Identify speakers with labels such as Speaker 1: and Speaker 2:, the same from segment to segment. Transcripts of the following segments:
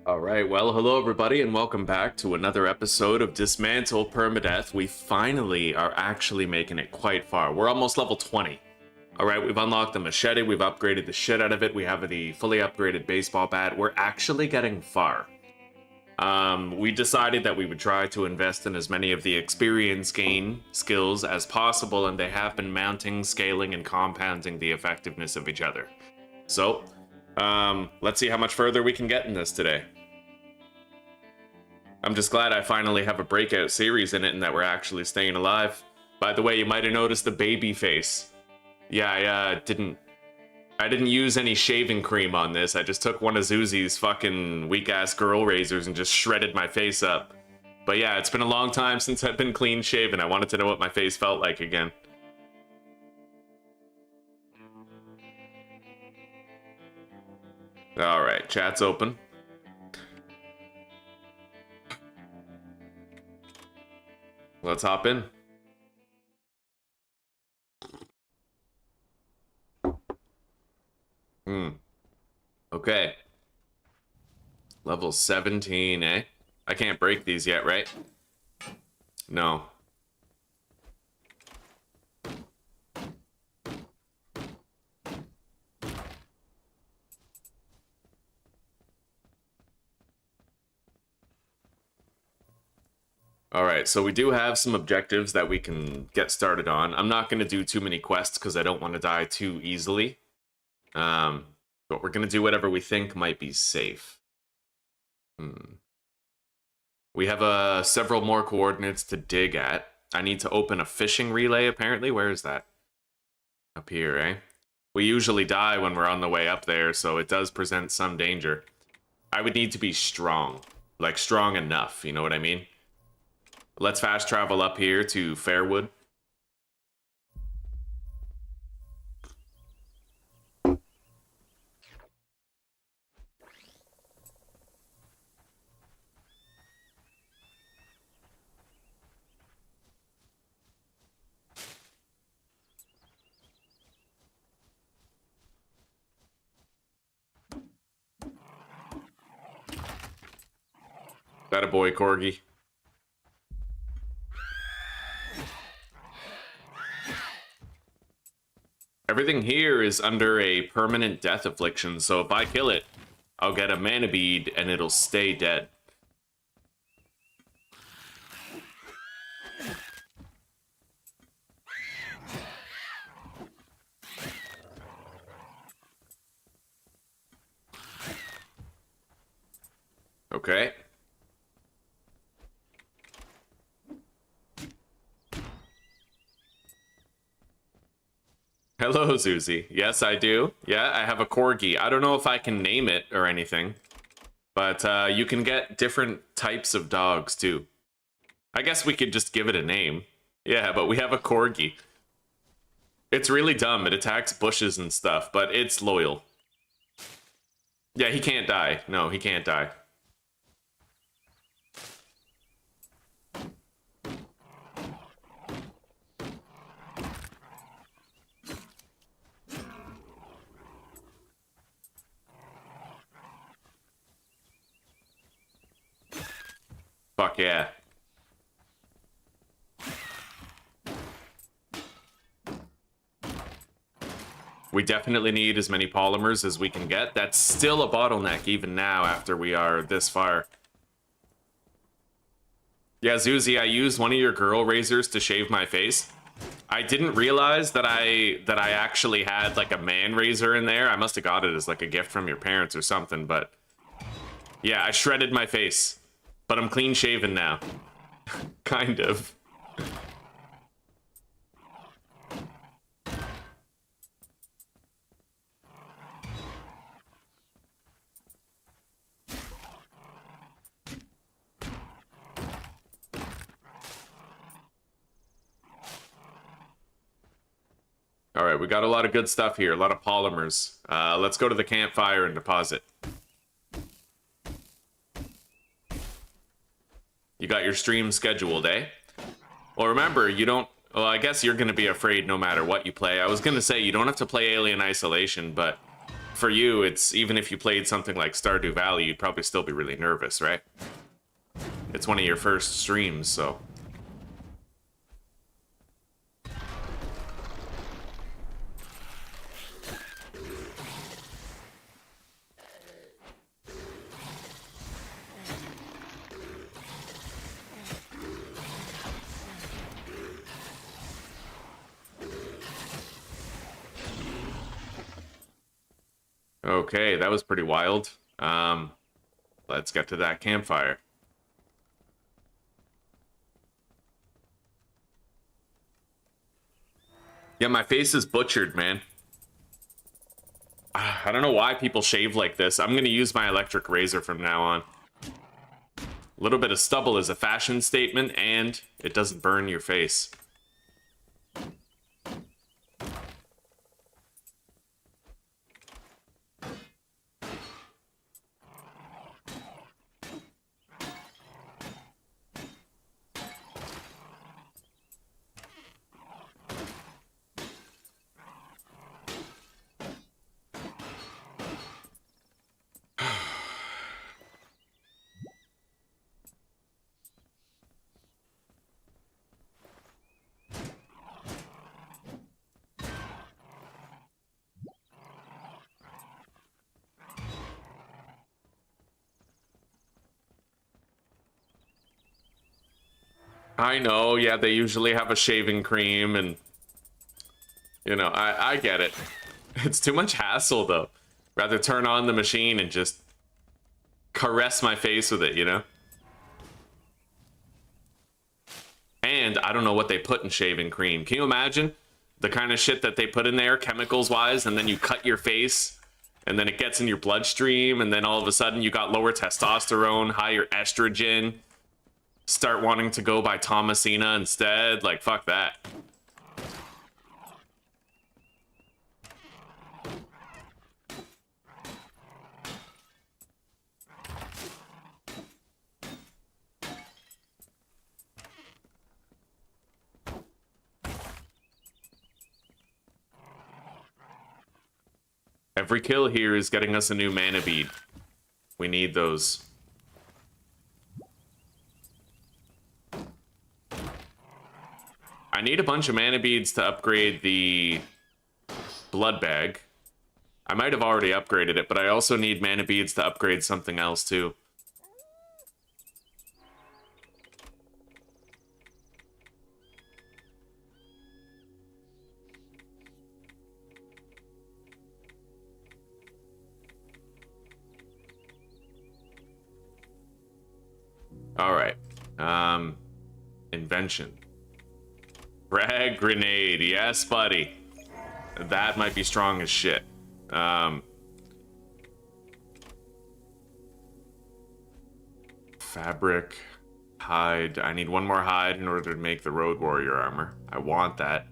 Speaker 1: Alright, well, hello everybody, and welcome back to another episode of Dysmantle Permadeath. We finally are actually making it quite far. We're almost level 20. Alright, we've unlocked the machete, we've upgraded the shit out of it, we have the fully upgraded baseball bat. We're actually getting far. We decided that we would try to invest in as many of the experience gain skills as possible, and they have been mounting, scaling, and compounding the effectiveness of each other. So, let's see how much further we can get in this today. I'm just glad I finally have a breakout series in it and that we're actually staying alive. By the way, you might have noticed the baby face. Yeah, I didn't use any shaving cream on this. I just took one of Zuzi's fucking weak-ass girl razors and just shredded my face up. But yeah, it's been a long time since I've been clean shaven. I wanted to know what my face felt like again. Alright, chat's open. Let's hop in. Okay. Level 17, eh? I can't break these yet, right? No. Alright, so we do have some objectives that we can get started on. I'm not going to do too many quests because I don't want to die too easily. But we're going to do whatever we think might be safe. We have several more coordinates to dig at. I need to open a fishing relay, apparently. Where is that? Up here, eh? We usually die when we're on the way up there, so it does present some danger. I would need to be strong. Like, strong enough, you know what I mean? Let's fast travel up here to Fairwood. That a boy, Corgi. Everything here is under a permanent death affliction, so if I kill it, I'll get a mana bead and it'll stay dead. Okay. Hello, Zuzi. Yes, I do. Yeah, I have a corgi. I don't know if I can name it or anything, but you can get different types of dogs, too. I guess we could just give it a name. Yeah, but we have a corgi. It's really dumb. It attacks bushes and stuff, but it's loyal. Yeah, he can't die. No, he can't die. Fuck yeah. We definitely need as many polymers as we can get. That's still a bottleneck even now after we are this far. Yeah, Zuzi, I used one of your girl razors to shave my face. I didn't realize that I actually had like a man razor in there. I must have got it as like a gift from your parents or something, but yeah, I shredded my face. But I'm clean shaven now. Kind of. All right, we got a lot of good stuff here, a lot of polymers. Let's go to the campfire and deposit. You got your stream scheduled, eh? Well, remember, you don't... Well, I guess you're going to be afraid no matter what you play. I was going to say, you don't have to play Alien Isolation, but for you, it's even if you played something like Stardew Valley, you'd probably still be really nervous, right? It's one of your first streams, so. Okay, that was pretty wild. Let's get to that campfire. Yeah, my face is butchered, man. I don't know why people shave like this. I'm gonna use my electric razor from now on. A little bit of stubble is a fashion statement, and it doesn't burn your face. I know, yeah, they usually have a shaving cream and, you know, I get it. It's too much hassle, though. Rather turn on the machine and just caress my face with it, you know? And I don't know what they put in shaving cream. Can you imagine the kind of shit that they put in there, chemicals-wise, and then you cut your face, and then it gets in your bloodstream, and then all of a sudden you got lower testosterone, higher estrogen, start wanting to go by Thomasina instead? Like, fuck that. Every kill here is getting us a new mana bead. We need those. I need a bunch of mana beads to upgrade the blood bag. I might have already upgraded it, but I also need mana beads to upgrade something else too. All right. Invention. Frag grenade. Yes, buddy. That might be strong as shit. Fabric. Hide. I need one more hide in order to make the Road Warrior armor. I want that.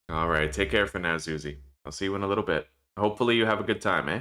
Speaker 1: All right, take care for now, Zuzi. I'll see you in a little bit. Hopefully you have a good time, eh?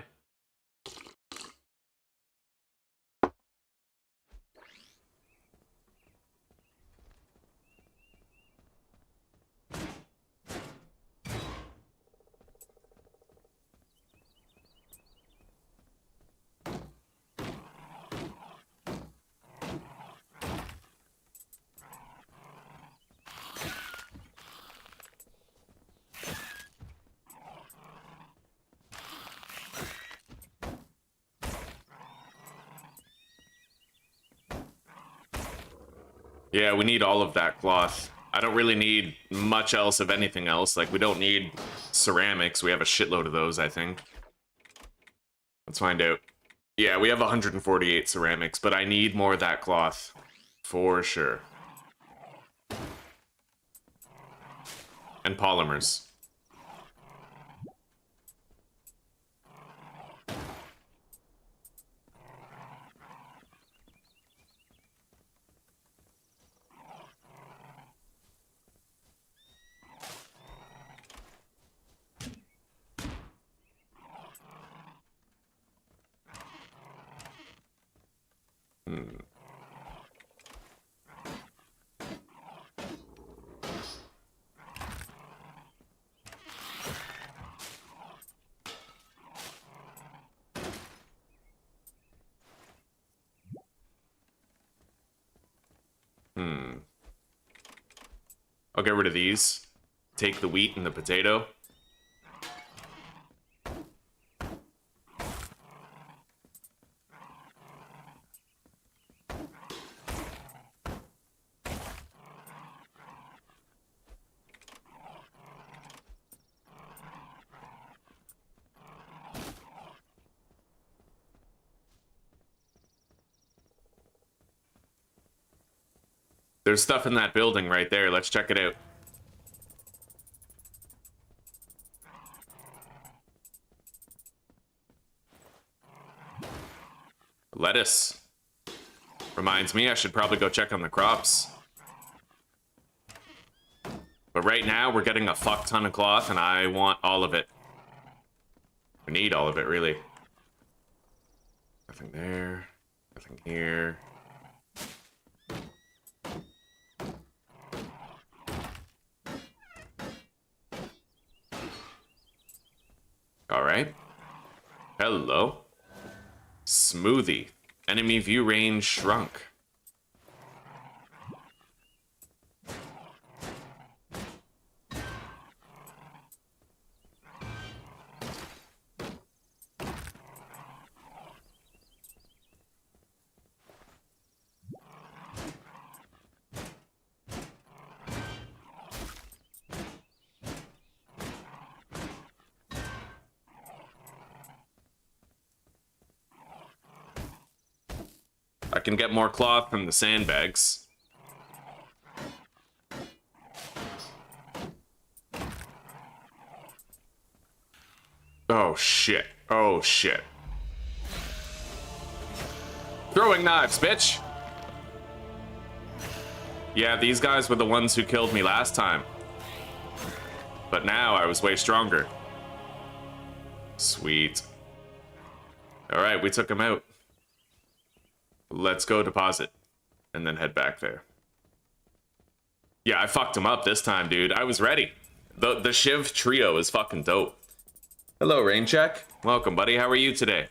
Speaker 1: Yeah, we need all of that cloth. I don't really need much else of anything else. Like, we don't need ceramics. We have a shitload of those, I think. Let's find out. Yeah, we have 148 ceramics, but I need more of that cloth. For sure. And polymers. I'll get rid of these. Take the wheat and the potato. There's stuff in that building right there. Let's check it out. Lettuce. Reminds me, I should probably go check on the crops. But right now, we're getting a fuck ton of cloth, and I want all of it. I need all of it, really. Nothing there. Nothing here. Alright. Hello. Smoothie. Enemy view range shrunk. I can get more cloth from the sandbags. Oh shit. Oh shit. Throwing knives, bitch! Yeah, these guys were the ones who killed me last time. But now I was way stronger. Sweet. Alright, we took him out. Let's go deposit. And then head back there. Yeah, I fucked him up this time, dude. I was ready. The Shiv trio is fucking dope. Hello, Raincheck. Welcome, buddy. How are you today?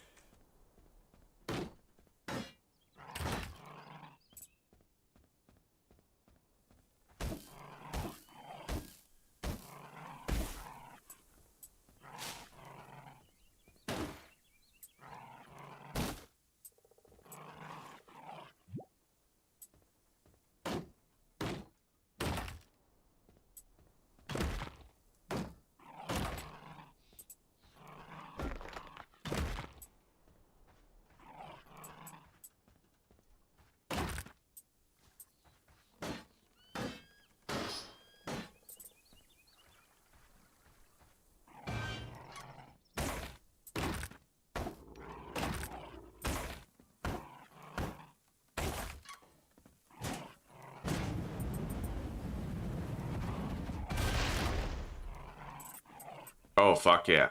Speaker 1: Oh, fuck yeah.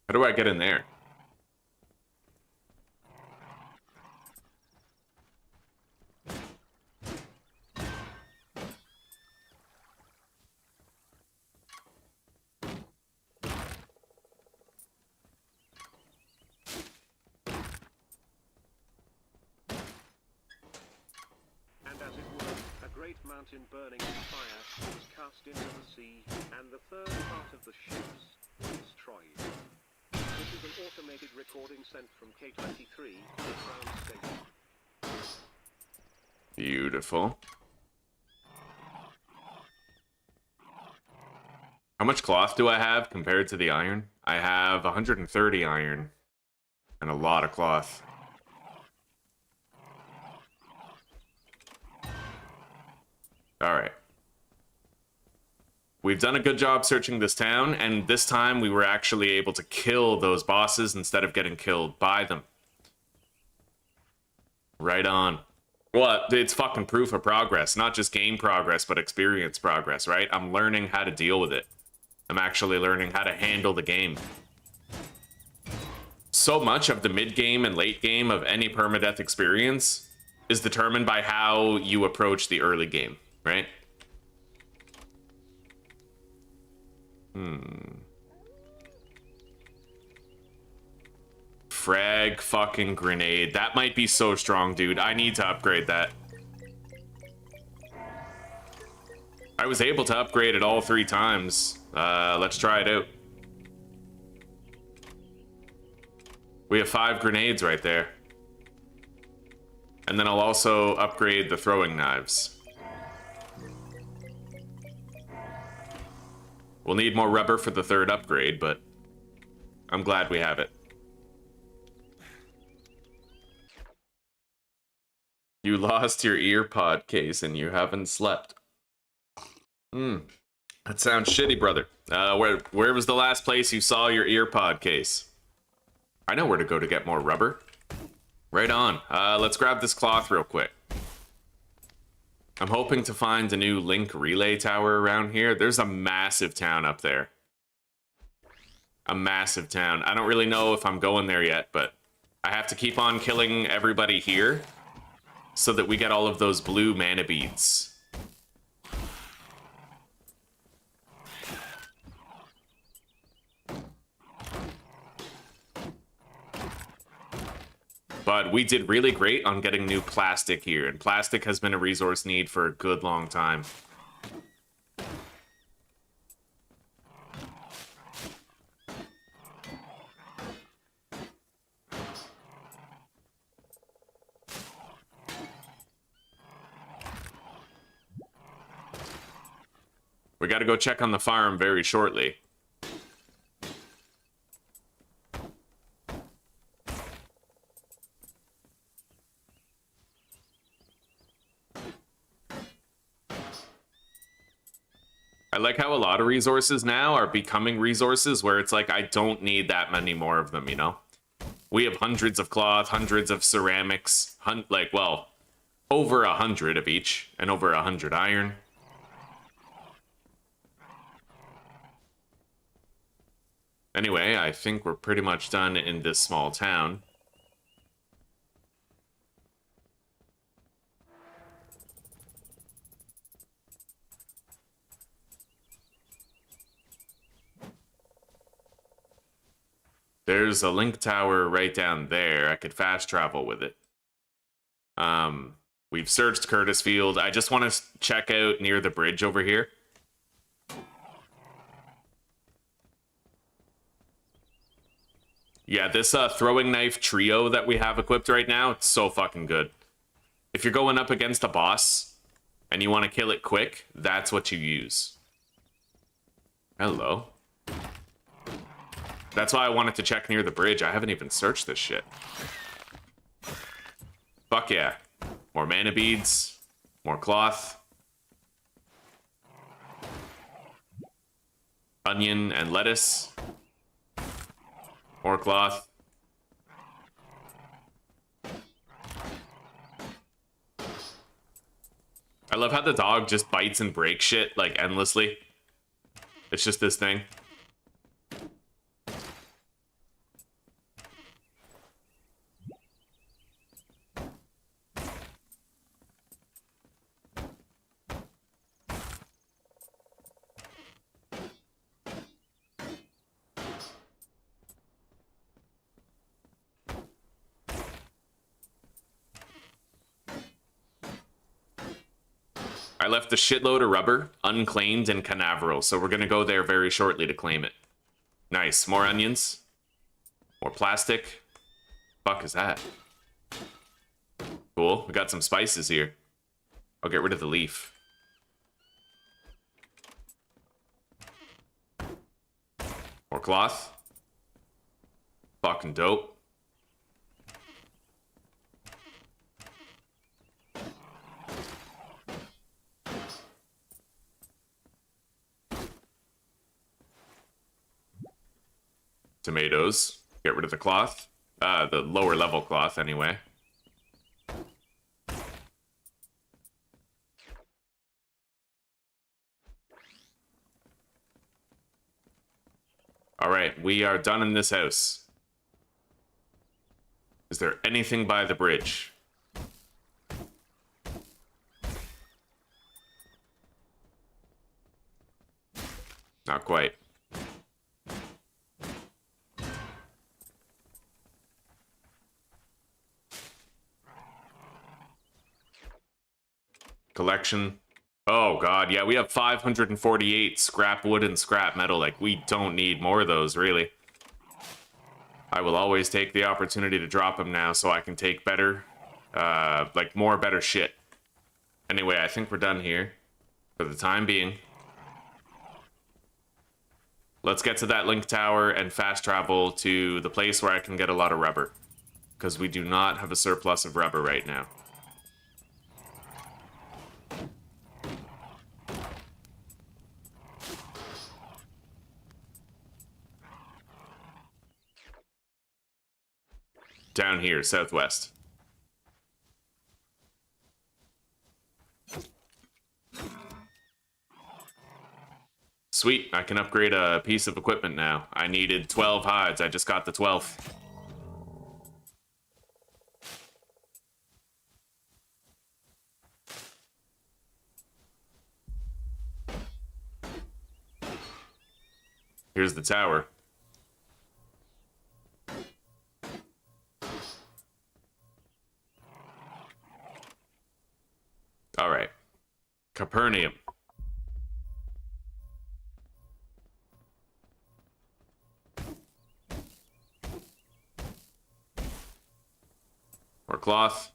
Speaker 1: How do I get in there?
Speaker 2: Mountain burning in fire was cast into the sea, and the third part of the ships was destroyed. This is an automated recording sent from K23, the ground station.
Speaker 1: Beautiful. How much cloth do I have compared to the iron? I have 130 iron and a lot of cloth. All right. We've done a good job searching this town, and this time we were actually able to kill those bosses instead of getting killed by them. Right on. Well, it's fucking proof of progress. Not just game progress, but experience progress, right? I'm learning how to deal with it. I'm actually learning how to handle the game. So much of the mid-game and late game of any permadeath experience is determined by how you approach the early game. Right? frag fucking grenade. That might be so strong, dude. I need to upgrade that. I was able to upgrade it all 3 times. Let's try it out. We have 5 grenades right there. And then I'll also upgrade the throwing knives. We'll need more rubber for the 3rd upgrade, but I'm glad we have it. You lost your ear pod case and you haven't slept. That sounds shitty, brother. Where was the last place you saw your ear pod case? I know where to go to get more rubber. Right on. Let's grab this cloth real quick. I'm hoping to find a new link relay tower around here. There's a massive town up there. A massive town. I don't really know if I'm going there yet, but I have to keep on killing everybody here so that we get all of those blue mana beads. But we did really great on getting new plastic here, and plastic has been a resource need for a good long time. We gotta go check on the farm very shortly. I like how a lot of resources now are becoming resources where it's like, I don't need that many more of them, you know? We have hundreds of cloth, hundreds of ceramics, well, over 100 of each, and over 100 iron. Anyway, I think we're pretty much done in this small town. There's a link tower right down there. I could fast travel with it. We've searched Curtis Field. I just want to check out near the bridge over here. Yeah, this throwing knife trio that we have equipped right now, it's so fucking good. If you're going up against a boss and you want to kill it quick, that's what you use. Hello. That's why I wanted to check near the bridge. I haven't even searched this shit. Fuck yeah. More mana beads. More cloth. Onion and lettuce. More cloth. I love how the dog just bites and breaks shit, like, endlessly. It's just this thing. I left a shitload of rubber, unclaimed in Canaveral, so we're gonna go there very shortly to claim it. Nice. More onions. More plastic. Fuck is that? Cool. We got some spices here. I'll get rid of the leaf. More cloth. Fucking dope. Tomatoes. Get rid of the cloth. The lower level cloth, anyway. Alright, we are done in this house. Is there anything by the bridge? Not quite. Collection. Oh god, yeah, we have 548 scrap wood and scrap metal. Like, we don't need more of those, really. I will always take the opportunity to drop them now so I can take better, like, more better shit. Anyway, I think we're done here for the time being. Let's get to that link tower and fast travel to the place where I can get a lot of rubber. Because we do not have a surplus of rubber right now. Down here, southwest. Sweet, I can upgrade a piece of equipment now. I needed 12 hides, I just got the 12th. Here's the tower. Alright. Capernaum. More cloth.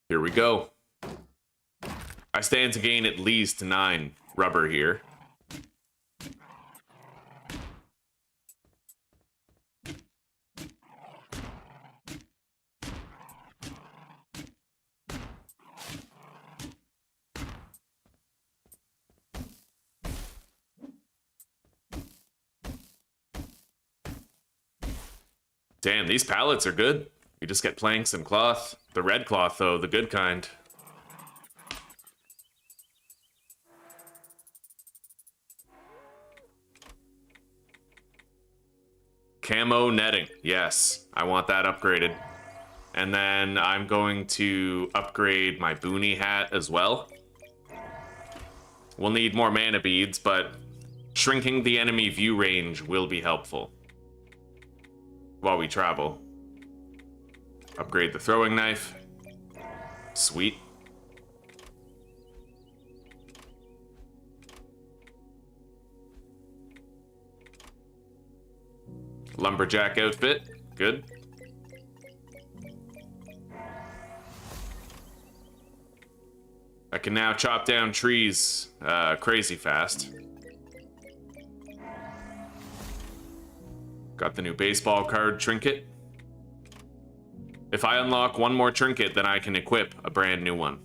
Speaker 1: Here we go. I stand to gain at least 9 rubber here. Damn, these pallets are good. You just get planks and cloth. The red cloth, though, the good kind. Camo netting. Yes, I want that upgraded. And then I'm going to upgrade my boonie hat as well. We'll need more mana beads, but shrinking the enemy view range will be helpful while we travel. Upgrade the throwing knife. Sweet. Lumberjack outfit. Good. I can now chop down trees crazy fast. Got the new baseball card trinket. If I unlock one more trinket, then I can equip a brand new one.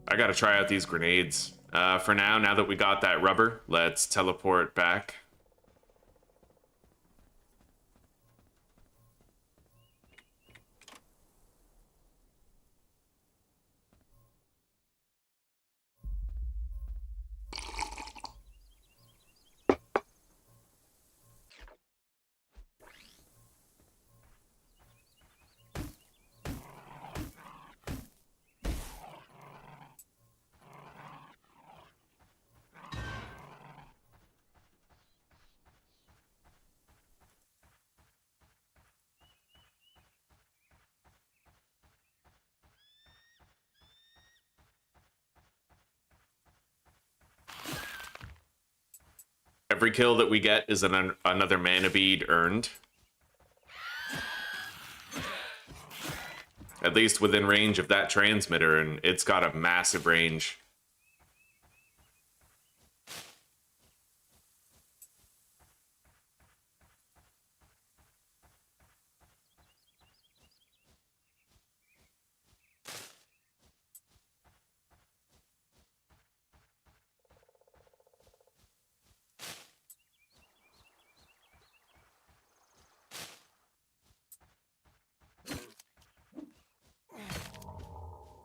Speaker 1: I gotta try out these grenades. For now that we got that rubber, let's teleport back. Every kill that we get is another mana bead earned. At least within range of that transmitter, and it's got a massive range.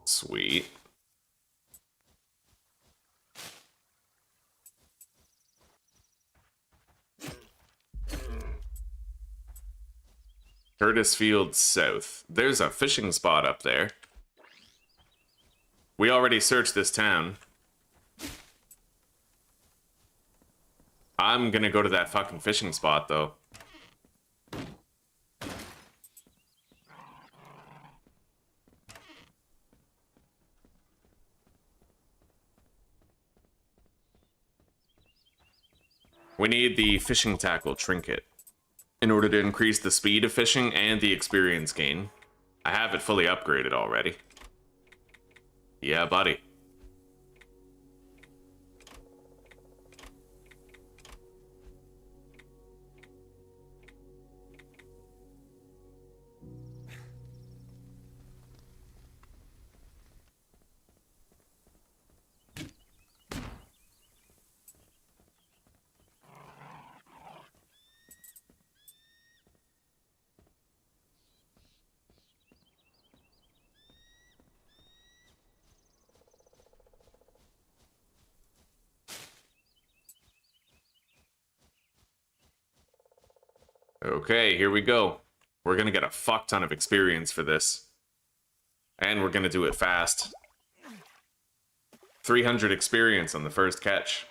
Speaker 1: Sweet. Curtis Field South. There's a fishing spot up there. We already searched this town. I'm gonna go to that fucking fishing spot, though. We need the fishing tackle trinket in order to increase the speed of fishing and the experience gain. I have it fully upgraded already. Yeah, buddy. Okay, here we go. We're gonna get a fuck ton of experience for this. And we're gonna do it fast. 300 experience on the first catch.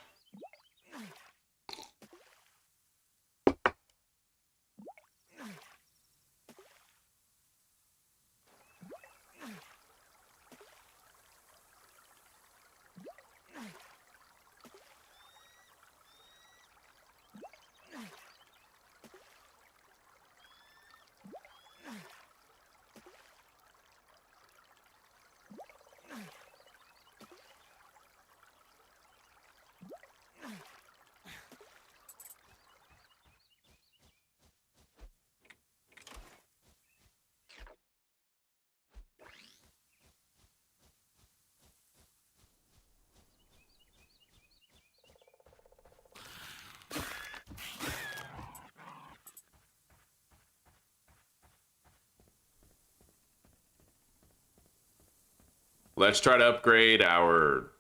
Speaker 1: Let's try to upgrade our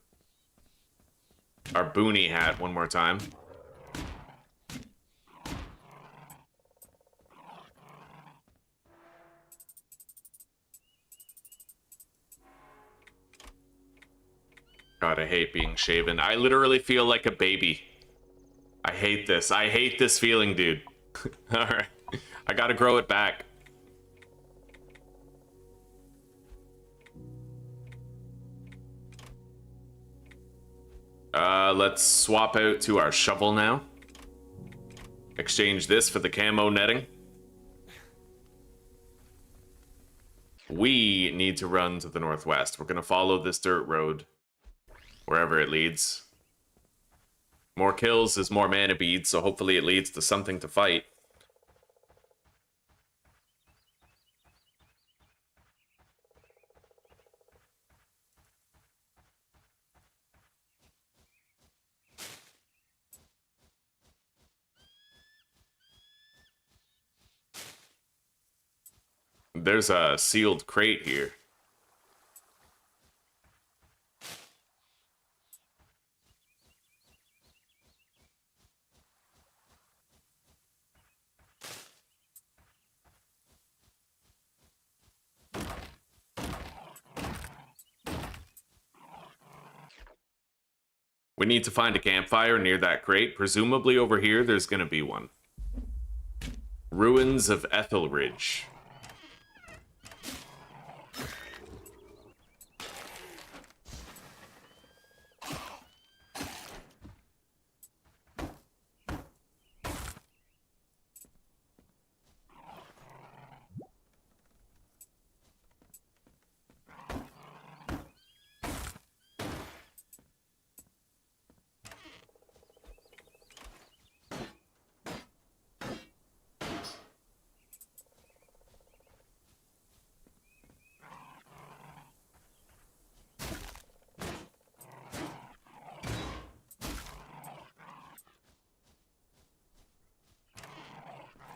Speaker 1: boonie hat one more time. God, I hate being shaven. I literally feel like a baby. I hate this. I hate this feeling, dude. Alright. I gotta grow it back. Let's swap out to our shovel now. Exchange this for the camo netting. We need to run to the northwest. We're gonna follow this dirt road wherever it leads. More kills is more mana beads, so hopefully it leads to something to fight. There's a sealed crate here. We need to find a campfire near that crate. Presumably over here, there's gonna be one. Ruins of Ethelridge.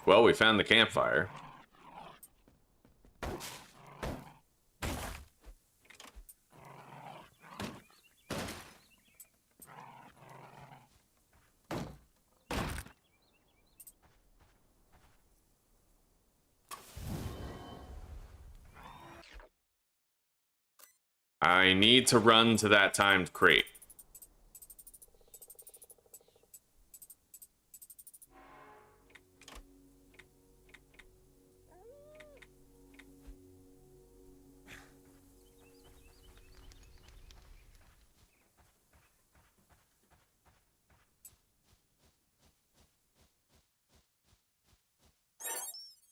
Speaker 1: Well, we found the campfire. I need to run to that timed crate.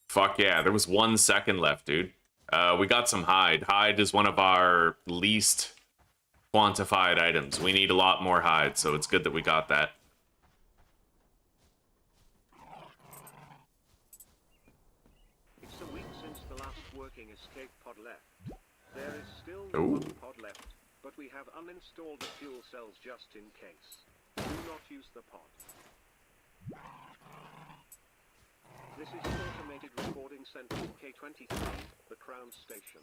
Speaker 1: Fuck yeah, there was 1 second left, dude. We got some hide. Hide is one of our least quantified items. We need a lot more hide, so it's good that we got that.
Speaker 2: It's a week since the last working escape pod left. There is still
Speaker 1: Ooh.
Speaker 2: 1 pod left, but we have uninstalled the fuel cells just in case. Do not use the pod. This is an automated recording sent from K23, the Crown Station.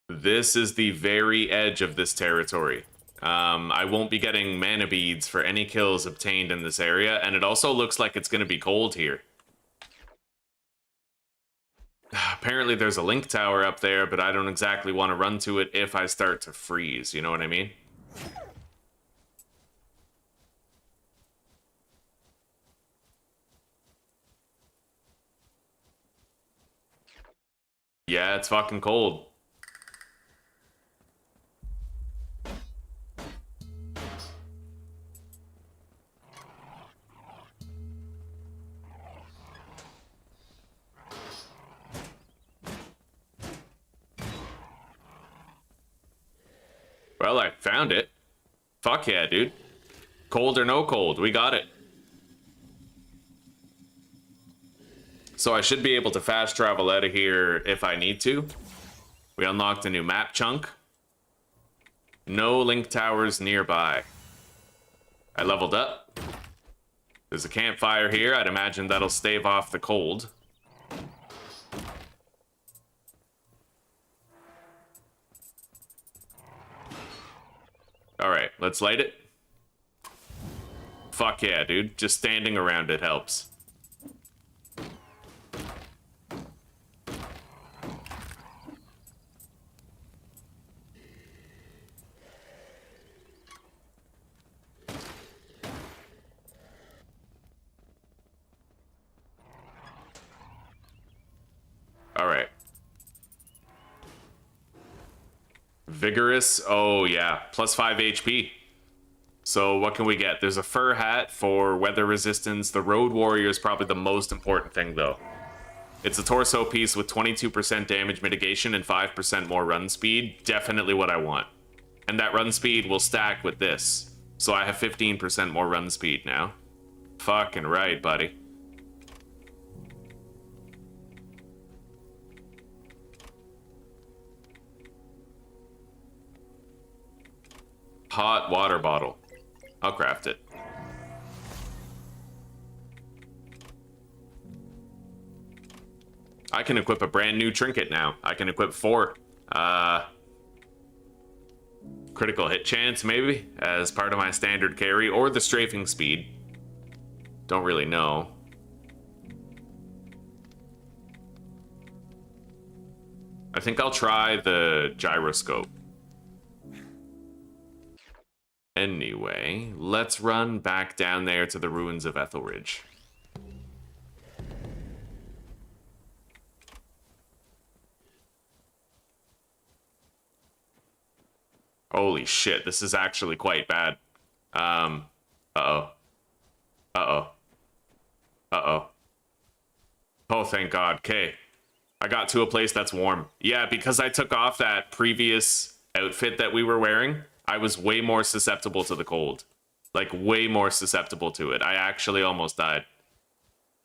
Speaker 1: This is the very edge of this territory. I won't be getting mana beads for any kills obtained in this area, and it also looks like it's going to be cold here. Apparently there's a link tower up there, but I don't exactly want to run to it if I start to freeze, you know what I mean? Yeah, it's fucking cold. Well, I found it. Fuck yeah, dude. Cold or no cold, we got it. So I should be able to fast travel out of here if I need to. We unlocked a new map chunk. No link towers nearby. I leveled up. There's a campfire here. I'd imagine that'll stave off the cold. Alright, let's light it. Fuck yeah, dude. Just standing around it helps. Alright. Vigorous. Oh, yeah. Plus 5 HP. So what can we get? There's a fur hat for weather resistance. The Road Warrior is probably the most important thing, though. It's a torso piece with 22% damage mitigation and 5% more run speed. Definitely what I want. And that run speed will stack with this. So I have 15% more run speed now. Fucking right, buddy. Hot water bottle. I'll craft it. I can equip a brand new trinket now. I can equip 4. Critical hit chance, maybe, as part of my standard carry, or the strafing speed. Don't really know. I think I'll try the gyroscope. Anyway, let's run back down there to the ruins of Ethelridge. Holy shit, this is actually quite bad. Uh-oh. Uh-oh. Uh-oh. Oh, thank God. Okay. I got to a place that's warm. Yeah, because I took off that previous outfit that we were wearing, I was way more susceptible to the cold. Like, way more susceptible to it. I actually almost died.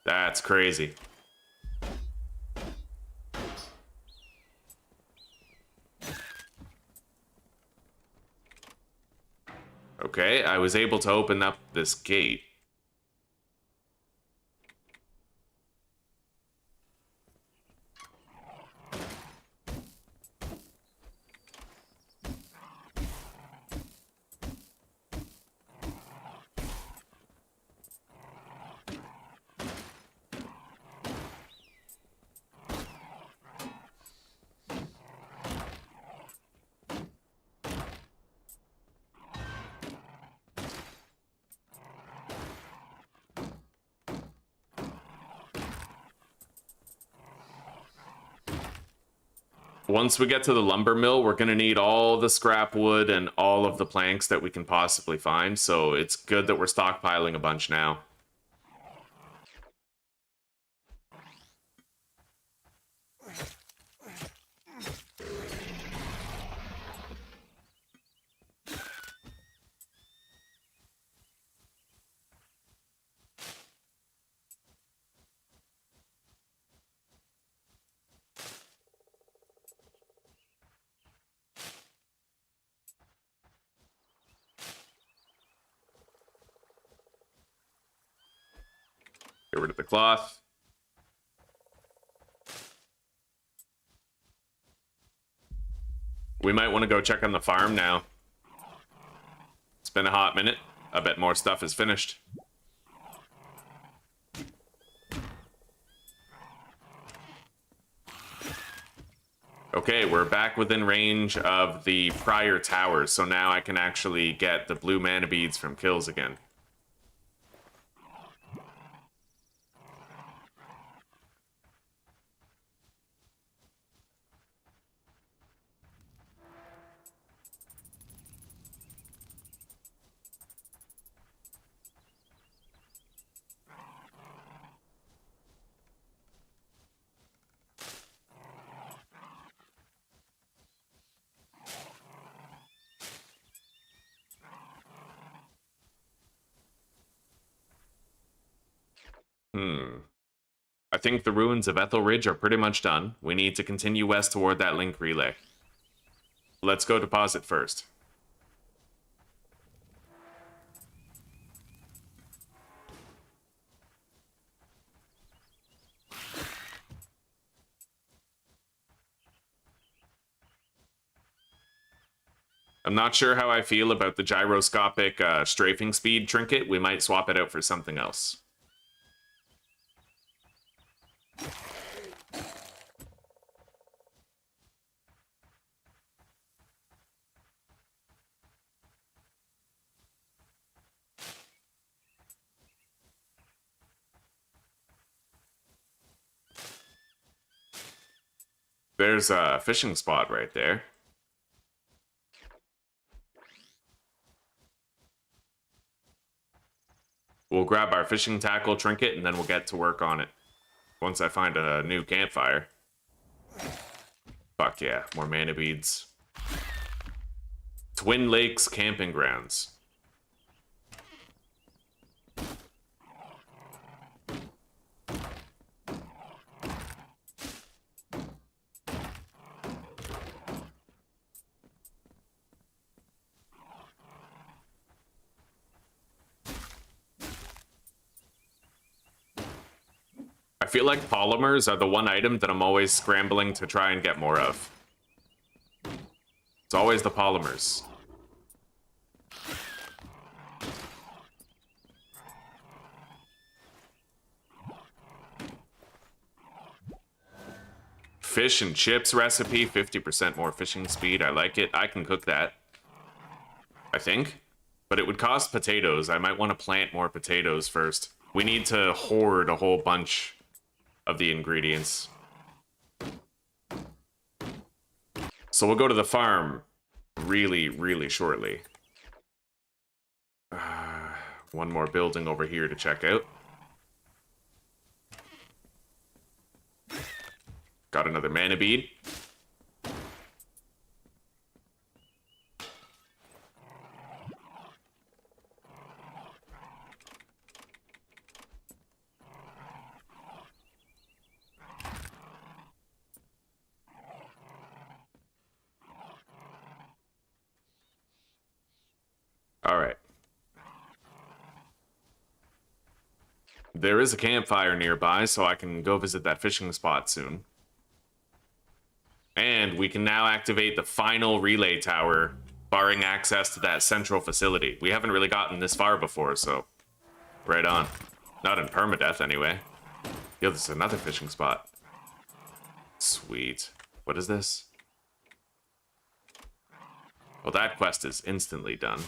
Speaker 1: That's crazy. Okay, I was able to open up this gate. Once we get to the lumber mill, we're going to need all the scrap wood and all of the planks that we can possibly find, so it's good that we're stockpiling a bunch now. Get rid of the cloth. We might want to go check on the farm now. It's been a hot minute. I bet more stuff is finished. Okay, we're back within range of the prior towers, so now I can actually get the blue mana beads from kills again. I think the ruins of Ethelridge are pretty much done. We need to continue west toward that link relay. Let's go deposit first. I'm not sure how I feel about the gyroscopic strafing speed trinket. We might swap it out for something else. There's a fishing spot right there. We'll grab our fishing tackle trinket and then we'll get to work on it. Once I find a new campfire. Fuck yeah, more mana beads. Twin Lakes Camping Grounds. I feel like polymers are the one item that I'm always scrambling to try and get more of. It's always the polymers. Fish and chips recipe, 50% more fishing speed. I like it. I can cook that. I think. But it would cost potatoes. I might want to plant more potatoes first. We need to hoard a whole bunch of the ingredients. So we'll go to the farm really, really shortly. One more building over here to check out. Got another mana bead. All right. There is a campfire nearby, so I can go visit that fishing spot soon. And we can now activate the final relay tower, barring access to that central facility. We haven't really gotten this far before, so right on. Not in permadeath, anyway. Yo, this is another fishing spot. Sweet. What is this? Well, that quest is instantly done.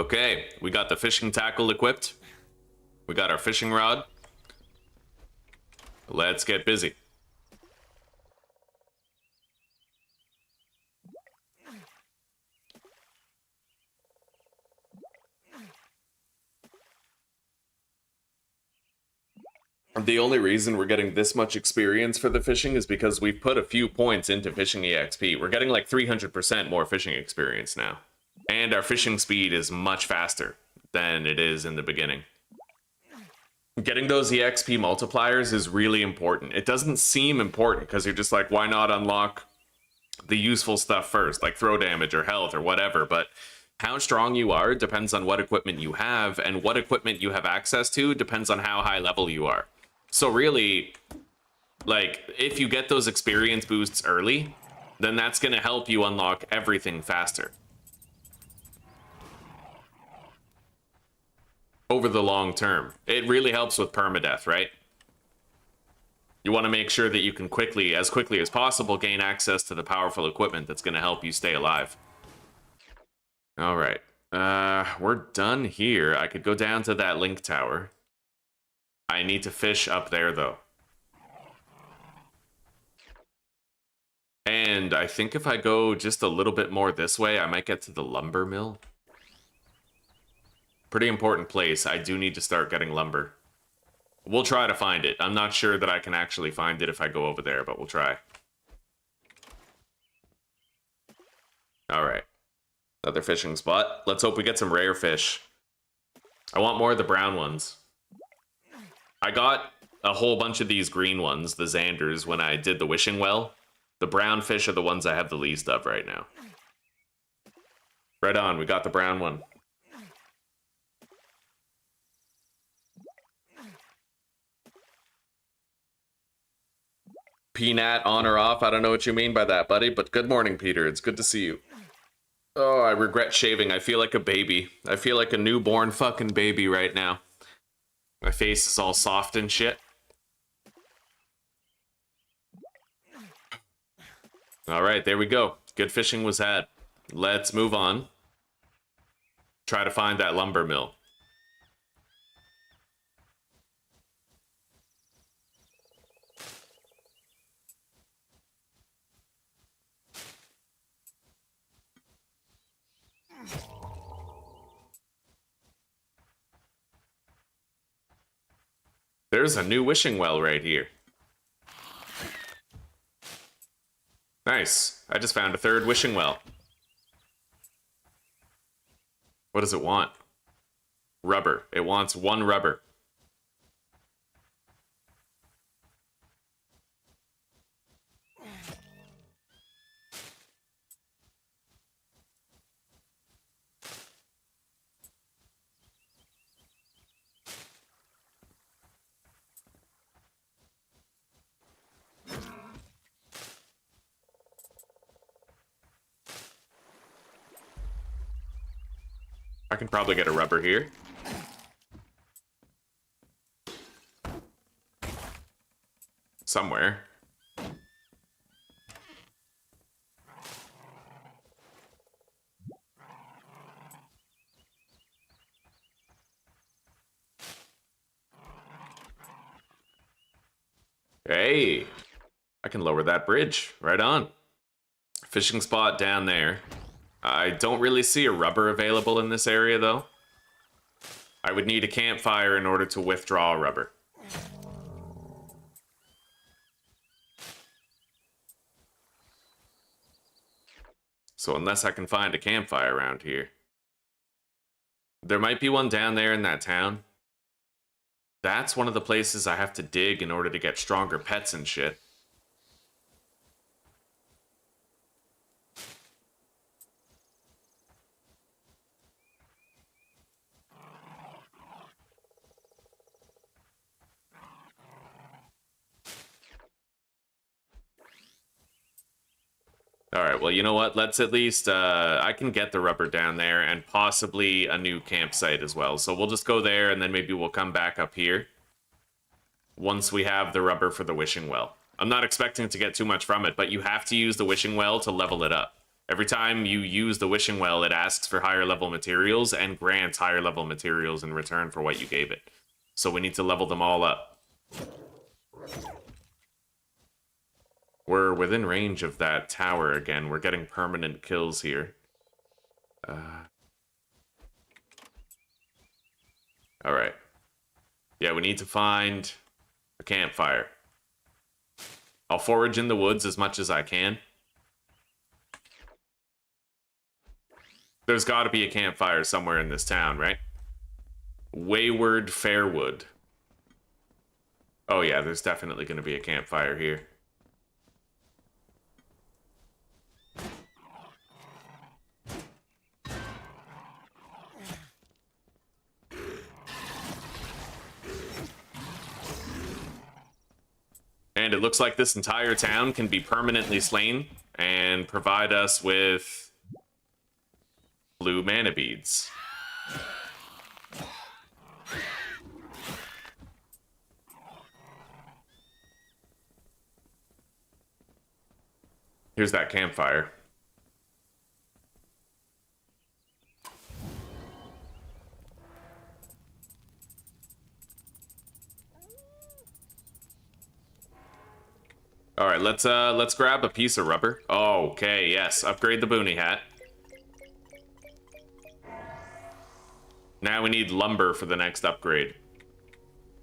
Speaker 1: Okay, we got the fishing tackle equipped. We got our fishing rod. Let's get busy. The only reason we're getting this much experience for the fishing is because we've put a few points into fishing EXP. We're getting like 300% more fishing experience now. And our fishing speed is much faster than it is in the beginning. Getting those EXP multipliers is really important. It doesn't seem important because you're just like, why not unlock the useful stuff first, like throw damage or health or whatever, but how strong you are depends on what equipment you have, and what equipment you have access to depends on how high level you are. So really, like, if you get those experience boosts early, then that's going to help you unlock everything faster. Over the long term. It really helps with permadeath, right? You want to make sure that you can as quickly as possible, gain access to the powerful equipment that's going to help you stay alive. All right. We're done here. I could go down to that link tower. I need to fish up there, though. And I think if I go just a little bit more this way, I might get to the lumber mill. Pretty important place. I do need to start getting lumber. We'll try to find it. I'm not sure that I can actually find it if I go over there, but we'll try. All right. Another fishing spot. Let's hope we get some rare fish. I want more of the brown ones. I got a whole bunch of these green ones, the Xanders, when I did the wishing well. The brown fish are the ones I have the least of right now. Right on, we got the brown one. Peanut on or off, I don't know what you mean by that, buddy, but good morning, Peter. It's good to see you. Oh, I regret shaving. I feel like a baby. I feel like a newborn fucking baby right now. My face is all soft and shit. All right, there we go. Good fishing was had. Let's move on. Try to find that lumber mill. There's a new wishing well right here. Nice. I just found a third wishing well. What does it want? Rubber. It wants 1 rubber. I can probably get a rubber here. Somewhere. Hey, I can lower that bridge. Right on. Fishing spot down there. I don't really see a rubber available in this area, though. I would need a campfire in order to withdraw a rubber. So unless I can find a campfire around here. There might be one down there in that town. That's one of the places I have to dig in order to get stronger pets and shit. Alright, well, you know what? Let's at least, I can get the rubber down there and possibly a new campsite as well. So we'll just go there and then maybe we'll come back up here once we have the rubber for the wishing well. I'm not expecting to get too much from it, but you have to use the wishing well to level it up. Every time you use the wishing well, it asks for higher level materials and grants higher level materials in return for what you gave it. So we need to level them all up. We're within range of that tower again. We're getting permanent kills here. Alright. Yeah, we need to find a campfire. I'll forage in the woods as much as I can. There's got to be a campfire somewhere in this town, right? Wayward Fairwood. Oh yeah, there's definitely going to be a campfire here. And it looks like this entire town can be permanently slain and provide us with blue mana beads. Here's that campfire. All right, let's grab a piece of rubber. Okay, yes, upgrade the boonie hat. Now we need lumber for the next upgrade.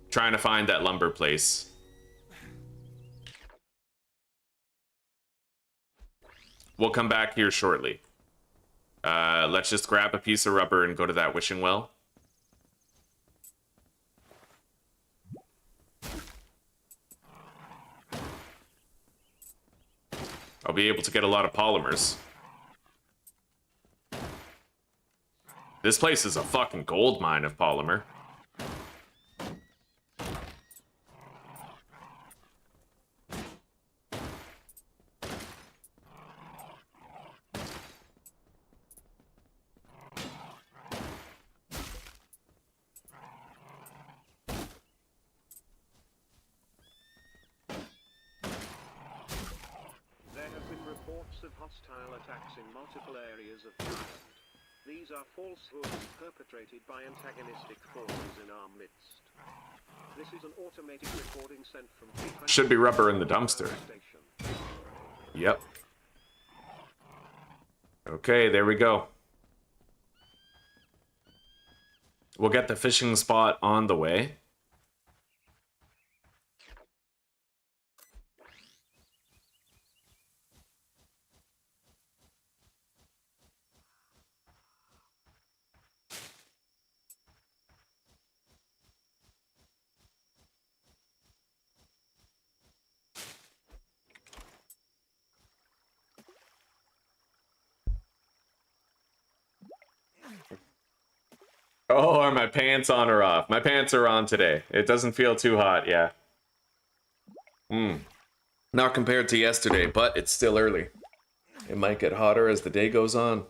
Speaker 1: Trying to find that lumber place. We'll come back here shortly. Let's just grab a piece of rubber and go to that wishing well. I'll be able to get a lot of polymers. This place is a fucking gold mine of polymer.
Speaker 2: Of hostile attacks in multiple areas of the island. These are falsehoods perpetrated by antagonistic forces in our midst. This is an automated recording sent from
Speaker 1: should be rubber in the dumpster. Yep. Okay, there we go. We'll get the fishing spot on the way. Oh, are my pants on or off? My pants are on today. It doesn't feel too hot, yeah. Not compared to yesterday, but it's still early. It might get hotter as the day goes on.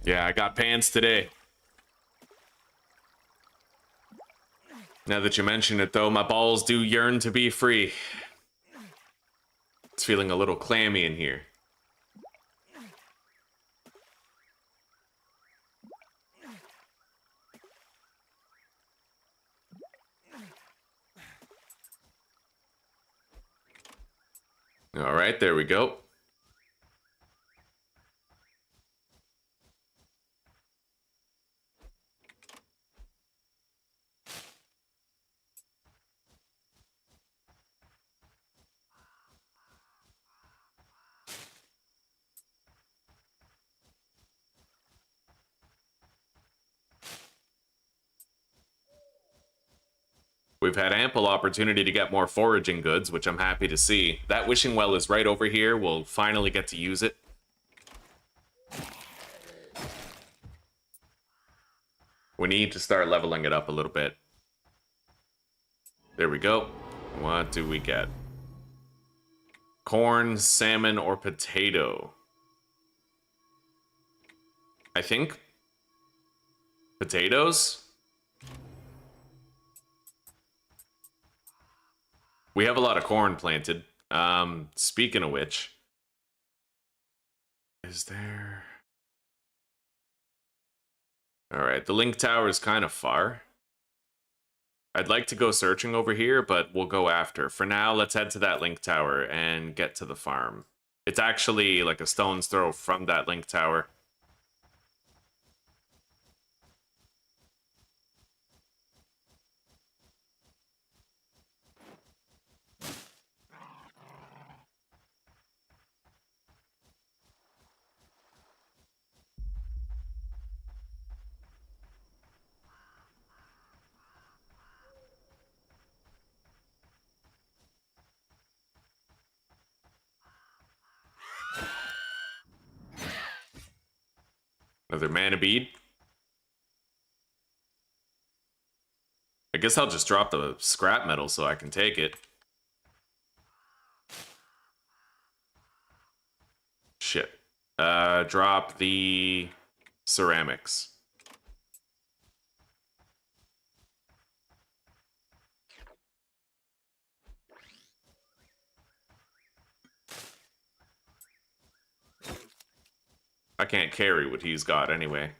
Speaker 1: Yeah, I got pants today. Now that you mention it, though, my balls do yearn to be free. It's feeling a little clammy in here. All right, there we go. We've had ample opportunity to get more foraging goods, which I'm happy to see. That wishing well is right over here. We'll finally get to use it. We need to start leveling it up a little bit. There we go. What do we get? Corn, salmon, or potato? I think potatoes? We have a lot of corn planted. Speaking of which, is there... Alright, the link tower is kind of far. I'd like to go searching over here, but we'll go after. For now, let's head to that link tower and get to the farm. It's actually like a stone's throw from that link tower. Another mana bead. I guess I'll just drop the scrap metal so I can take it. Shit. Drop the ceramics. I can't carry what he's got anyway.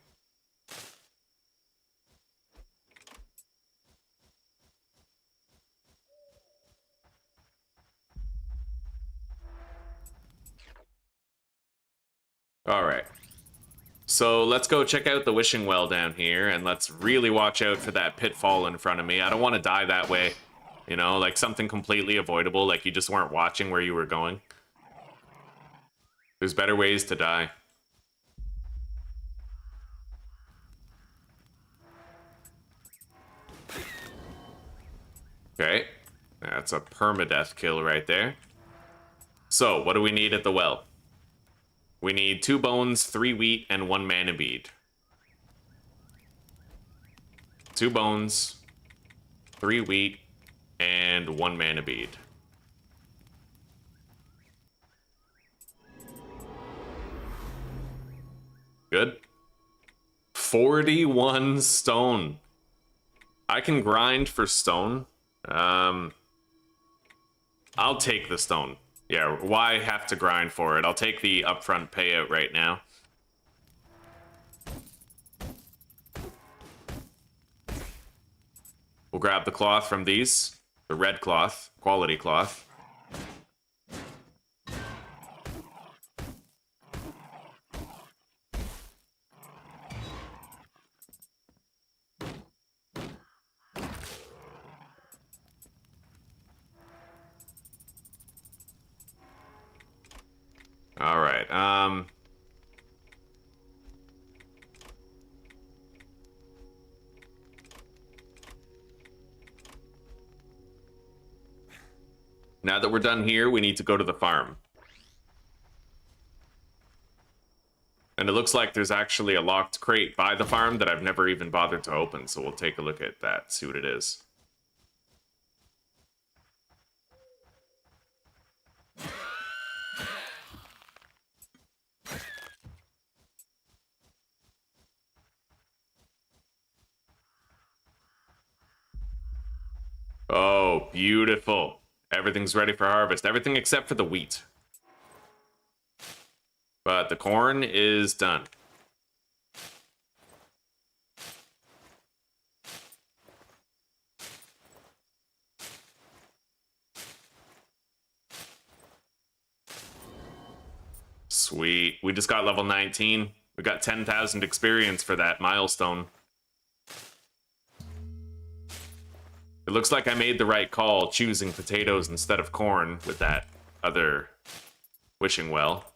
Speaker 1: Alright. So let's go check out the wishing well down here, and let's really watch out for that pitfall in front of me. I don't want to die that way. You know, like something completely avoidable, like you just weren't watching where you were going. There's better ways to die. Okay, that's a permadeath kill right there. So, what do we need at the well? We need 2 bones, 3 wheat, and 1 mana bead. 2 bones, 3 wheat, and 1 mana bead. Good. 41 stone. I can grind for stone. I'll take the stone. Yeah, why have to grind for it? I'll take the upfront payout right now. We'll grab the cloth from these. The red cloth, quality cloth. All right. Now that we're done here, we need to go to the farm. And it looks like there's actually a locked crate by the farm that I've never even bothered to open, so we'll take a look at that, see what it is. Oh, beautiful. Everything's ready for harvest. Everything except for the wheat. But the corn is done. Sweet. We just got level 19. We got 10,000 experience for that milestone. It looks like I made the right call choosing potatoes instead of corn with that other wishing well.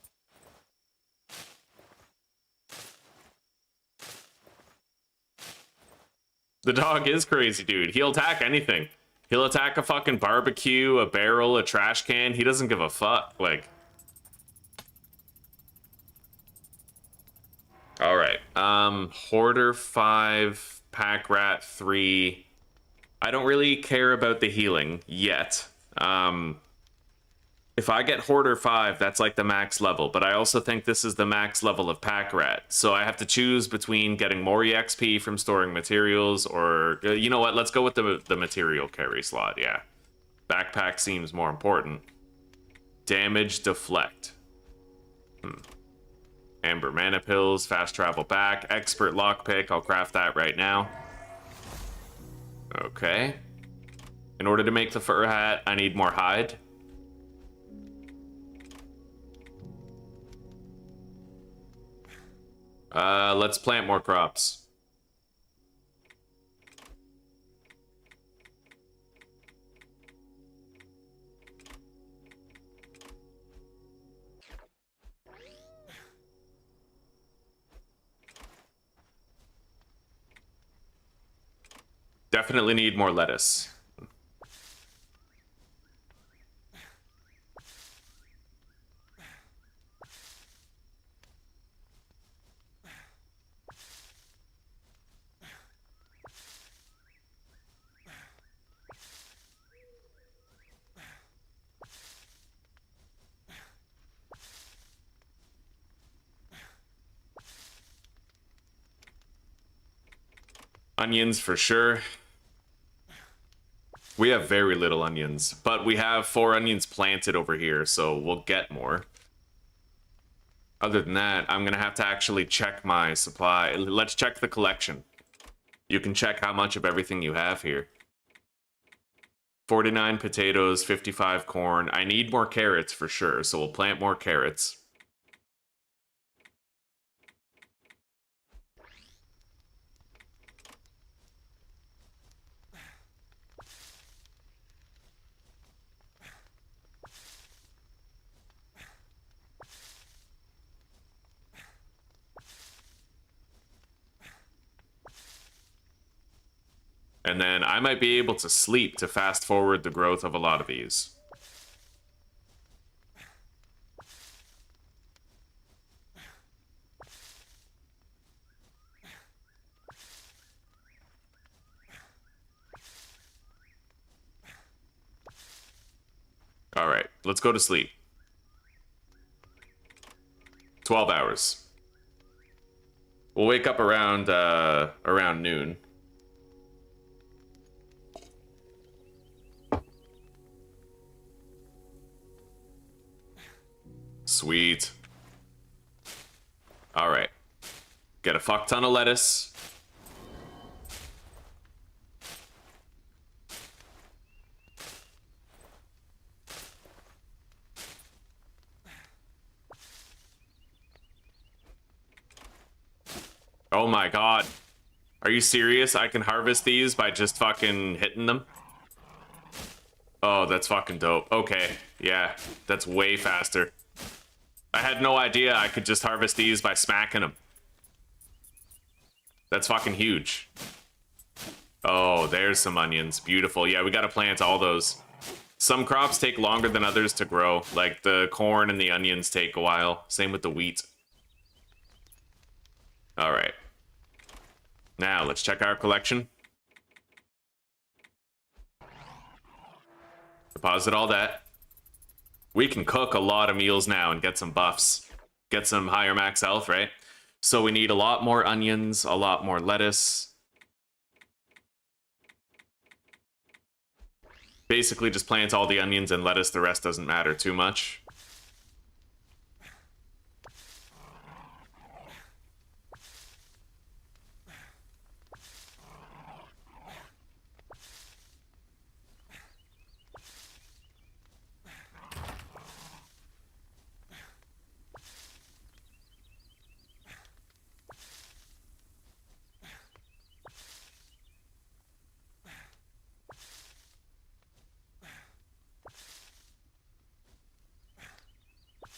Speaker 1: The dog is crazy, dude. He'll attack anything. He'll attack a fucking barbecue, a barrel, a trash can. He doesn't give a fuck. Like... Alright. Hoarder 5, Pack Rat 3... I don't really care about the healing yet. If I get Hoarder 5, that's like the max level, but I also think this is the max level of Pack Rat. So I have to choose between getting more EXP from storing materials or... you know what, let's go with the material carry slot, yeah. Backpack seems more important. Damage deflect. Amber mana pills, fast travel back, expert lockpick. I'll craft that right now. Okay. In order to make the fur hat, I need more hide. Let's plant more crops. Definitely need more lettuce. Onions for sure. We have very little onions, but we have 4 onions planted over here, so we'll get more. Other than that, I'm gonna have to actually check my supply. Let's check the collection. You can check how much of everything you have here. 49 potatoes, 55 corn. I need more carrots for sure, so we'll plant more carrots. And then I might be able to sleep to fast forward the growth of a lot of these. All right, let's go to sleep. 12 hours. We'll wake up around noon. Sweet. All right. Get a fuck ton of lettuce. Oh my god. Are you serious? I can harvest these by just fucking hitting them? Oh, that's fucking dope. Okay, yeah, that's way faster. I had no idea I could just harvest these by smacking them. That's fucking huge. Oh, there's some onions. Beautiful. Yeah, we gotta plant all those. Some crops take longer than others to grow. Like the corn and the onions take a while. Same with the wheat. All right. Now, let's check our collection. Deposit all that. We can cook a lot of meals now and get some buffs. Get some higher max health, right? So we need a lot more onions, a lot more lettuce. Basically just plant all the onions and lettuce, the rest doesn't matter too much.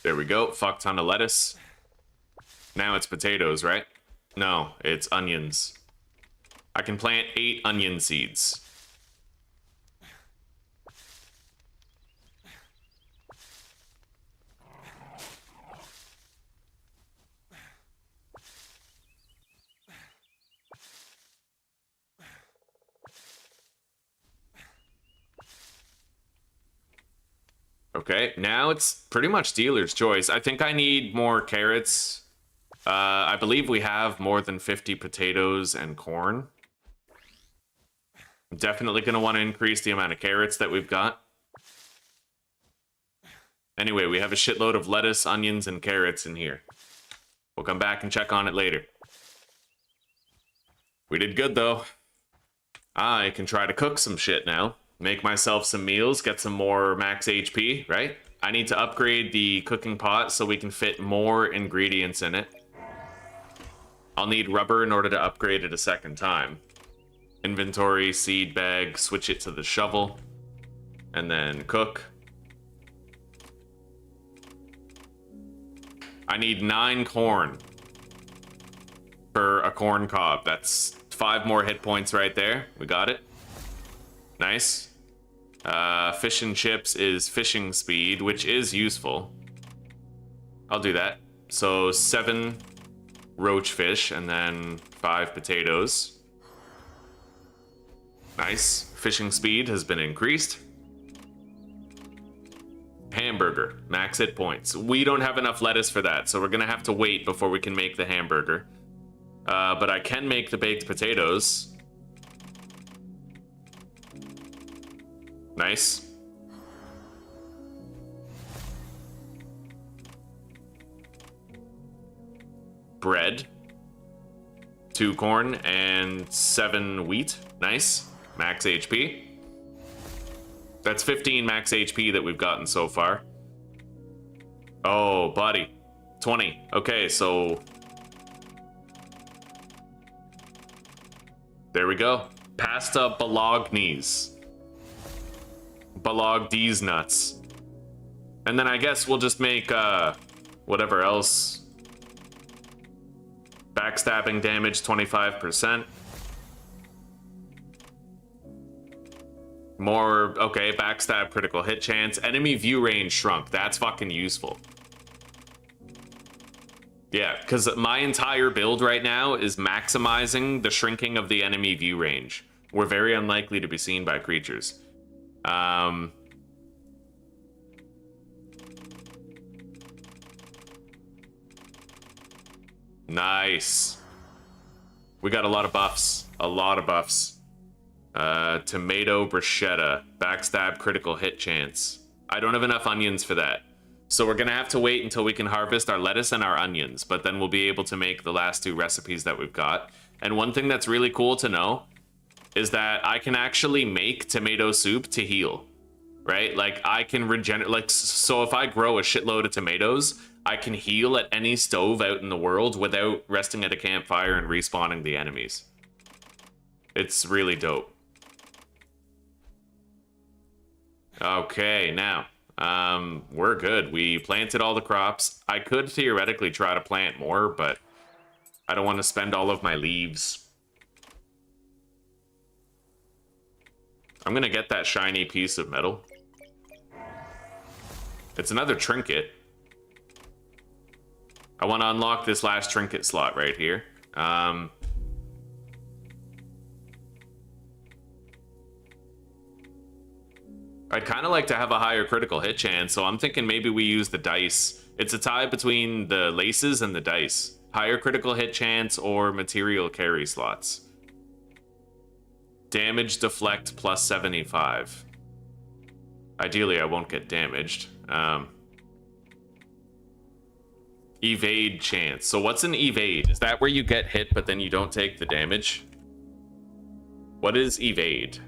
Speaker 1: There we go. Fuck ton of lettuce. Now it's potatoes, right? No, it's onions. I can plant 8 onion seeds. Okay, now it's pretty much dealer's choice. I think I need more carrots. I believe we have more than 50 potatoes and corn. I'm definitely going to want to increase the amount of carrots that we've got. Anyway, we have a shitload of lettuce, onions, and carrots in here. We'll come back and check on it later. We did good, though. I can try to cook some shit now. Make myself some meals, get some more max HP, right? I need to upgrade the cooking pot so we can fit more ingredients in it. I'll need rubber in order to upgrade it a second time. Inventory, seed bag, switch it to the shovel, and then cook. I need 9 corn for a corn cob. That's 5 more hit points right there. We got it. Nice. Fish and chips is fishing speed, which is useful. I'll do that. So 7 roach fish and then 5 potatoes. Nice. Fishing speed has been increased. Hamburger, max hit points. We don't have enough lettuce for that, so we're gonna have to wait before we can make the hamburger. But I can make the baked potatoes. Nice. Bread. 2 corn and 7 wheat. Nice. Max HP. That's 15 max HP that we've gotten so far. Oh, buddy. 20. Okay, so... there we go. Pasta bolognese. Bologne's nuts. And then I guess we'll just make, whatever else. Backstabbing damage, 25%. More, okay, backstab critical hit chance. Enemy view range shrunk. That's fucking useful. Yeah, because my entire build right now is maximizing the shrinking of the enemy view range. We're very unlikely to be seen by creatures. Nice. We got a lot of buffs. A lot of buffs. Tomato bruschetta. Backstab critical hit chance. I don't have enough onions for that. So we're gonna have to wait until we can harvest our lettuce and our onions, but then we'll be able to make the last 2 recipes that we've got. And one thing that's really cool to know is that I can actually make tomato soup to heal, right? Like I can regenerate, like, so if I grow a shitload of tomatoes, I can heal at any stove out in the world without resting at a campfire and respawning the enemies. It's really dope. Okay, now, we're good. We planted all the crops. I could theoretically try to plant more, but I don't want to spend all of my leaves. I'm gonna get that shiny piece of metal. It's another trinket. I want to unlock this last trinket slot right here. I'd kind of like to have a higher critical hit chance, so I'm thinking maybe we use the dice. It's a tie between the laces and the dice. Higher critical hit chance or material carry slots. Damage deflect plus 75. Ideally, I won't get damaged. Evade chance. So what's an evade? Is that where you get hit but then you don't take the damage? What is evade?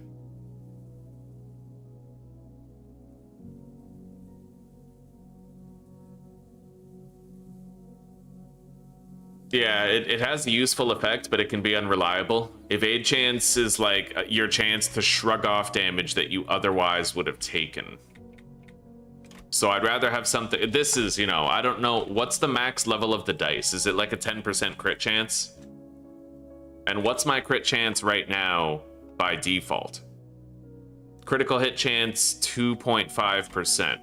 Speaker 1: Yeah, it has a useful effect, but it can be unreliable. Evade chance is like your chance to shrug off damage that you otherwise would have taken. So I'd rather have something... This is, you know, I don't know. What's the max level of the dice? Is it like a 10% crit chance? And what's my crit chance right now by default? Critical hit chance, 2.5%.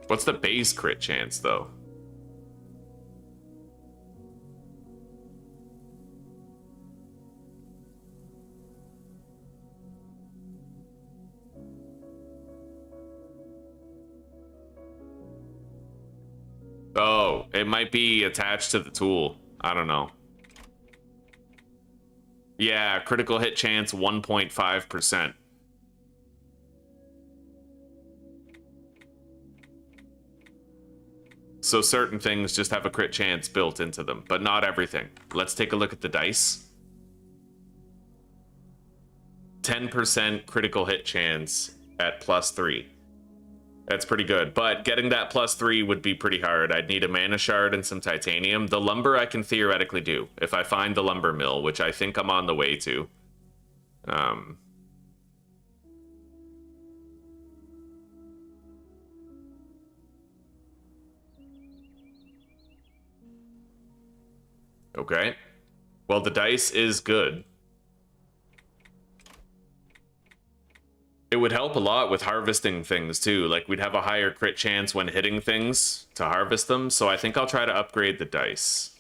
Speaker 1: What's the base crit chance, though? Oh, it might be attached to the tool. I don't know. Yeah, critical hit chance 1.5%. So certain things just have a crit chance built into them, but not everything. Let's take a look at the dice. 10% critical hit chance at +3. That's pretty good, but getting that +3 would be pretty hard. I'd need a mana shard and some titanium. The lumber I can theoretically do, if I find the lumber mill, which I think I'm on the way to. Okay. Well, the dice is good. It would help a lot with harvesting things too. Like, we'd have a higher crit chance when hitting things to harvest them, so I think I'll try to upgrade the dice.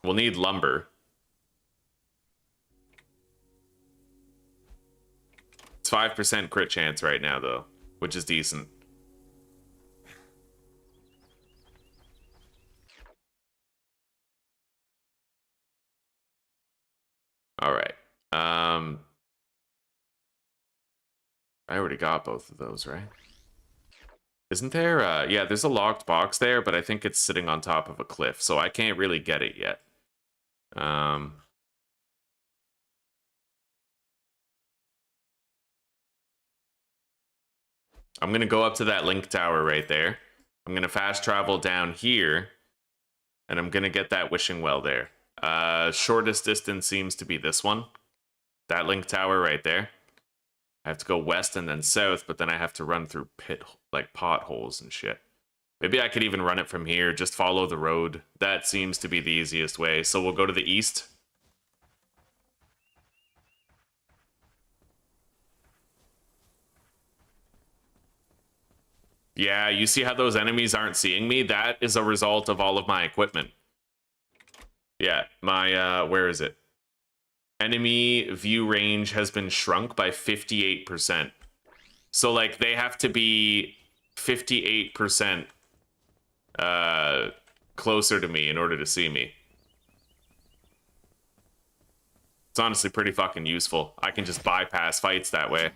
Speaker 1: We'll need lumber. It's 5% crit chance right now, though, which is decent. All right. I already got both of those, right? Isn't there? Yeah, there's a locked box there, but I think it's sitting on top of a cliff, so I can't really get it yet. I'm gonna go up to that link tower right there. I'm gonna fast travel down here, and I'm gonna get that wishing well there. Shortest distance seems to be this one. That link tower right there. I have to go west and then south, but then I have to run through potholes and shit. Maybe I could even run it from here, just follow the road. That seems to be the easiest way. So we'll go to the east. Yeah, you see how those enemies aren't seeing me? That is a result of all of my equipment. Yeah, my, where is it? Enemy view range has been shrunk by 58%. So, like, they have to be 58% closer to me in order to see me. It's honestly pretty fucking useful. I can just bypass fights that way.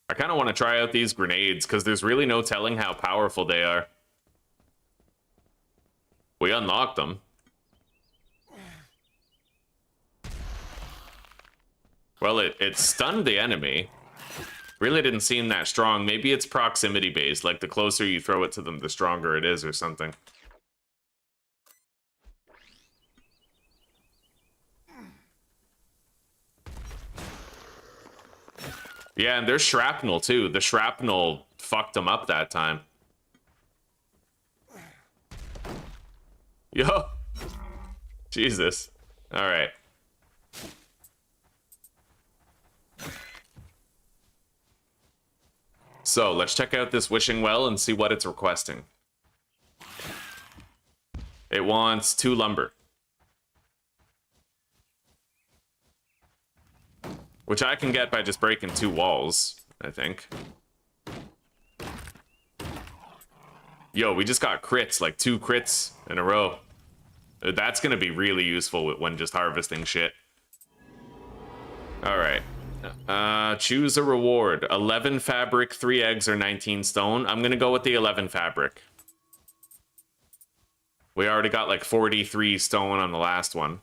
Speaker 1: I kind of want to try out these grenades, because there's really no telling how powerful they are. We unlocked them. Well, it stunned the enemy. Really didn't seem that strong. Maybe it's proximity based, like the closer you throw it to them, the stronger it is or something. Yeah, and there's shrapnel too. The shrapnel fucked them up that time. Yo. Jesus. All right. So let's check out this wishing well and see what it's requesting. It wants 2 lumber. Which I can get by just breaking 2 walls, I think. Yo, we just got crits, like 2 crits in a row. That's gonna be really useful when just harvesting shit. Alright. Choose a reward. 11 fabric, 3 eggs, or 19 stone. I'm gonna go with the 11 fabric. We already got like 43 stone on the last one.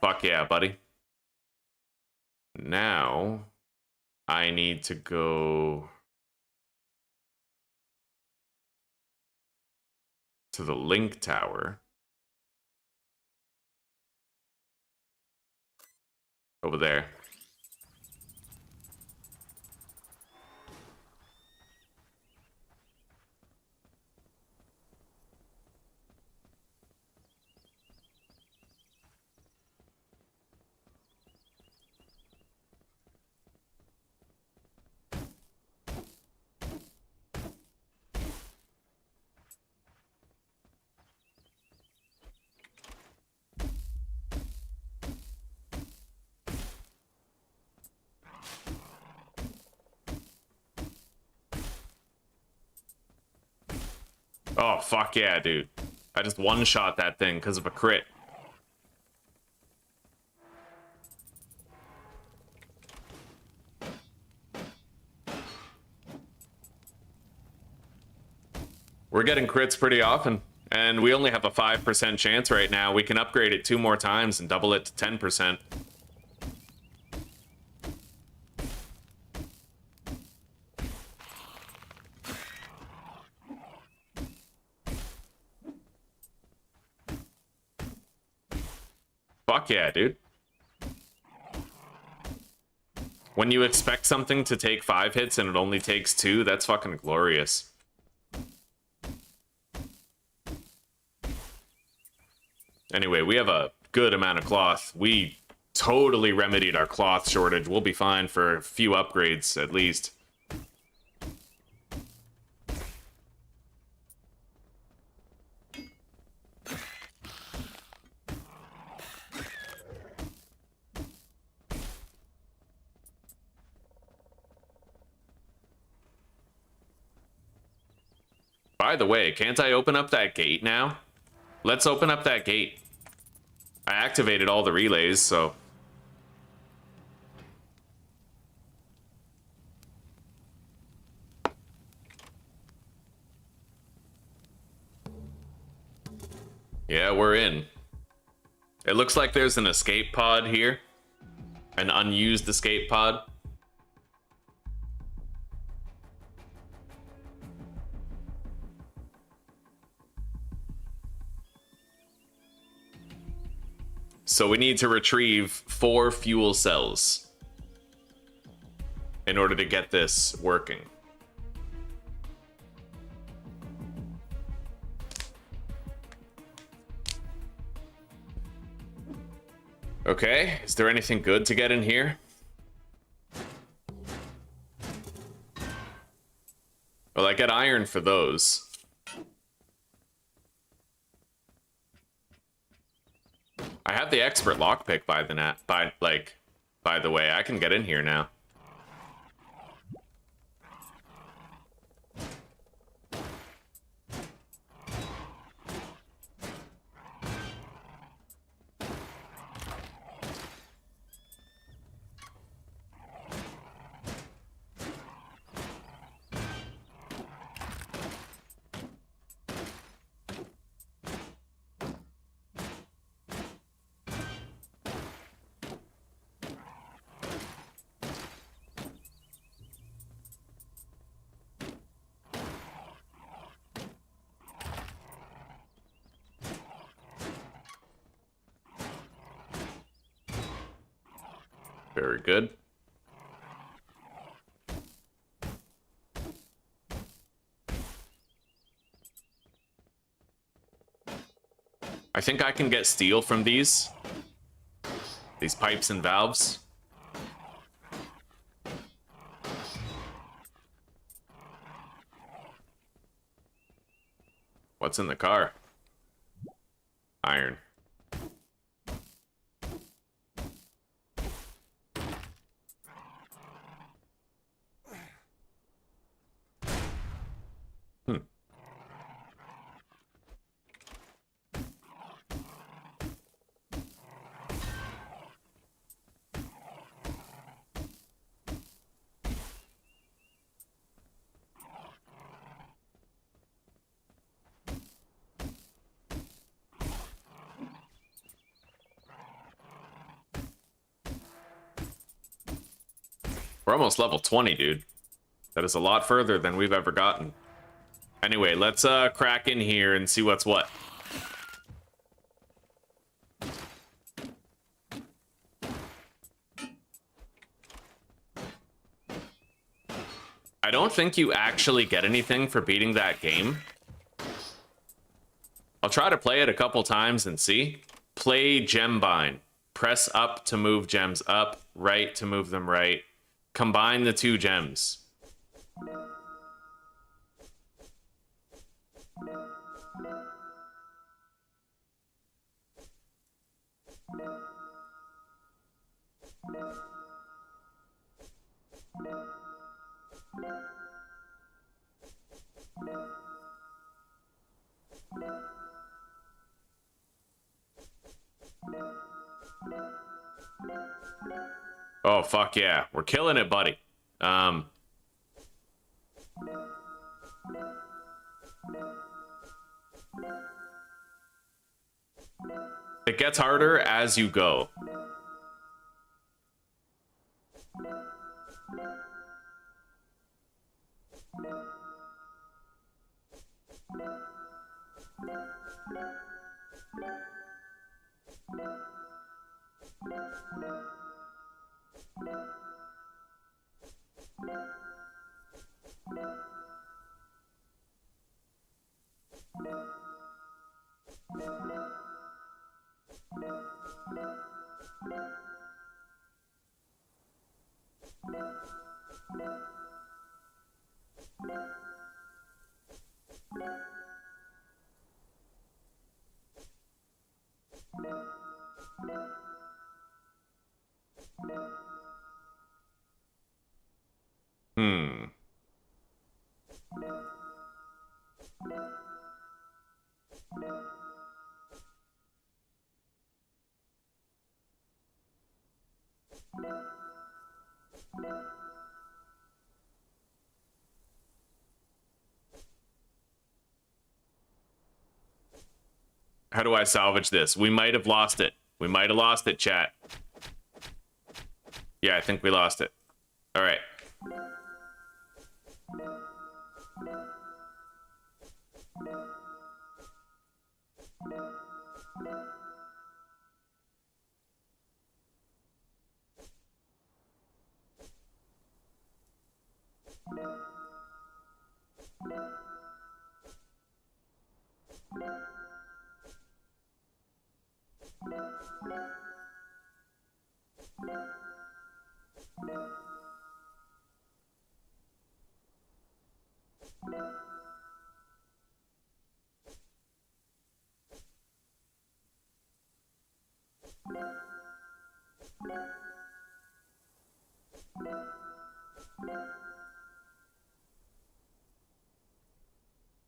Speaker 1: Fuck yeah, buddy. Now, I need to go to the link tower. Over there. Oh, fuck yeah, dude. I just one-shot that thing because of a crit. We're getting crits pretty often, and we only have a 5% chance right now. We can upgrade it 2 more times and double it to 10%. Fuck yeah, dude. When you expect something to take 5 hits and it only takes 2, that's fucking glorious. Anyway, we have a good amount of cloth. We totally remedied our cloth shortage. We'll be fine for a few upgrades, at least. By the way, can't I open up that gate now? Let's open up that gate. I activated all the relays, so... Yeah, we're in. It looks like there's an escape pod here. An unused escape pod. So we need to retrieve 4 fuel cells in order to get this working. Okay, is there anything good to get in here? Well, I get iron for those. I have the expert lockpick by the way. I can get in here now. Very good. I think I can get steel from these pipes and valves. What's in the car? Iron. We're almost level 20, dude. That is a lot further than we've ever gotten. Anyway, let's crack in here and see what's what. I don't think you actually get anything for beating that game. I'll try to play it a couple times and see. Play gem bind. Press up to move gems up, right to move them right. Combine the 2 gems. Oh, fuck yeah. We're killing it, buddy. It gets harder as you go. Hmm. How do I salvage this? We might have lost it. We might have lost it, chat. Yeah, I think we lost it. All right.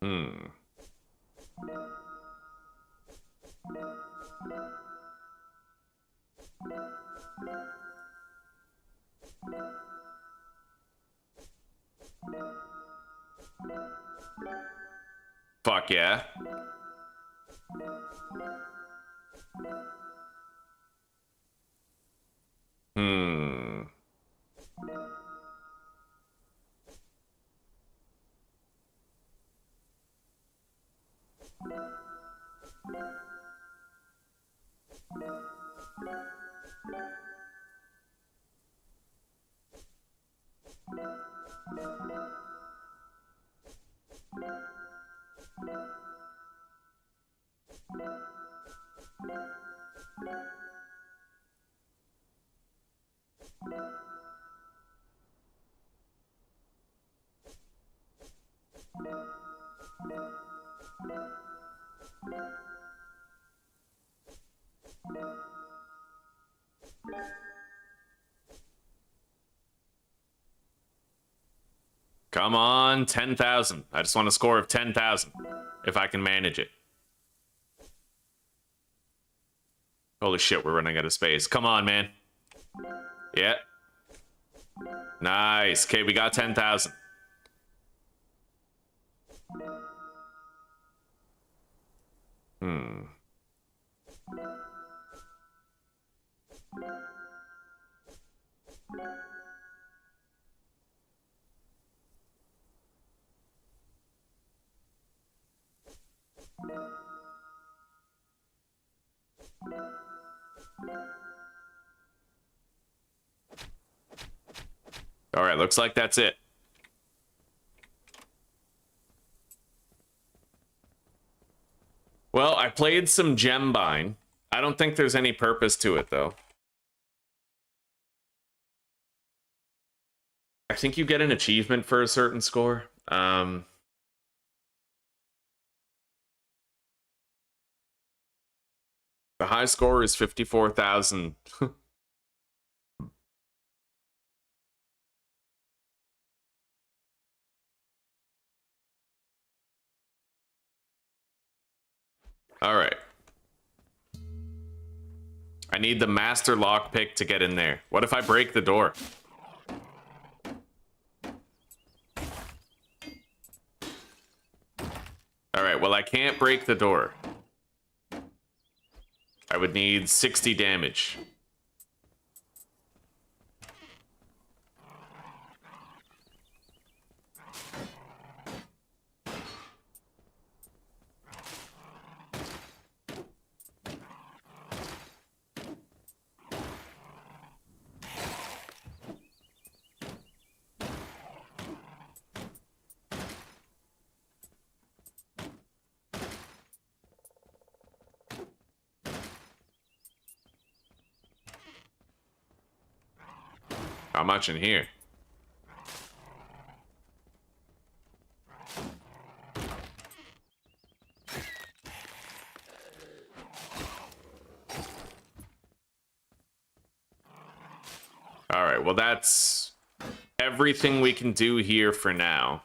Speaker 1: Hmm. Fuck yeah. Hmm. Come on, 10,000. I just want a score of 10,000, if I can manage it. Holy shit, we're running out of space. Come on, man. Yeah. Nice. Okay, we got 10,000. Hmm. All right, looks like that's it. Well, I played some Gembine. I don't think there's any purpose to it, though. I think you get an achievement for a certain score. The high score is 54,000. All right. I need the master lockpick to get in there. What if I break the door? Alright, well I can't break the door. I would need 60 damage. How much in here? Alright, well that's everything we can do here for now.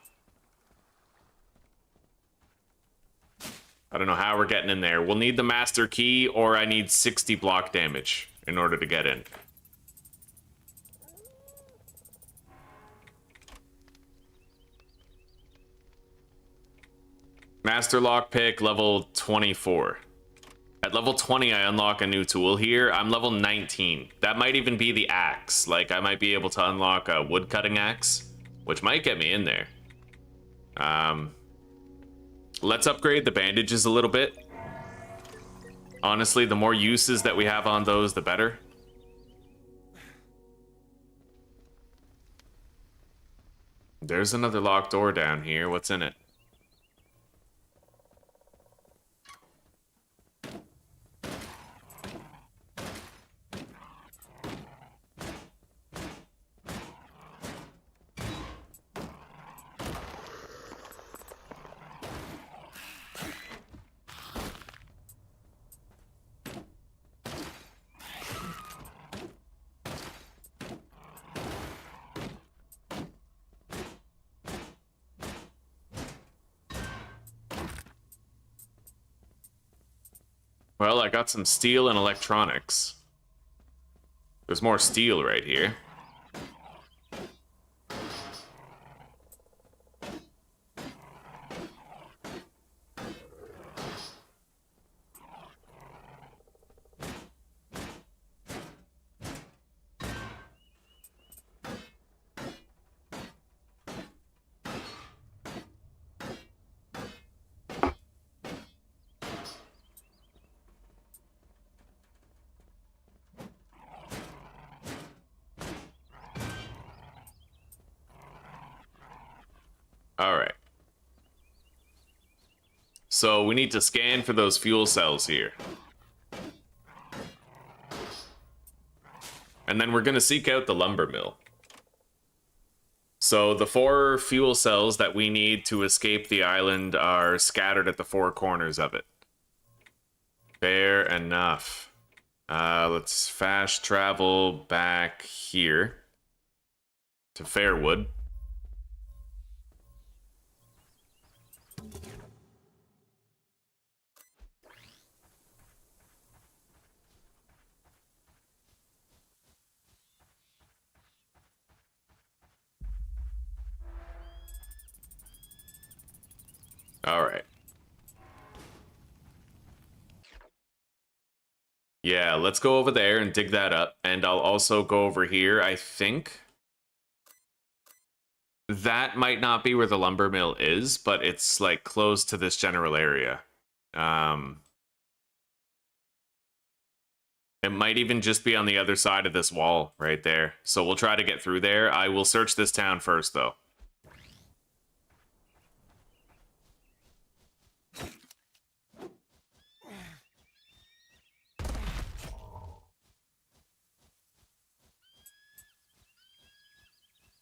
Speaker 1: I don't know how we're getting in there. We'll need the master key, or I need 60 block damage in order to get in. Master lockpick, level 24. At level 20, I unlock a new tool here. I'm level 19. That might even be the axe. Like, I might be able to unlock a woodcutting axe, which might get me in there. Let's upgrade the bandages a little bit. Honestly, the more uses that we have on those, the better. There's another locked door down here. What's in it? Well, I got some steel and electronics. There's more steel right here. Alright. So we need to scan for those fuel cells here. And then we're going to seek out the lumber mill. So the 4 fuel cells that we need to escape the island are scattered at the 4 corners of it. Fair enough. Let's fast travel back here to Fairwood. All right. Yeah, let's go over there and dig that up. And I'll also go over here. I think that might not be where the lumber mill is, but it's like close to this general area. It might even just be on the other side of this wall right there. So we'll try to get through there. I will search this town first, though.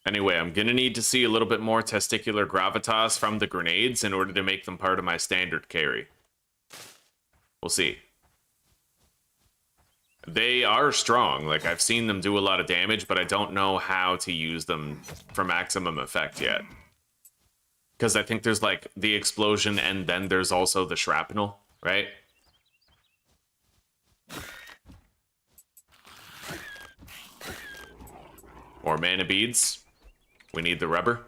Speaker 1: Anyway, I'm gonna need to see a little bit more testicular gravitas from the grenades in order to make them part of my standard carry. We'll see. They are strong. Like, I've seen them do a lot of damage, but I don't know how to use them for maximum effect yet. Because I think there's, like, the explosion, and then there's also the shrapnel, right? Or mana beads. We need the rubber.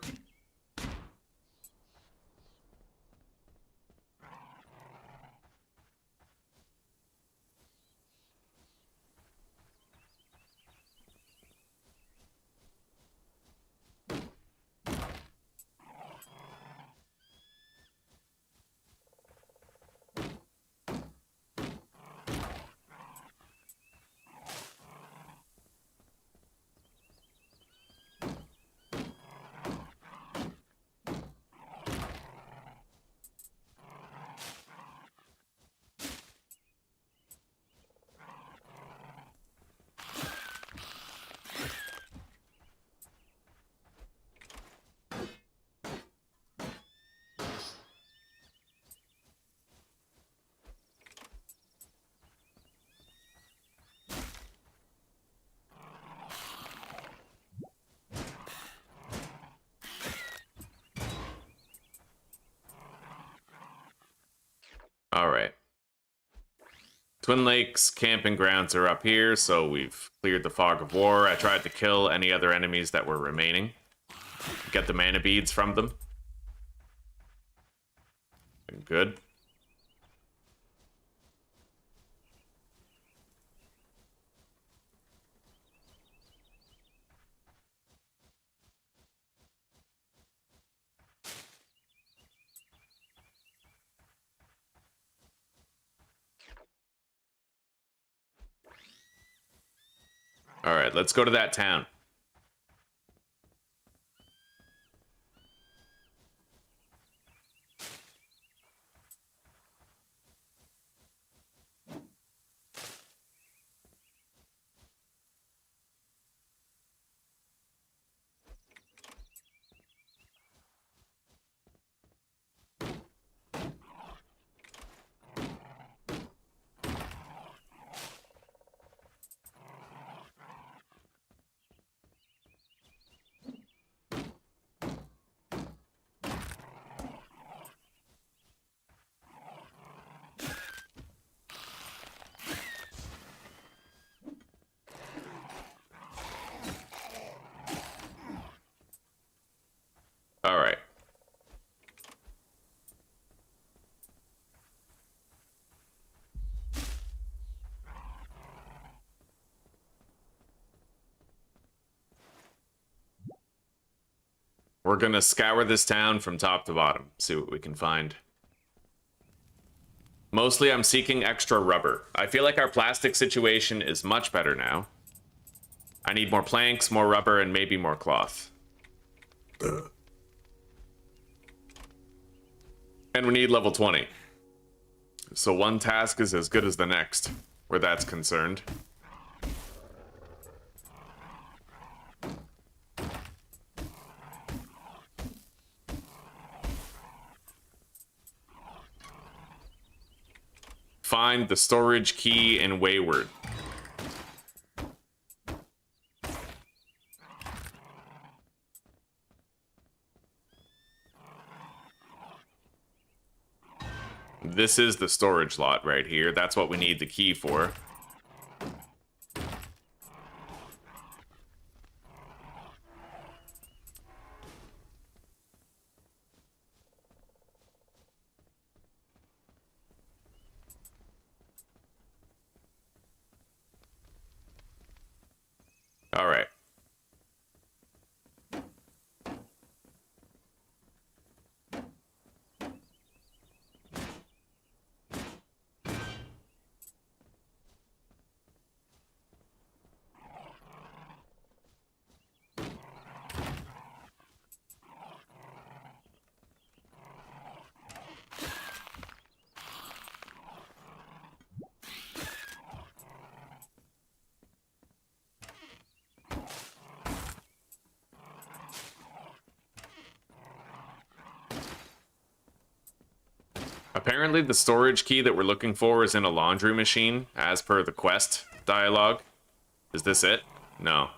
Speaker 1: Alright. Twin Lakes camping grounds are up here, so we've cleared the fog of war. I tried to kill any other enemies that were remaining. Get the mana beads from them. Good. Alright, let's go to that town. Alright. We're gonna scour this town from top to bottom, see what we can find. Mostly I'm seeking extra rubber. I feel like our plastic situation is much better now. I need more planks, more rubber, and maybe more cloth. And we need level 20. So one task is as good as the next, where that's concerned. Find the storage key in Wayward. This is the storage lot right here. That's what we need the key for. All right. Apparently the storage key that we're looking for is in a laundry machine, as per the quest dialogue. Is this it? No.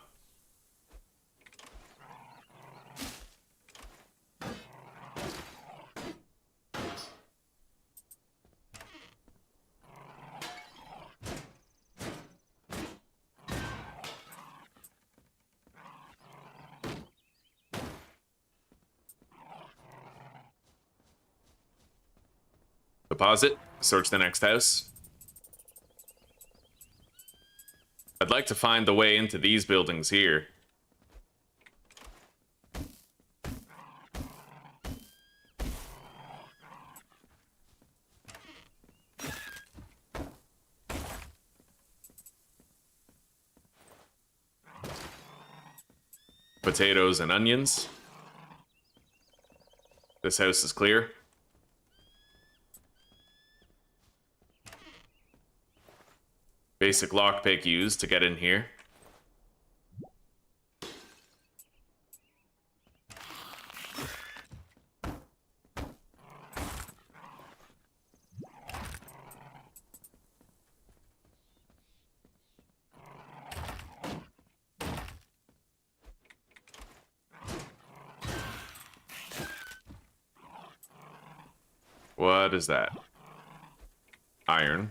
Speaker 1: Deposit. Search the next house. I'd like to find the way into these buildings here. Potatoes and onions. This house is clear. Basic lockpick used to get in here. What is that? Iron.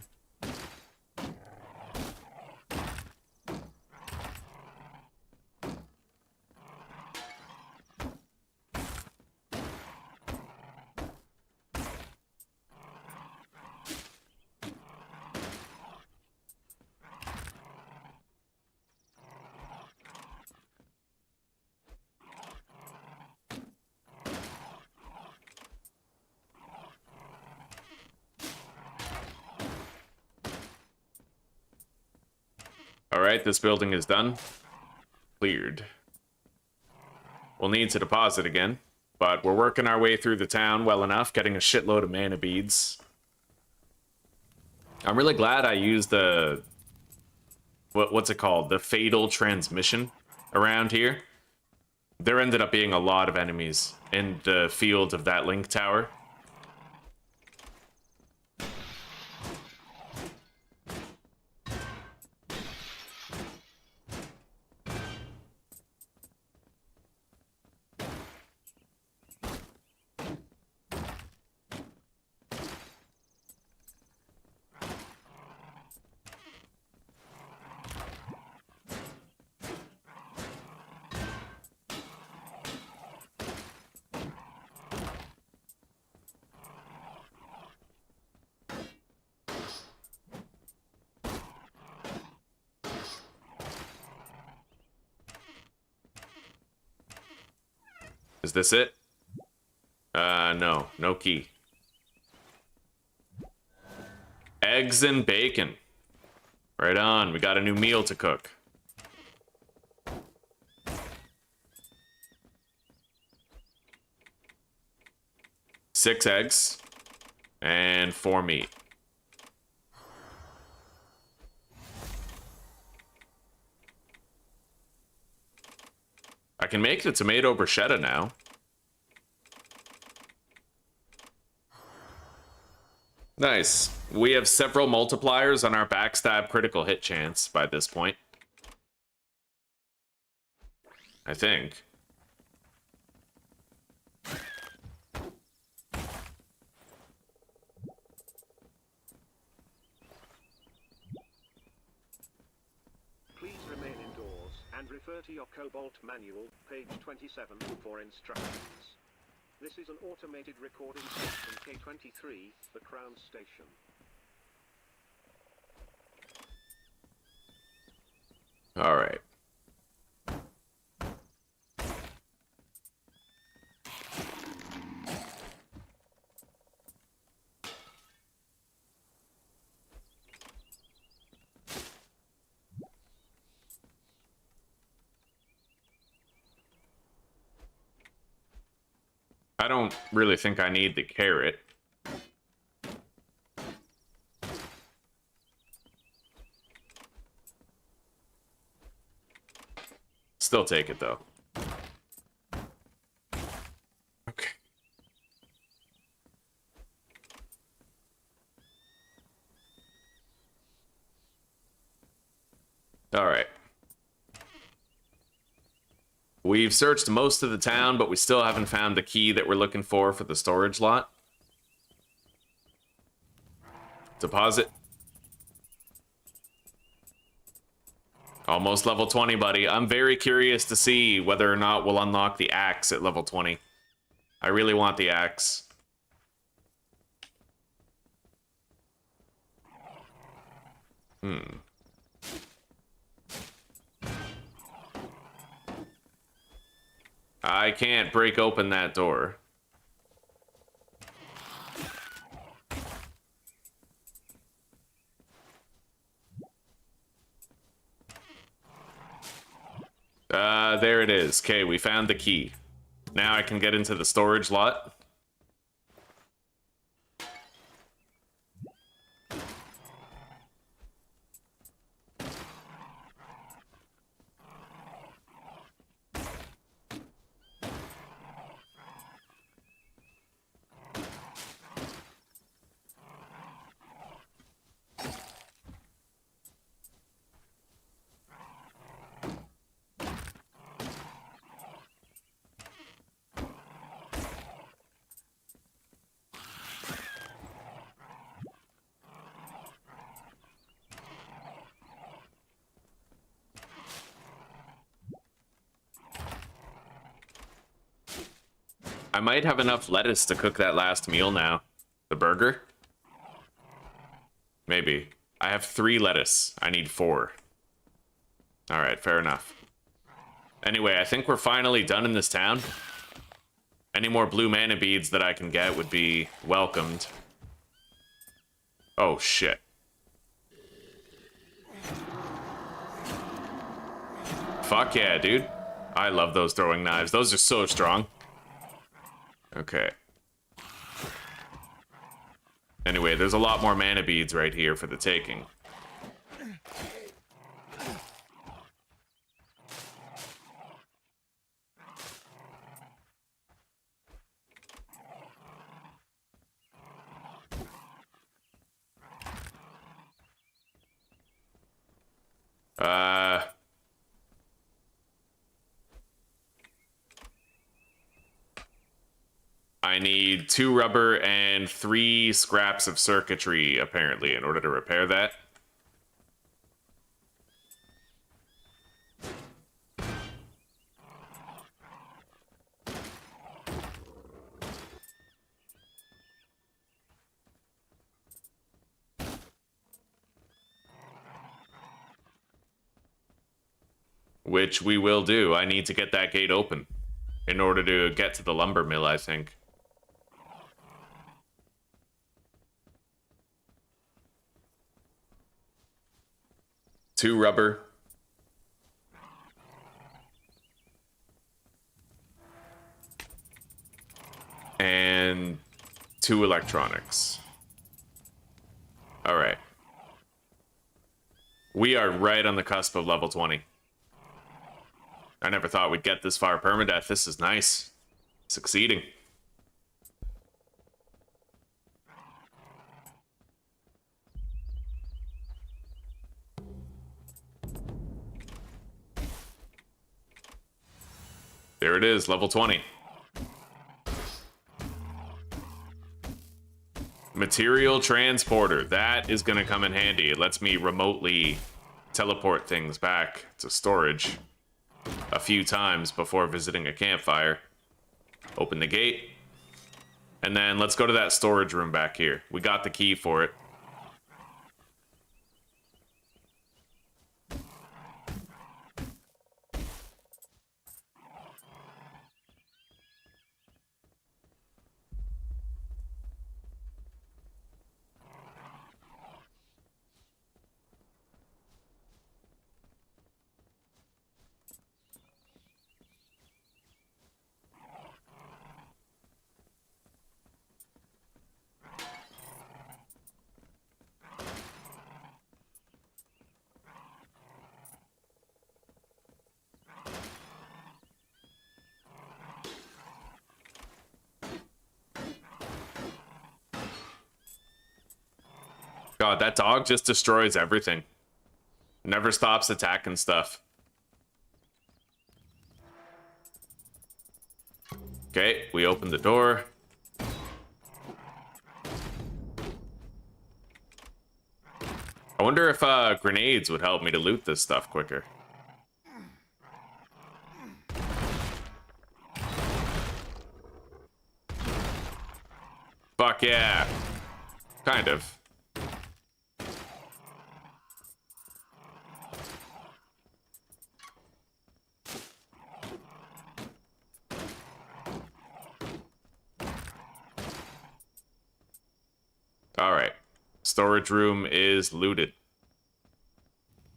Speaker 1: Alright, this building is done. Cleared. We'll need to deposit again, but we're working our way through the town well enough, getting a shitload of mana beads. I'm really glad I used the... What's it called? The fatal transmission around here. There ended up being a lot of enemies in the field of that link tower. Is this it? No. No key. Eggs and bacon. Right on. We got a new meal to cook. Six eggs. And 4 meat. I can make the tomato bruschetta now. Nice. We have several multipliers on our backstab critical hit chance by this point. I think.
Speaker 2: Please remain indoors and refer to your Cobalt manual, page 27, for instructions. This is an automated recording set from K23, the Crown Station.
Speaker 1: All right. I don't really think I need the carrot. Still take it though. Okay. All right. We've searched most of the town, but we still haven't found the key that we're looking for the storage lot. Deposit. Almost level 20, buddy. I'm very curious to see whether or not we'll unlock the axe at level 20. I really want the axe. I can't break open that door. There it is. Okay, we found the key. Now I can get into the storage lot. I might have enough lettuce to cook that last meal now. The burger? Maybe. I have 3 lettuce. I need 4. Alright, fair enough. Anyway, I think we're finally done in this town. Any more blue mana beads that I can get would be welcomed. Oh, shit. Fuck yeah, dude. I love those throwing knives. Those are so strong. Okay. Anyway, there's a lot more mana beads right here for the taking. I need 2 rubber and 3 scraps of circuitry, apparently, in order to repair that. Which we will do. I need to get that gate open in order to get to the lumber mill, I think. Two rubber. And 2 electronics. All right. We are right on the cusp of level 20. I never thought we'd get this far. Permadeath, this is nice. Succeeding. There it is, level 20. Material transporter. That is going to come in handy. It lets me remotely teleport things back to storage a few times before visiting a campfire. Open the gate. And then let's go to that storage room back here. We got the key for it. God, that dog just destroys everything. Never stops attacking stuff. Okay, we open the door. I wonder if grenades would help me to loot this stuff quicker. Fuck yeah. Kind of. Storage room is looted.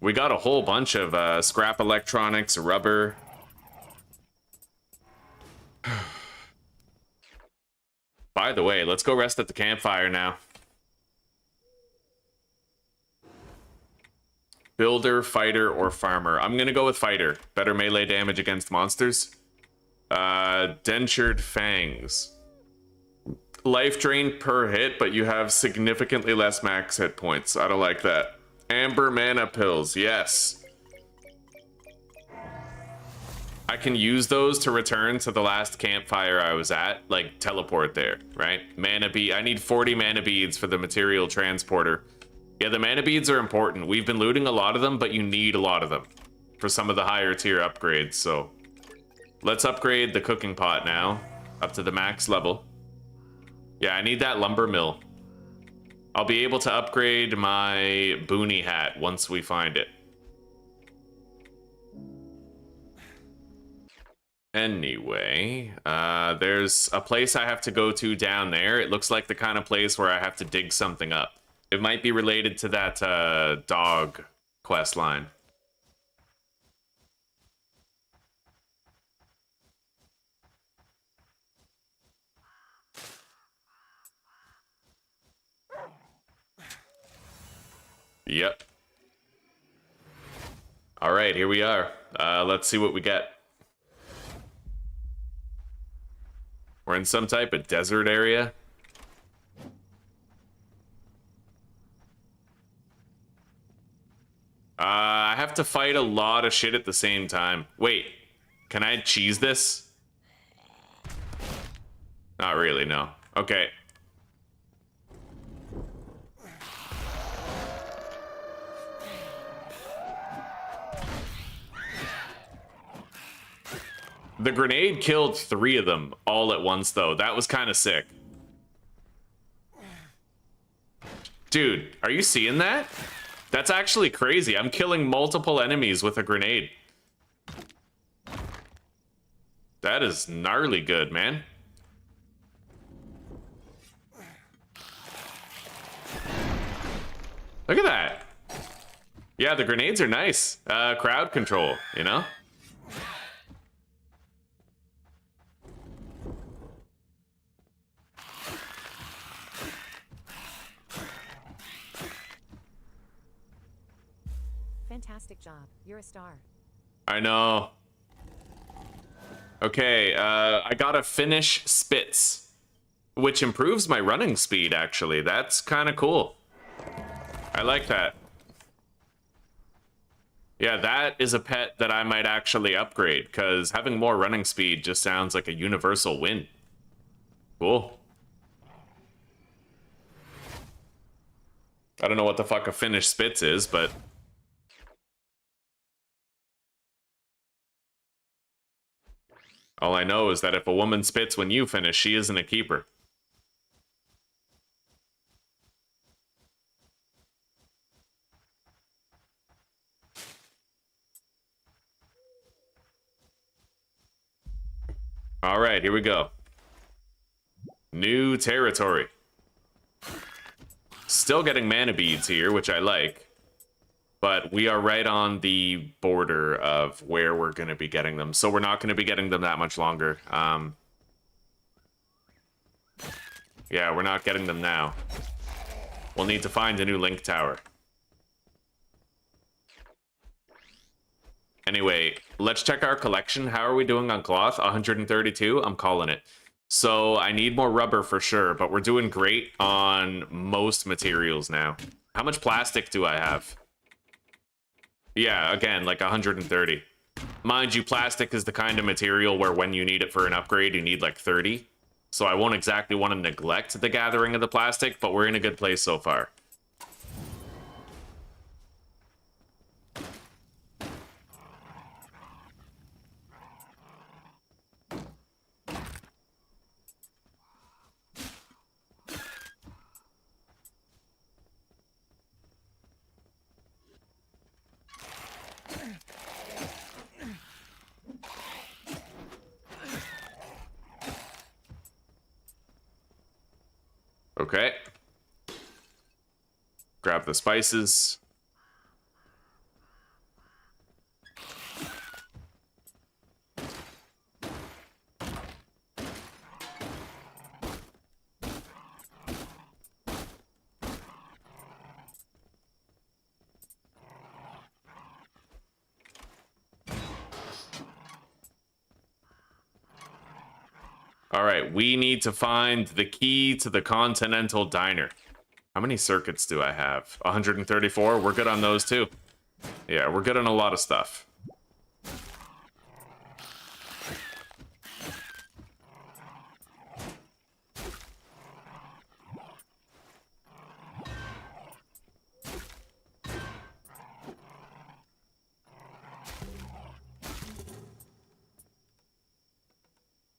Speaker 1: We got a whole bunch of scrap electronics, rubber. By the way, let's go rest at the campfire now. Builder, fighter, or farmer. I'm gonna go with fighter. Better melee damage against monsters. Dentured fangs. Life drain per hit, but you have significantly less max hit points. I don't like that. Amber mana pills, yes. I can use those to return to the last campfire I was at, like teleport there, right? Mana bead, I need 40 mana beads for the material transporter. Yeah, the mana beads are important. We've been looting a lot of them, but you need a lot of them for some of the higher tier upgrades, so. Let's upgrade the cooking pot now, up to the max level. Yeah, I need that lumber mill. I'll be able to upgrade my boonie hat once we find it. Anyway, there's a place I have to go to down there. It looks like the kind of place where I have to dig something up. It might be related to that dog quest line. Yep. All right, here we are. Let's see what we get. We're in some type of desert area. I have to fight a lot of shit at the same time. Wait, can I cheese this? Not really, no. Okay. The grenade killed 3 of them all at once, though. That was kind of sick. Dude, are you seeing that? That's actually crazy. I'm killing multiple enemies with a grenade. That is gnarly good, man. Look at that. Yeah, the grenades are nice. Crowd control, you know?
Speaker 3: Fantastic job. You're a star.
Speaker 1: I know. Okay, I gotta finish Spitz, which improves my running speed, actually. That's kind of cool. I like that. Yeah, that is a pet that I might actually upgrade, because having more running speed just sounds like a universal win. Cool. I don't know what the fuck a finished Spitz is, but... all I know is that if a woman spits when you finish, she isn't a keeper. All right, here we go. New territory. Still getting mana beads here, which I like. But we are right on the border of where we're going to be getting them. So we're not going to be getting them that much longer. Yeah, we're not getting them now. We'll need to find a new link tower. Anyway, let's check our collection. How are we doing on cloth? 132? I'm calling it. So I need more rubber for sure, but we're doing great on most materials now. How much plastic do I have? Yeah, again, like 130. Mind you, plastic is the kind of material where when you need it for an upgrade, you need like 30. So I won't exactly want to neglect the gathering of the plastic, but we're in a good place so far. Okay. Grab the spices. All right, we need to find the key to the Continental Diner. How many circuits do I have? 134? We're good on those too. Yeah, we're good on a lot of stuff.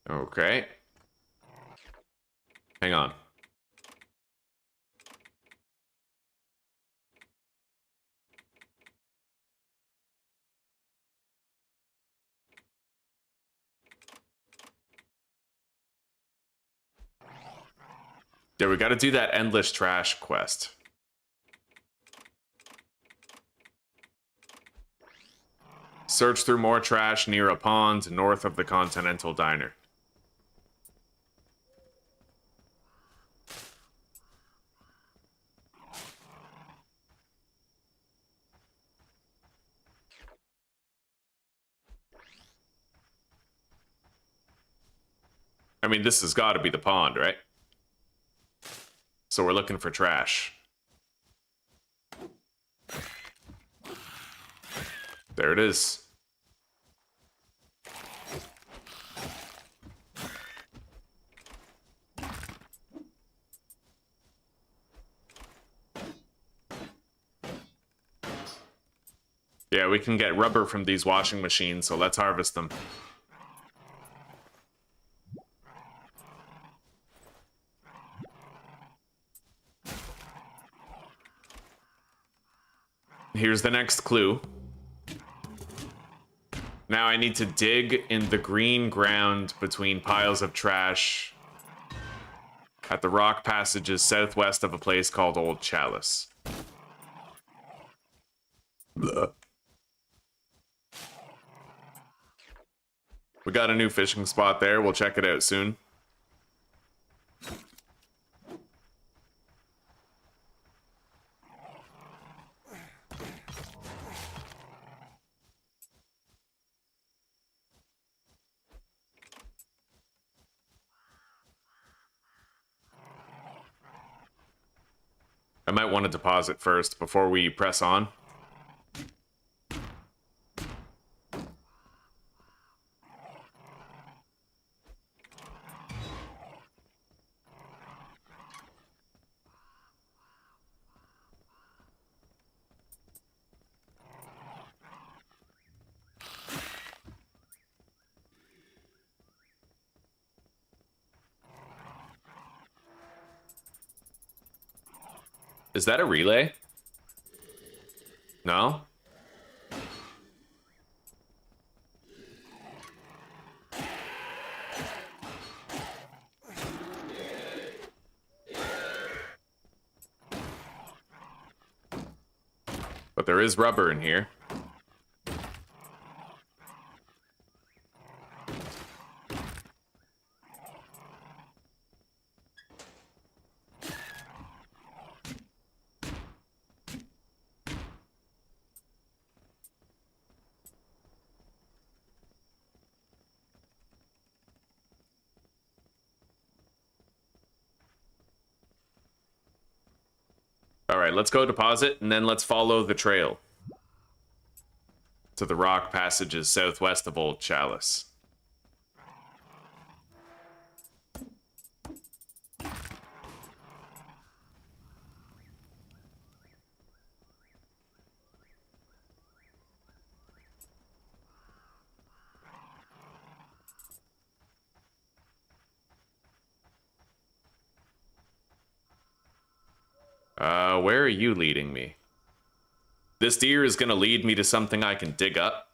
Speaker 1: Okay. Hang on. Yeah, we got to do that endless trash quest. Search through more trash near a pond north of the Continental Diner. I mean, this has got to be the pond, right? So we're looking for trash. There it is. Yeah, we can get rubber from these washing machines, so let's harvest them. Here's the next clue. Now I need to dig in the green ground between piles of trash at the rock passages southwest of a place called Old Chalice. Blah. We got a new fishing spot there. We'll check it out soon. I might want to deposit first before we press on. Is that a relay? No? But there is rubber in here. All right, let's go deposit, and then let's follow the trail to the rock passages southwest of Old Chalice. Where are you leading me? This deer is gonna lead me to something I can dig up.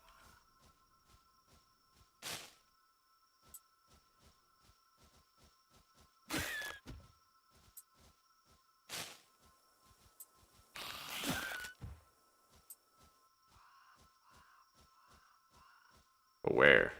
Speaker 1: Where?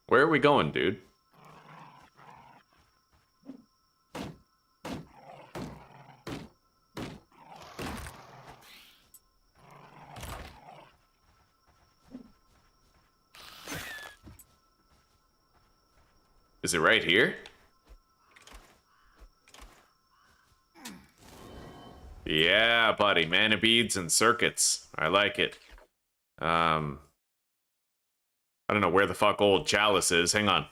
Speaker 1: Where are we going, dude? Is it right here? Yeah, buddy. Mana beads and circuits. I like it. I don't know where the fuck old Chalice is. Hang on.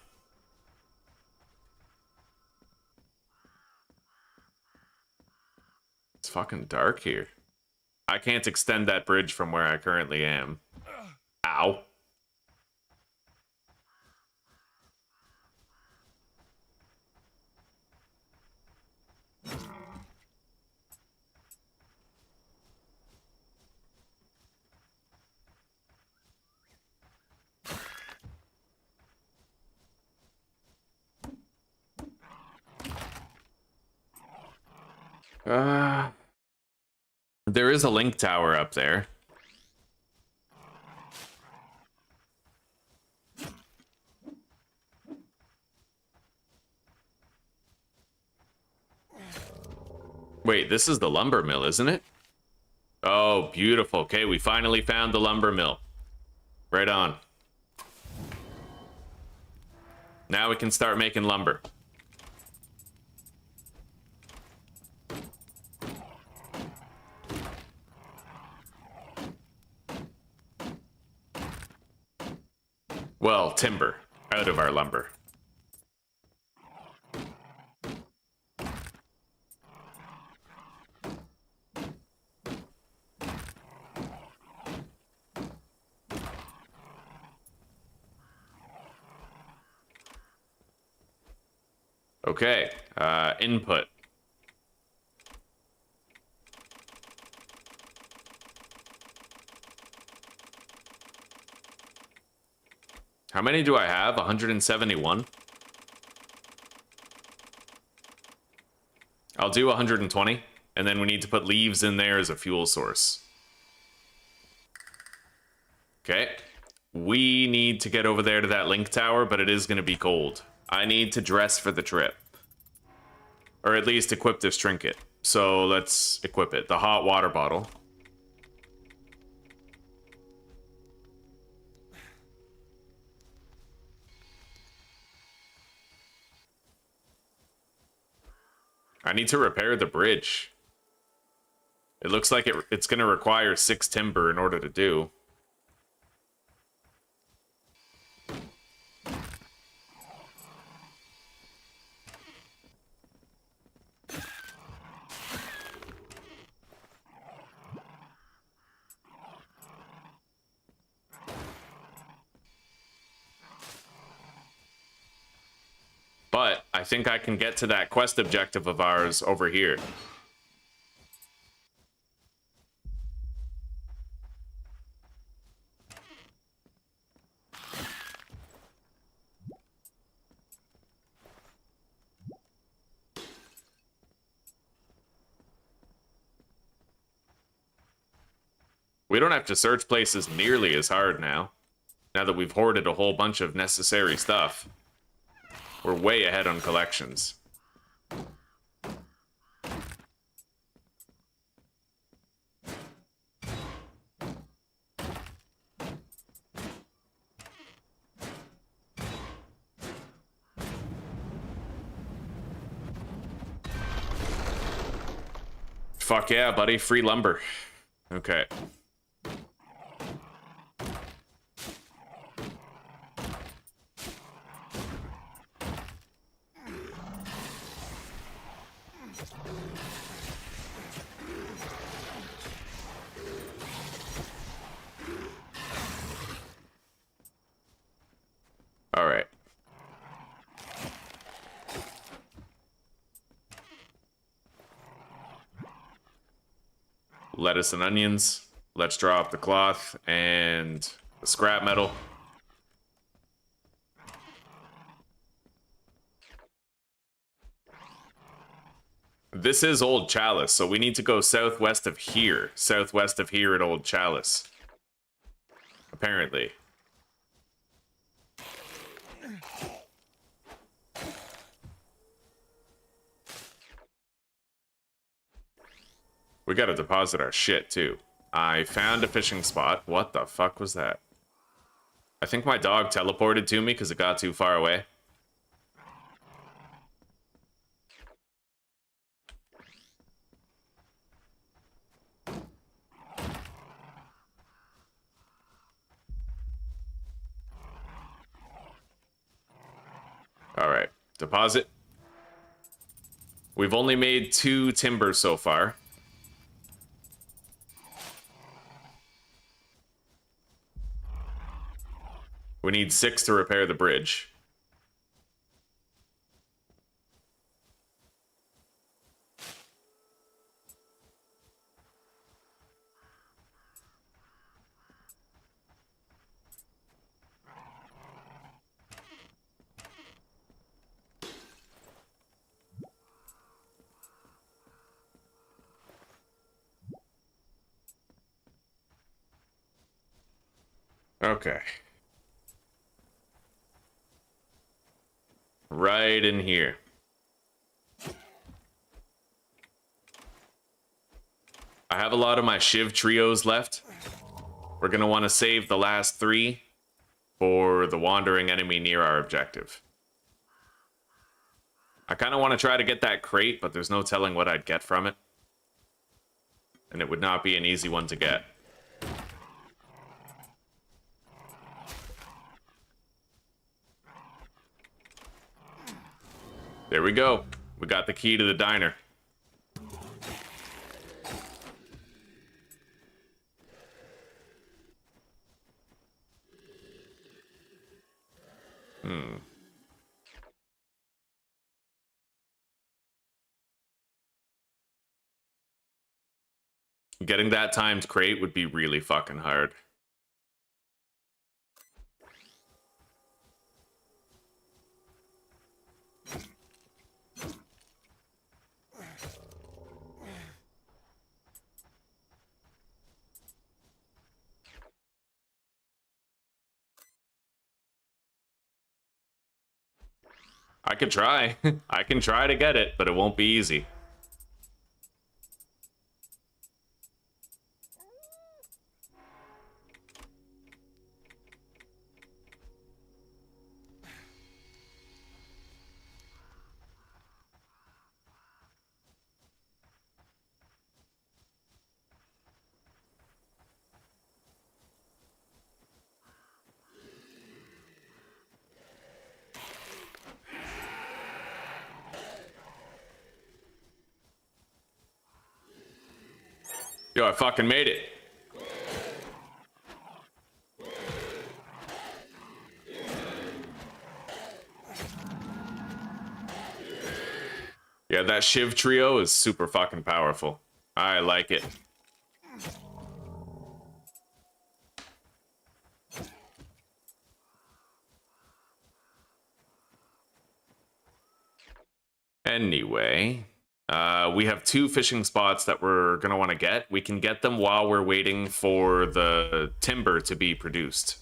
Speaker 1: It's fucking dark here. I can't extend that bridge from where I currently am. Ow. There is a link tower up there. Wait, this is the lumber mill, isn't it? Oh, beautiful. Okay, we finally found the lumber mill. Right on. Now we can start making lumber. Well, timber out of our lumber. Okay, input. How many do I have? 171? I'll do 120, and then we need to put leaves in there as a fuel source. Okay. We need to get over there to that link tower, but it is going to be cold. I need to dress for the trip. Or at least equip this trinket. So let's equip it. The hot water bottle. I need to repair the bridge. It looks like it's going to require 6 timber in order to do. But I think I can get to that quest objective of ours over here. We don't have to search places nearly as hard now that we've hoarded a whole bunch of necessary stuff. We're way ahead on collections. Fuck yeah, buddy. Free lumber. Okay. All right. lettuce and onions. Let's drop the cloth and the scrap metal. This is Old Chalice, so we need to go southwest of here. Southwest of here at Old Chalice. Apparently. We gotta deposit our shit, too. I found a fishing spot. What the fuck was that? I think my dog teleported to me because it got too far away. Alright, deposit. We've only made 2 timber so far. We need 6 to repair the bridge. Okay. Right in here. I have a lot of my Shiv trios left. We're gonna want to save the last 3 for the wandering enemy near our objective. I kind of want to try to get that crate, but there's no telling what I'd get from it. And it would not be an easy one to get. There we go. We got the key to the diner. Getting that timed crate would be really fucking hard. I could try. I can try to get it, but it won't be easy. Yo, I fucking made it. Yeah, that Shiv trio is super fucking powerful. I like it. Anyway, we have 2 fishing spots that we're going to want to get. We can get them while we're waiting for the timber to be produced.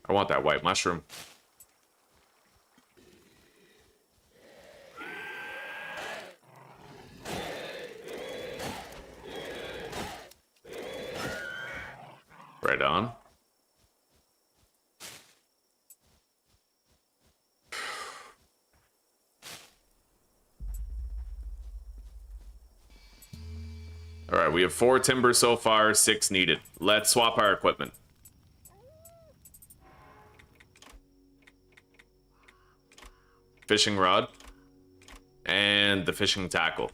Speaker 1: I want that white mushroom. Right on. All right, we have 4 timber so far, 6 needed. Let's swap our equipment. Fishing rod and the fishing tackle.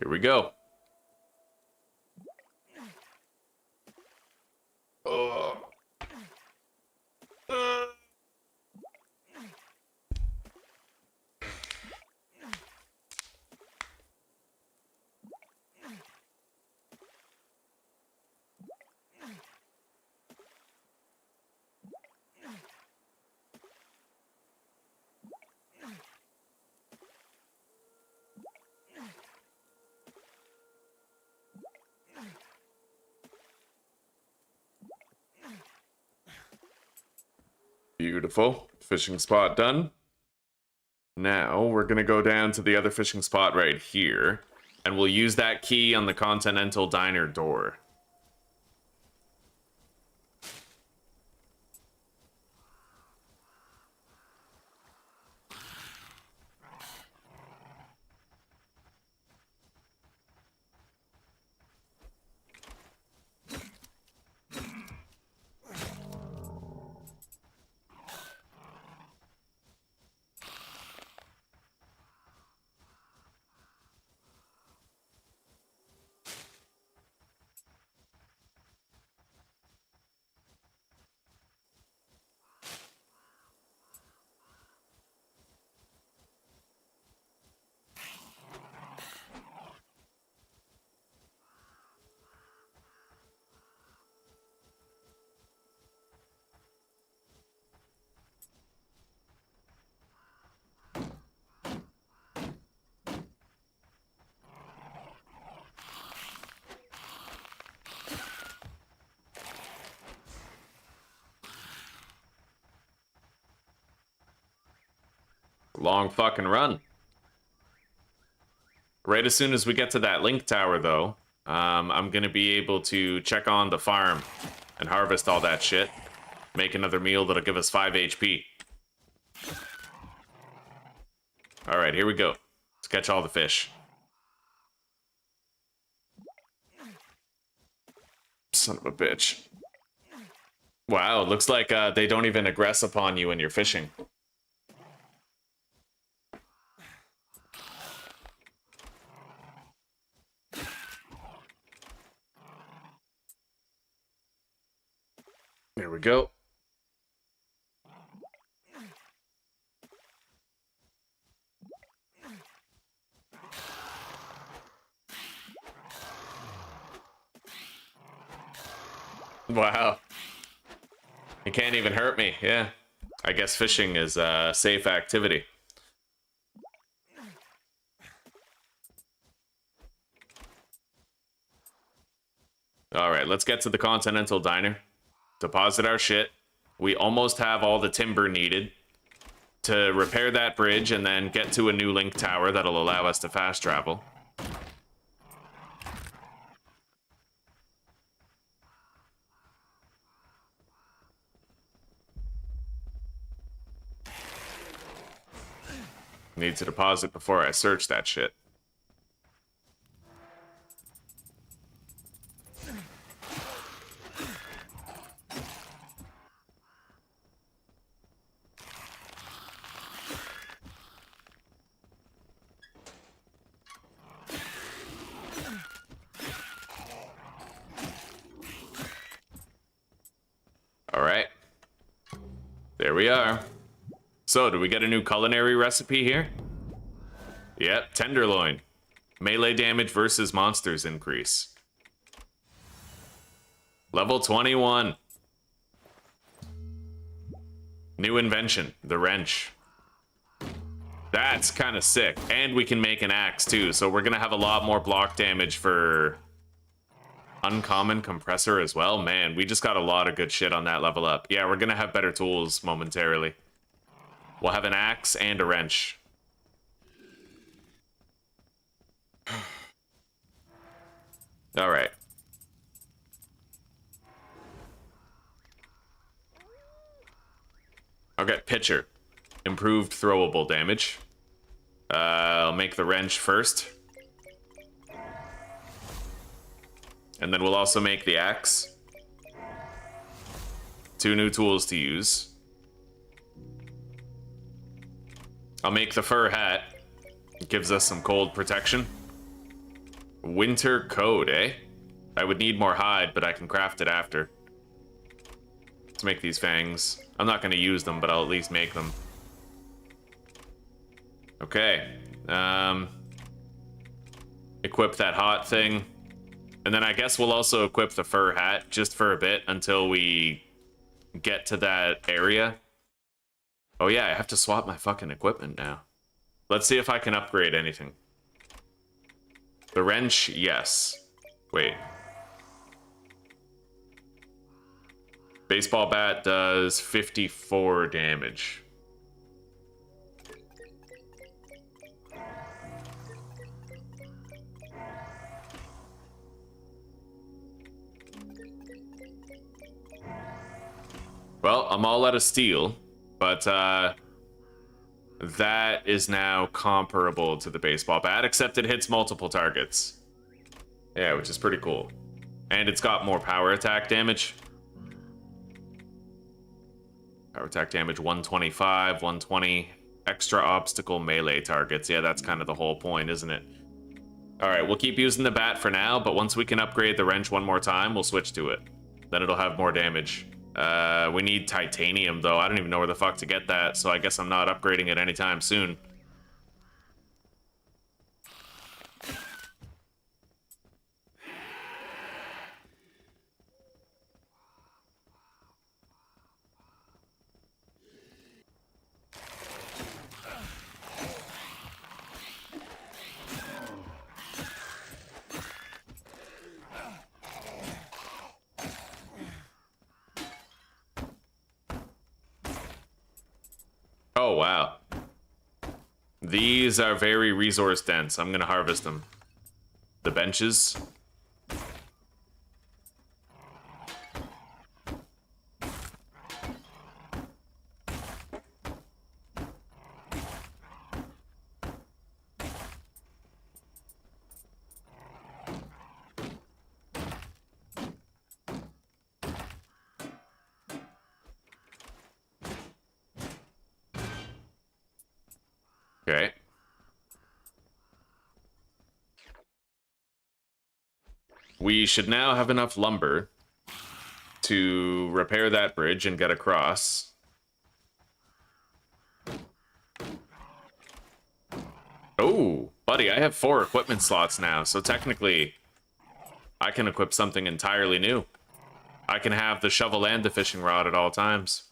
Speaker 1: Here we go. Oh. Beautiful. Fishing spot done. Now we're going to go down to the other fishing spot right here, and we'll use that key on the Continental Diner door. Long fucking run. Right as soon as we get to that link tower, though, I'm gonna be able to check on the farm and harvest all that shit. Make another meal that'll give us 5 HP. Alright, here we go. Let's catch all the fish. Son of a bitch. Wow, looks like they don't even aggress upon you when you're fishing. There we go. Wow. You can't even hurt me, yeah. I guess fishing is a safe activity. Alright, let's get to the Continental Diner. Deposit our shit. We almost have all the timber needed to repair that bridge and then get to a new link tower that'll allow us to fast travel. Need to deposit before I search that shit. Alright. There we are. So, do we get a new culinary recipe here? Yep, tenderloin. Melee damage versus monsters increase. Level 21. New invention, the wrench. That's kind of sick. And we can make an axe too, so we're gonna have a lot more block damage for uncommon compressor as well. Man, we just got a lot of good shit on that level up. Yeah, we're gonna have better tools momentarily. We'll have an axe and a wrench. All right. I'll get pitcher. Improved throwable damage. I'll make the wrench first. And then we'll also make the axe. 2 new tools to use. I'll make the fur hat. It gives us some cold protection. Winter coat, eh? I would need more hide, but I can craft it after. Let's make these fangs. I'm not going to use them, but I'll at least make them. Okay. Equip that hot thing. And then I guess we'll also equip the fur hat just for a bit until we get to that area. Oh yeah, I have to swap my fucking equipment now. Let's see if I can upgrade anything. The wrench, yes. Wait. Baseball bat does 54 damage. Well, I'm all out of steel, but that is now comparable to the baseball bat, except it hits multiple targets. Yeah, which is pretty cool. And it's got more power attack damage. Power attack damage 125, 120, extra obstacle melee targets. Yeah, that's kind of the whole point, isn't it? All right, we'll keep using the bat for now, but once we can upgrade the wrench one more time, we'll switch to it. Then it'll have more damage. We need titanium, though. I don't even know where the fuck to get that, so I guess I'm not upgrading it anytime soon. Oh, wow. These are very resource dense. I'm gonna harvest them. The benches. Okay. We should now have enough lumber to repair that bridge and get across. Oh, buddy, I have 4 equipment slots now, so technically I can equip something entirely new. I can have the shovel and the fishing rod at all times.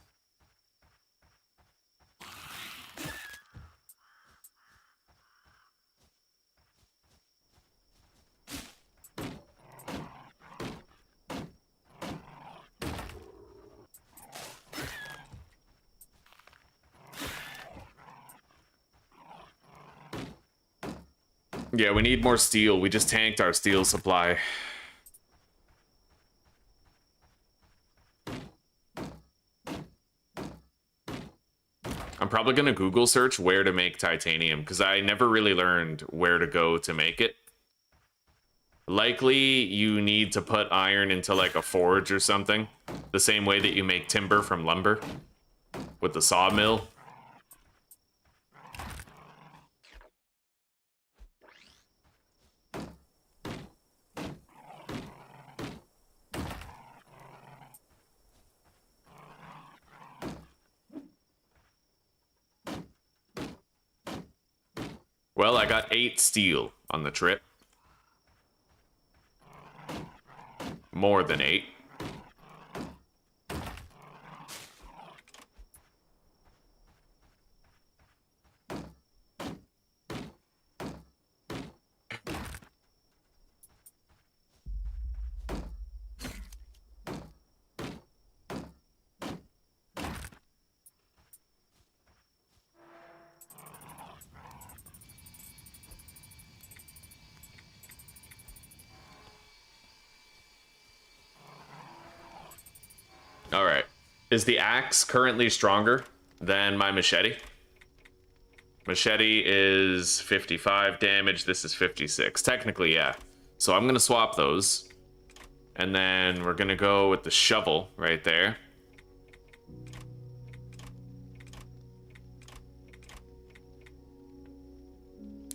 Speaker 1: Yeah, we need more steel. We just tanked our steel supply. I'm probably going to Google search where to make titanium, because I never really learned where to go to make it. Likely, you need to put iron into like a forge or something. The same way that you make timber from lumber. With the sawmill. Well, I got 8 steel on the trip. More than 8. All right. Is the axe currently stronger than my machete? Machete is 55 damage. This is 56. Technically, yeah. So I'm going to swap those. And then we're going to go with the shovel right there.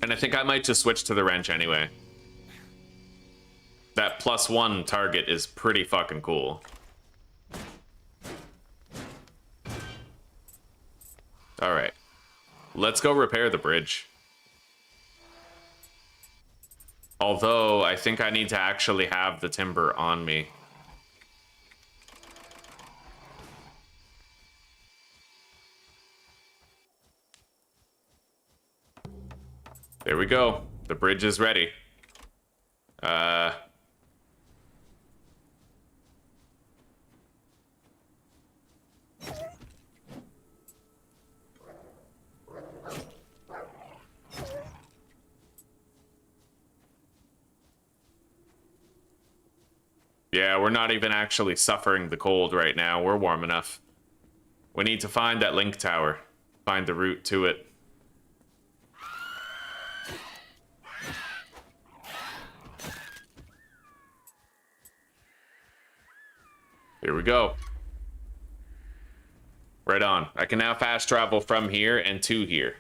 Speaker 1: And I think I might just switch to the wrench anyway. That +1 target is pretty fucking cool. Alright. Let's go repair the bridge. Although, I think I need to actually have the timber on me. There we go. The bridge is ready. Yeah, we're not even actually suffering the cold right now. We're warm enough. We need to find that link tower. Find the route to it. Here we go. Right on. I can now fast travel from here and to here.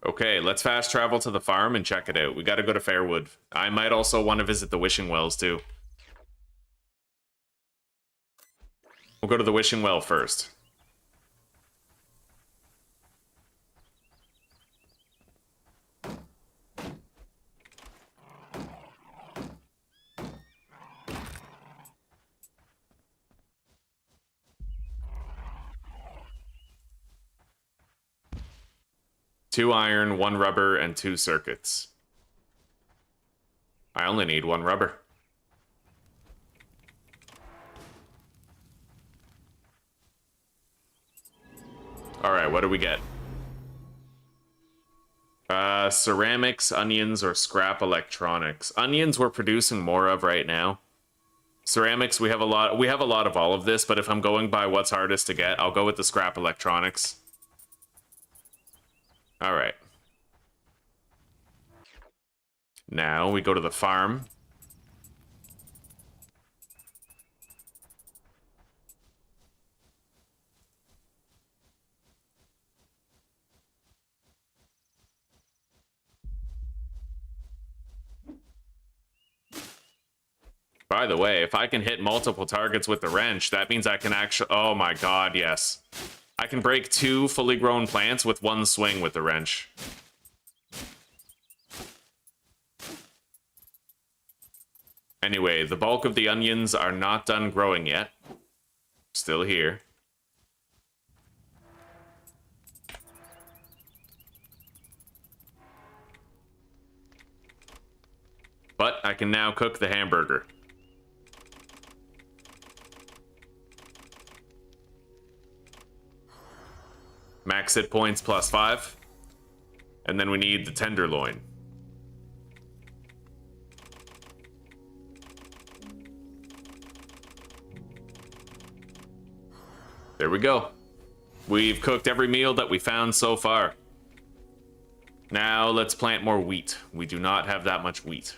Speaker 1: Okay, let's fast travel to the farm and check it out. We gotta go to Fairwood. I might also want to visit the Wishing Wells, too. We'll go to the Wishing Well first. Two iron, 1 rubber, and 2 circuits. I only need 1 rubber. Alright, what do we get? Ceramics, onions, or scrap electronics. Onions we're producing more of right now. Ceramics, we have a lot of all of this, but if I'm going by what's hardest to get, I'll go with the scrap electronics. Alright. Now we go to the farm. By the way, if I can hit multiple targets with the wrench, that means I can actually... Oh my god, yes. I can break 2 fully grown plants with 1 swing with the wrench. Anyway, the bulk of the onions are not done growing yet. Still here. But I can now cook the hamburger. Max hit points +5. And then we need the tenderloin. There we go. We've cooked every meal that we found so far. Now let's plant more wheat. We do not have that much wheat.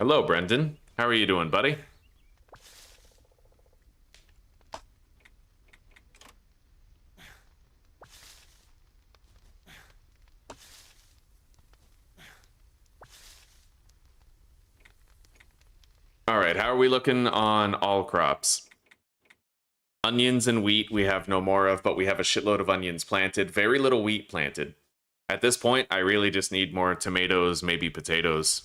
Speaker 1: Hello, Brendan. How are you doing, buddy? All right, how are we looking on all crops? Onions and wheat we have no more of, but we have a shitload of onions planted. Very little wheat planted. At this point, I really just need more tomatoes, maybe potatoes.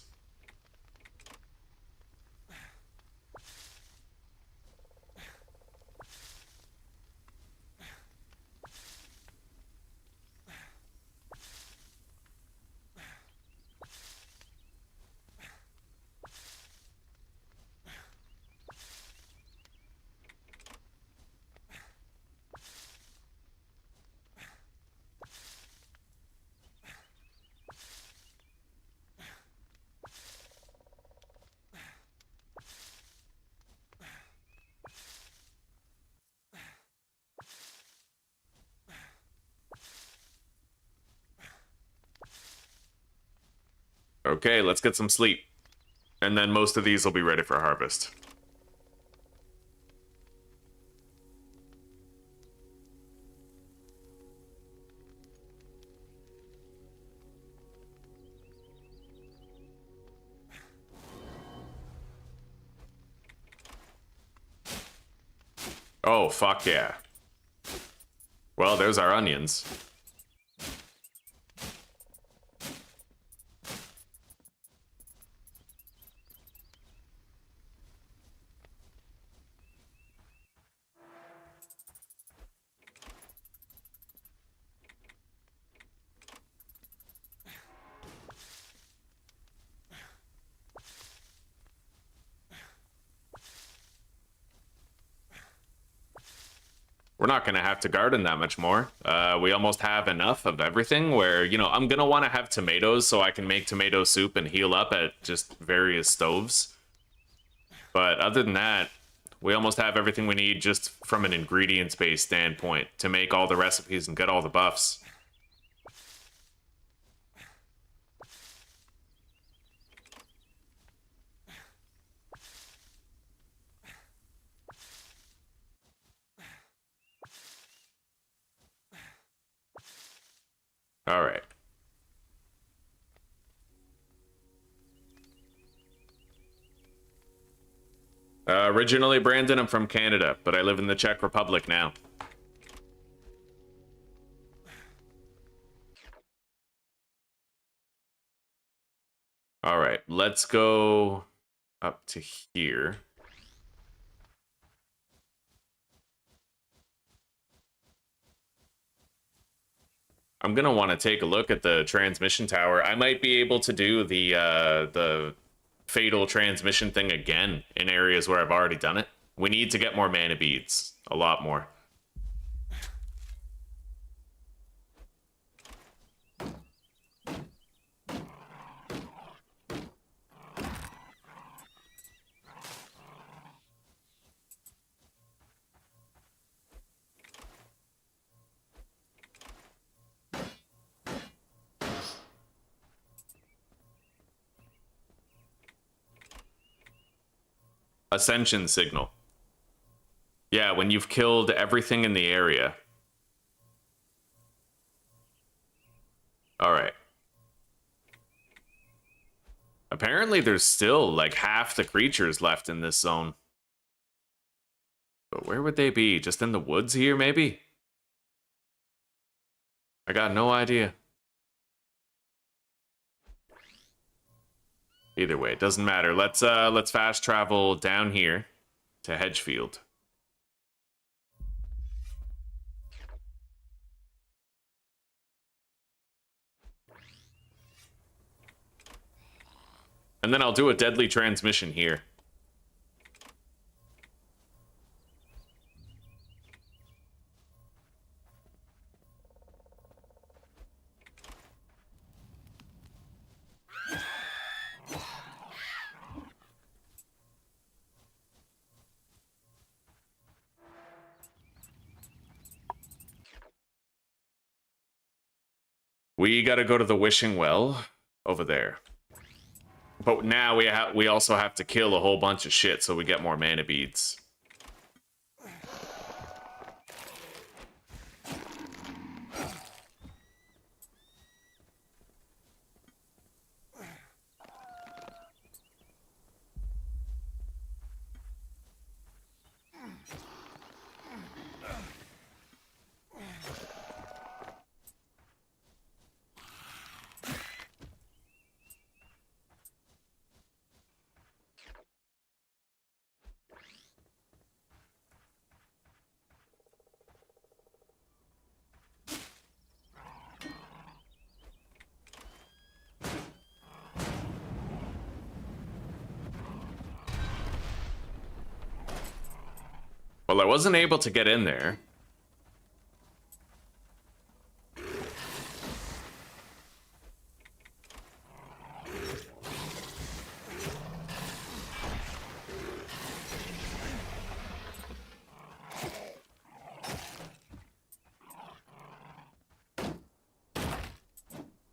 Speaker 1: Okay, let's get some sleep. And then most of these will be ready for harvest. Oh, fuck yeah. Well, there's our onions. We're not going to have to garden that much more. We almost have enough of everything where, you know, I'm going to want to have tomatoes so I can make tomato soup and heal up at just various stoves. But other than that, we almost have everything we need just from an ingredients-based standpoint to make all the recipes and get all the buffs. All right. Originally, Brandon, I'm from Canada, but I live in the Czech Republic now. All right, let's go up to here. I'm gonna want to take a look at the transmission tower. I might be able to do the fatal transmission thing again in areas where I've already done it. We need to get more mana beads, a lot more. Ascension signal. Yeah, when you've killed everything in the area. All right. Apparently there's still like half the creatures left in this zone. But where would they be? Just in the woods here, maybe? I got no idea. Either way, it doesn't matter. Let's fast travel down here to Hedgefield. And then I'll do a deadly transmission here. We gotta go to the wishing well over there. But now we also have to kill a whole bunch of shit so we get more mana beads. Well, I wasn't able to get in there.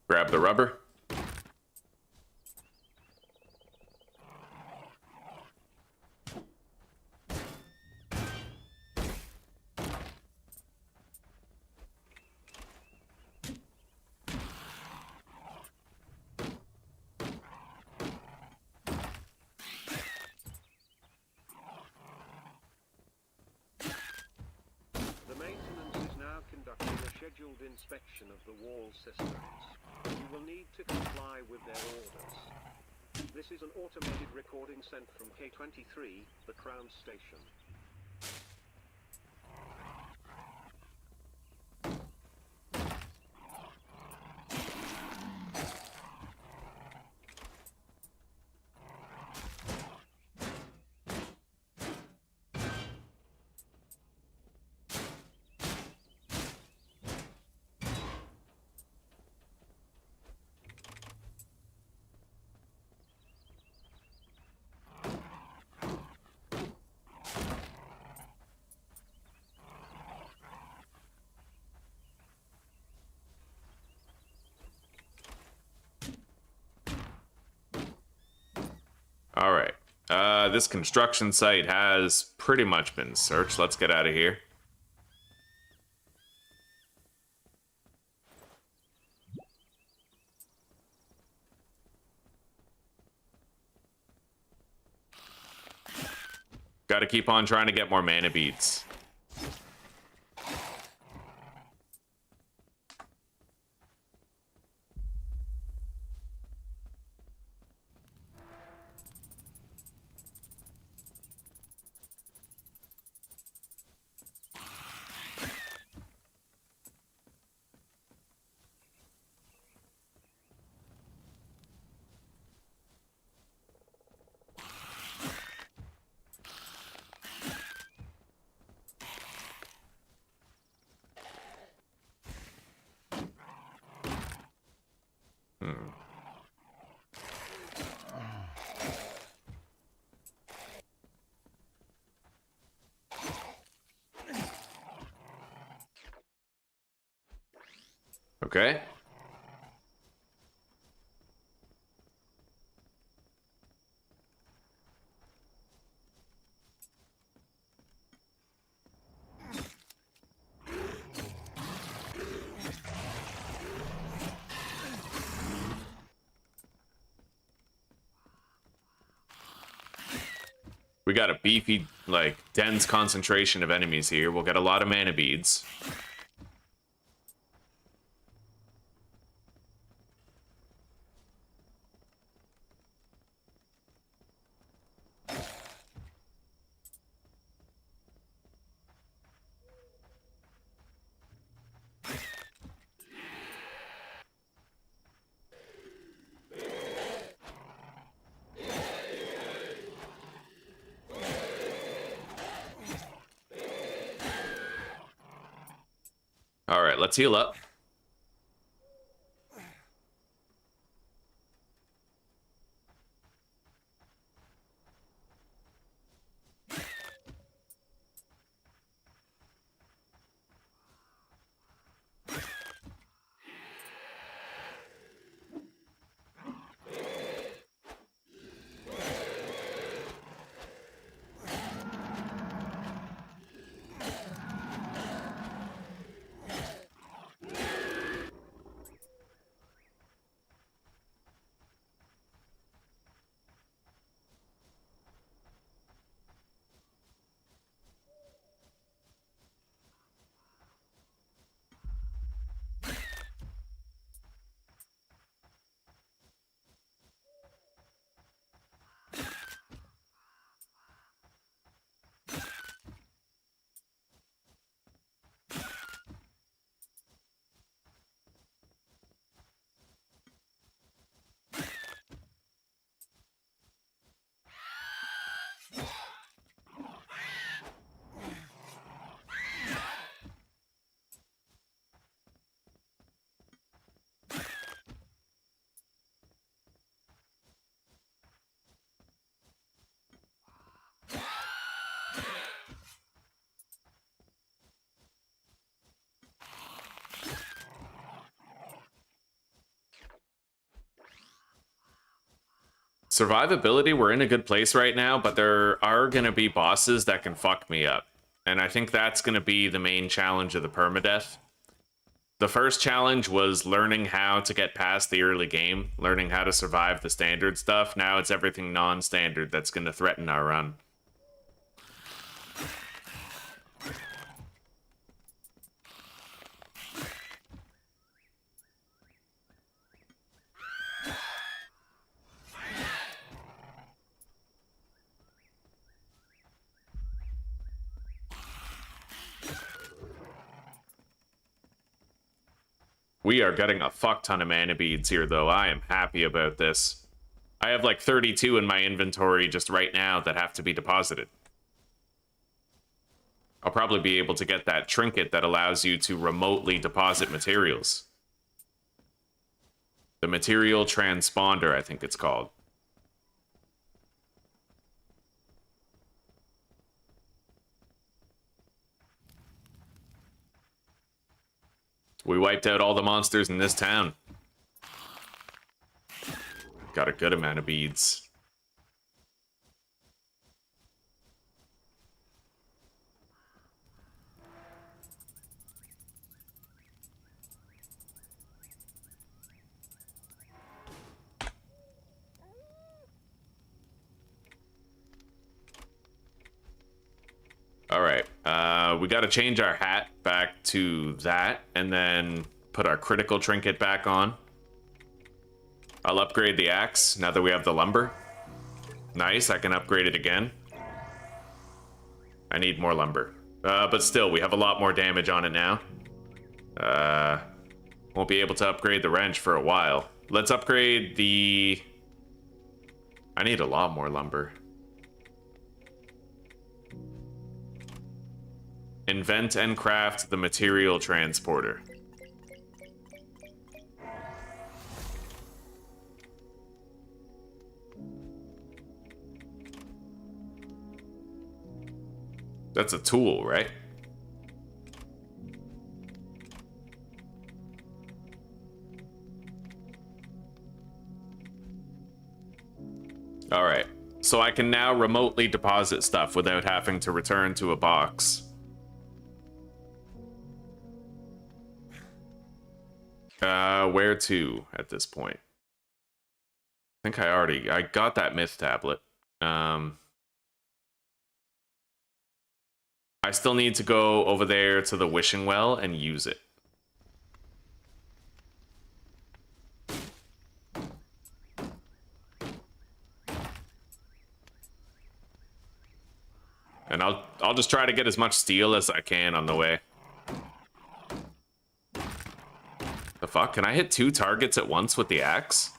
Speaker 1: Grab the rubber.
Speaker 2: scheduled inspection of the wall systems. You will need to comply with their orders. This is an automated recording sent from K23, the Crown Station.
Speaker 1: All right. This construction site has pretty much been searched. Let's get out of here. Got to keep on trying to get more mana beads. Okay. We got a beefy, like, dense concentration of enemies here. We'll get a lot of mana beads. All right, let's heal up. Survivability, we're in a good place right now, but there are going to be bosses that can fuck me up. And I think that's going to be the main challenge of the permadeath. The first challenge was learning how to get past the early game, learning how to survive the standard stuff. Now it's everything non-standard that's going to threaten our run. We are getting a fuck ton of mana beads here, though. I am happy about this. I have like 32 in my inventory just right now that have to be deposited. I'll probably be able to get that trinket that allows you to remotely deposit materials. The material transponder, I think it's called. We wiped out all the monsters in this town. Got a good amount of beads. All right, we got to change our hat back to that and then put our critical trinket back on. I'll upgrade the axe now that we have the lumber. Nice, I can upgrade it again. I need more lumber. But still, we have a lot more damage on it now. Won't be able to upgrade the wrench for a while. Let's upgrade the... I need a lot more lumber. Invent and craft the material transporter. That's a tool, right? All right. So I can now remotely deposit stuff without having to return to a box. Where to at this point? I think I got that myth tablet. I still need to go over there to the wishing well and use it. And I'll just try to get as much steel as I can on the way. The fuck? Can I hit 2 targets at once with the axe?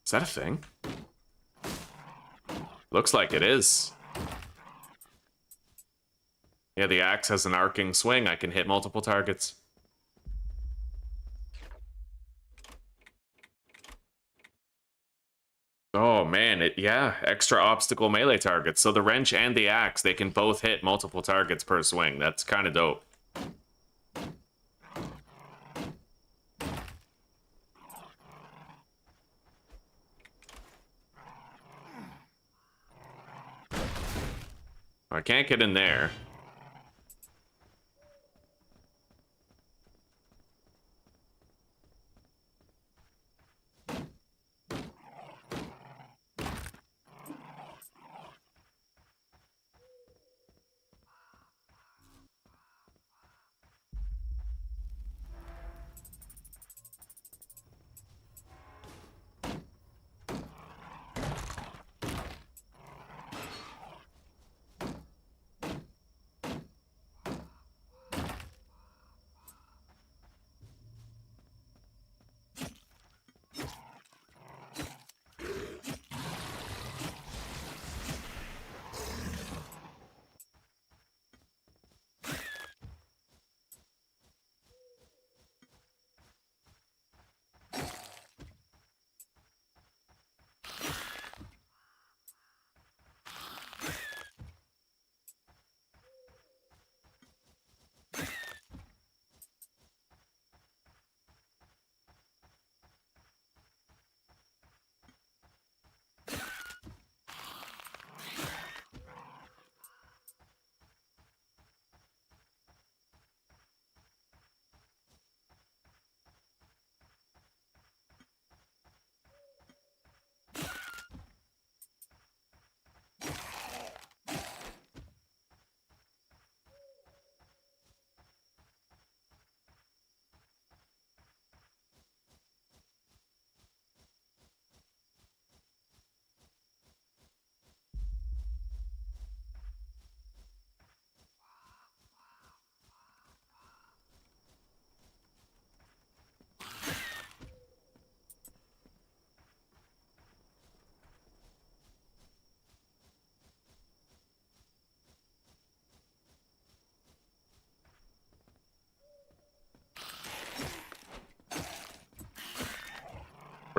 Speaker 1: Is that a thing? Looks like it is. Yeah, the axe has an arcing swing. I can hit multiple targets. Oh man, yeah, extra obstacle melee targets. So the wrench and the axe, they can both hit multiple targets per swing. That's kind of dope. I can't get in there.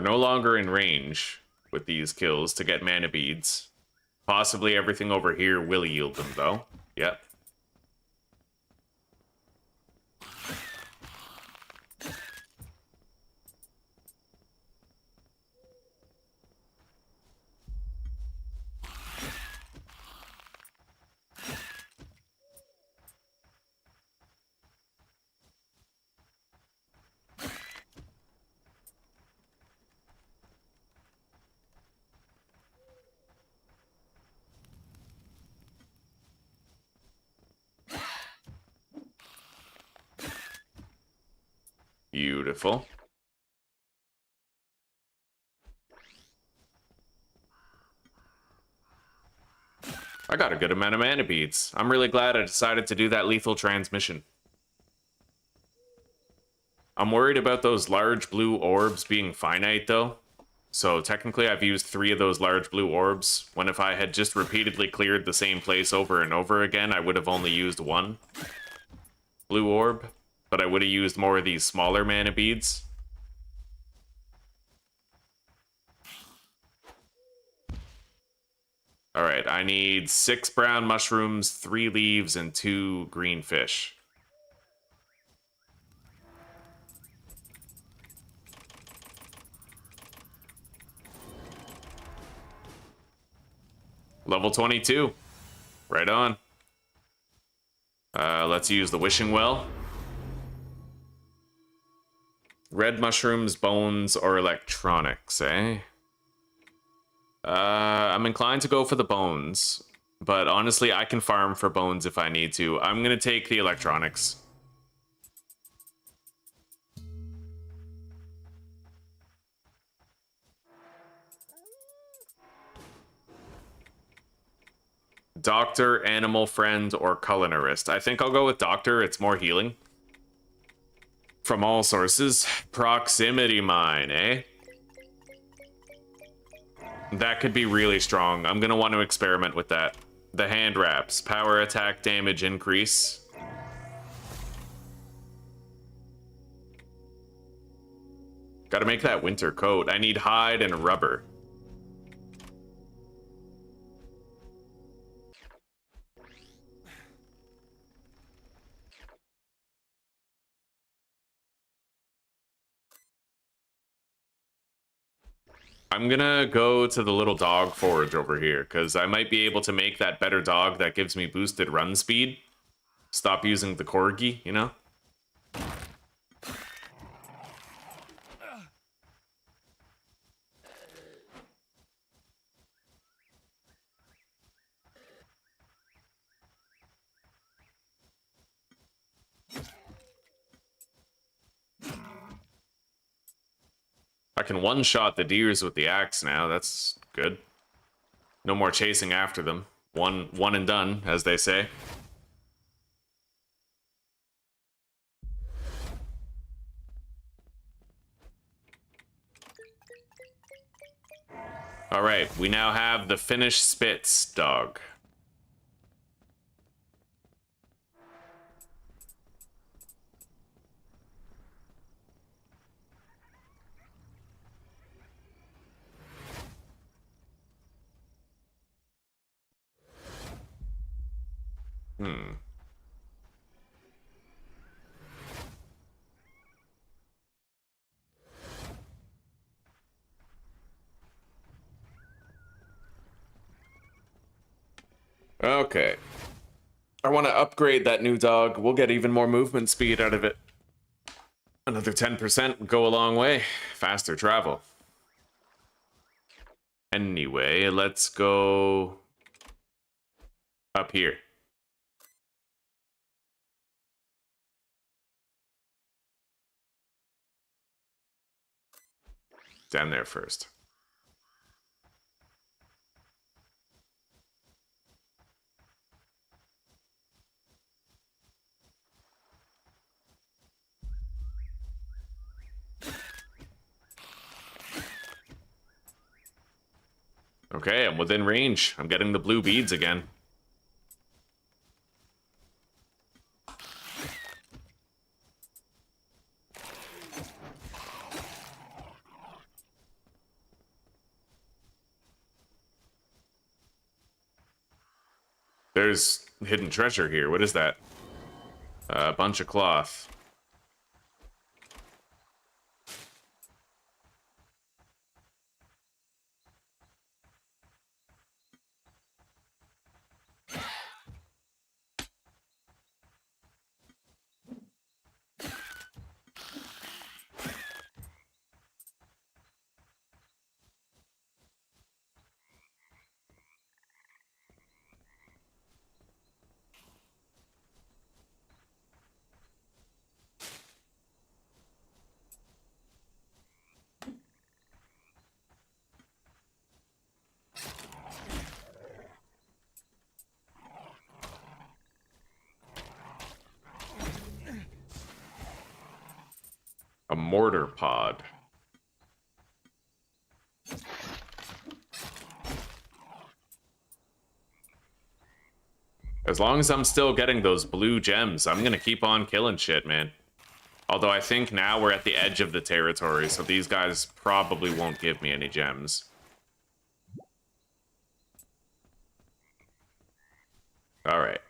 Speaker 1: no longer in range with these kills to get mana beads. Possibly everything over here will yield them, though. Yep. Beautiful. I got a good amount of mana beads. I'm really glad I decided to do that lethal transmission. I'm worried about those large blue orbs being finite, though. So technically I've used 3 of those large blue orbs, when if I had just repeatedly cleared the same place over and over again, I would have only used 1 blue orb, but I would have used more of these smaller mana beads. Alright, I need 6 brown mushrooms, 3 leaves, and 2 green fish. Level 22. Right on. Let's use the wishing well. Red mushrooms, bones, or electronics, eh? I'm inclined to go for the bones, but honestly, I can farm for bones if I need to. I'm gonna take the electronics. Doctor, animal friend, or culinarist. I think I'll go with doctor. It's more healing. From all sources. Proximity mine, eh? That could be really strong. I'm gonna want to experiment with that. The hand wraps. Power attack damage increase. Gotta make that winter coat. I need hide and rubber. I'm gonna go to the little dog forge over here, because I might be able to make that better dog that gives me boosted run speed. Stop using the corgi, you know? I can one-shot the deers with the axe now. That's good. No more chasing after them. One and done, as they say. All right, we now have the Finnish Spitz dog. Okay. I want to upgrade that new dog. We'll get even more movement speed out of it. Another 10% would go a long way. Faster travel. Anyway, let's go up here. Down there first. Okay, I'm within range. I'm getting the blue beads again. There's hidden treasure here. What is that? A bunch of cloth. A mortar pod. As long as I'm still getting those blue gems, I'm gonna keep on killing shit, man. Although I think now we're at the edge of the territory, so these guys probably won't give me any gems. Alright.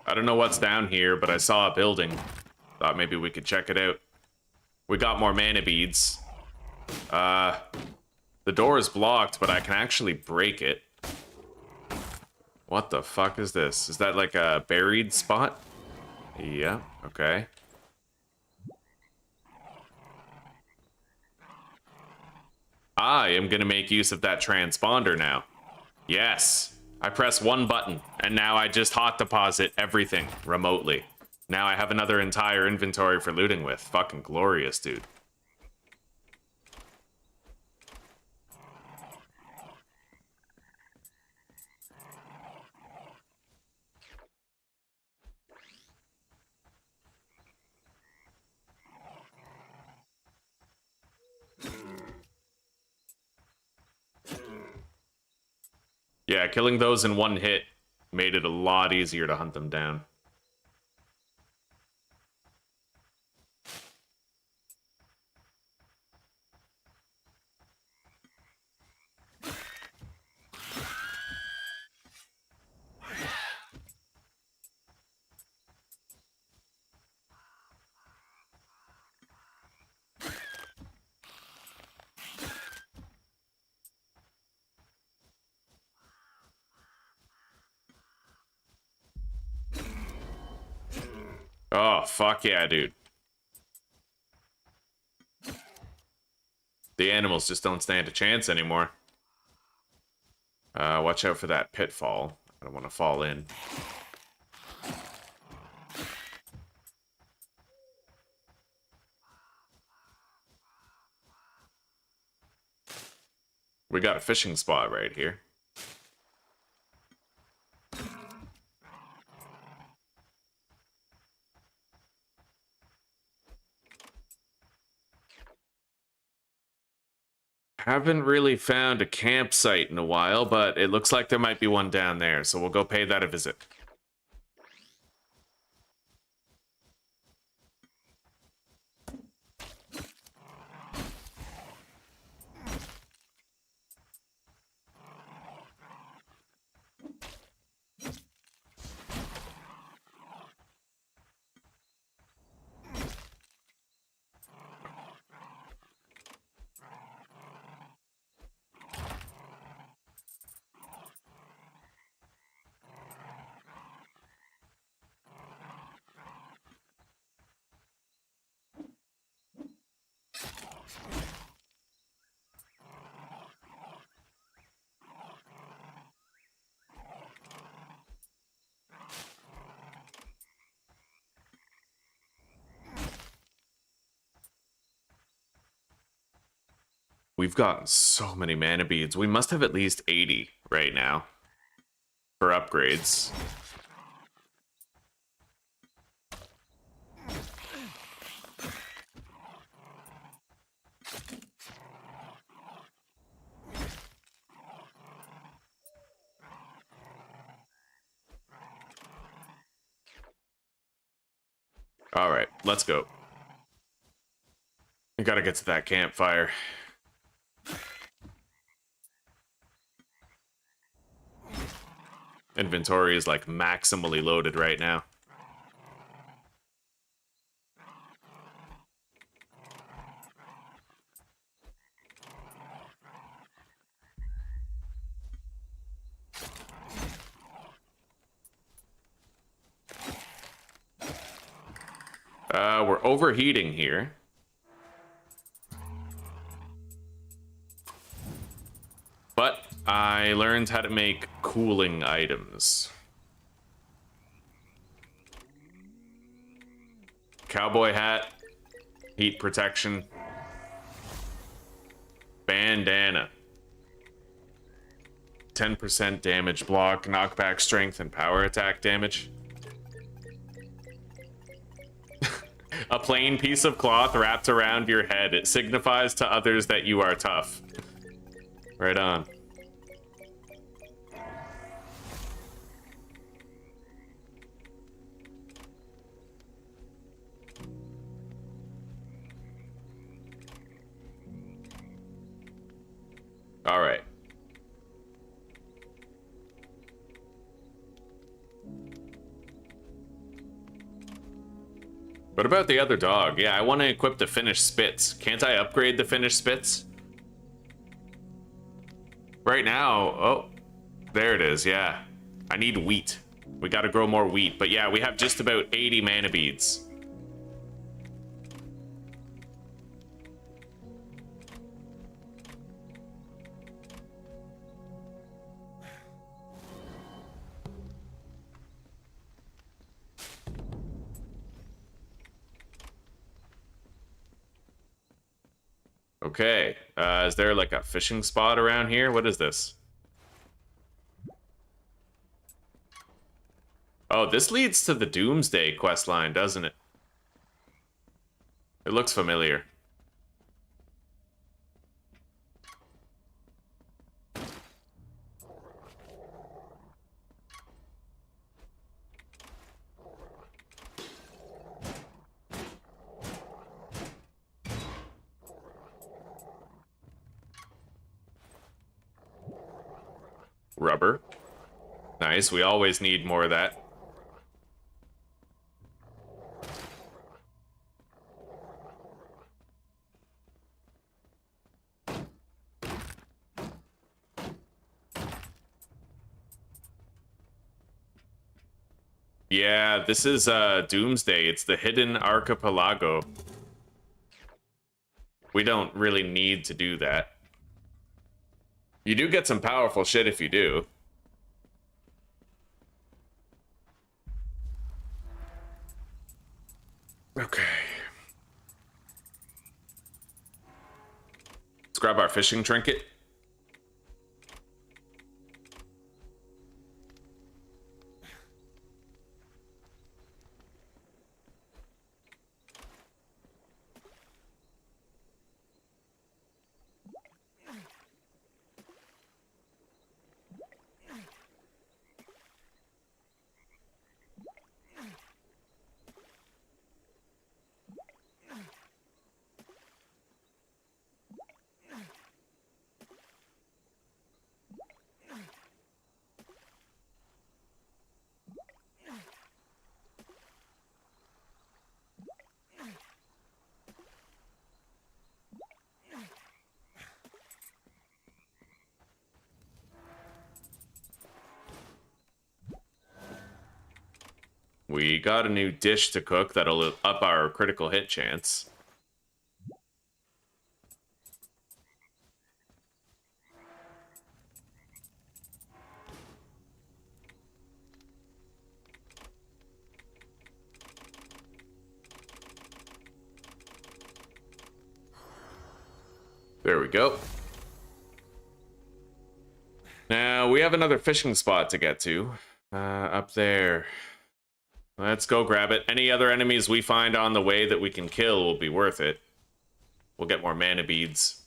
Speaker 1: I don't know what's down here, but I saw a building. Thought maybe we could check it out. We got more mana beads. The door is blocked, but I can actually break it. What the fuck is this? Is that like a buried spot? Yeah, okay. I am gonna make use of that transponder now. Yes. I press one button, and now I just hot deposit everything remotely. Now I have another entire inventory for looting with. Fucking glorious, dude. Yeah, killing those in one hit made it a lot easier to hunt them down. Oh, fuck yeah, dude. The animals just don't stand a chance anymore. Watch out for that pitfall. I don't want to fall in. We got a fishing spot right here. Haven't really found a campsite in a while, but it looks like there might be one down there, so we'll go pay that a visit. We've got so many mana beads. We must have at least 80 right now for upgrades. All right, let's go. I gotta get to that campfire. Inventory is like maximally loaded right now. We're overheating here. But I learned how to make cooling items. Cowboy hat, heat protection, bandana, 10% damage block, knockback strength, and power attack damage. A plain piece of cloth wrapped around your head. It signifies to others that you are tough. Right on. All right. What about the other dog? Yeah, I want to equip the finished spits. Can't I upgrade the finished spits? Right now, oh, there it is, yeah. I need wheat. We gotta grow more wheat, but yeah, we have just about 80 mana beads. Okay, is there like a fishing spot around here? What is this? Oh, this leads to the Doomsday questline, doesn't it? It looks familiar. Rubber. Nice, we always need more of that. Yeah, this is Doomsday. It's the hidden archipelago. We don't really need to do that. You do get some powerful shit if you do. Okay. Let's grab our fishing trinket. We got a new dish to cook that'll up our critical hit chance. There we go. Now, we have another fishing spot to get to. Up there. Let's go grab it. Any other enemies we find on the way that we can kill will be worth it. We'll get more mana beads.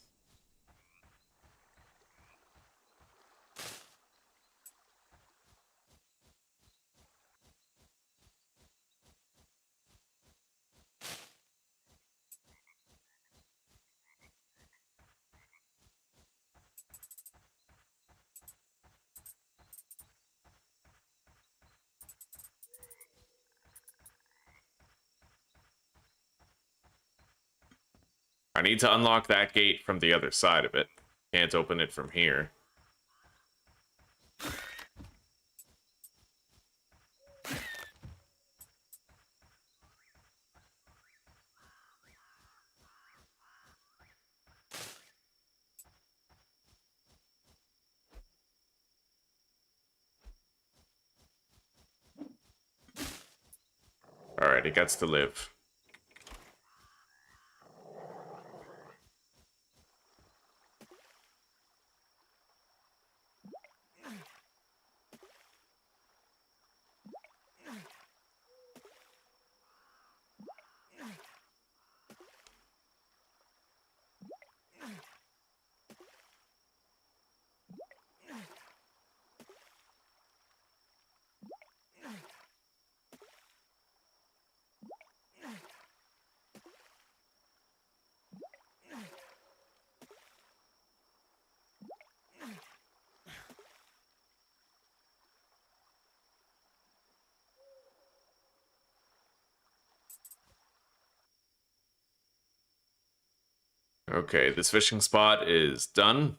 Speaker 1: I need to unlock that gate from the other side of it. Can't open it from here. Alright, it gets to live. Okay, this fishing spot is done.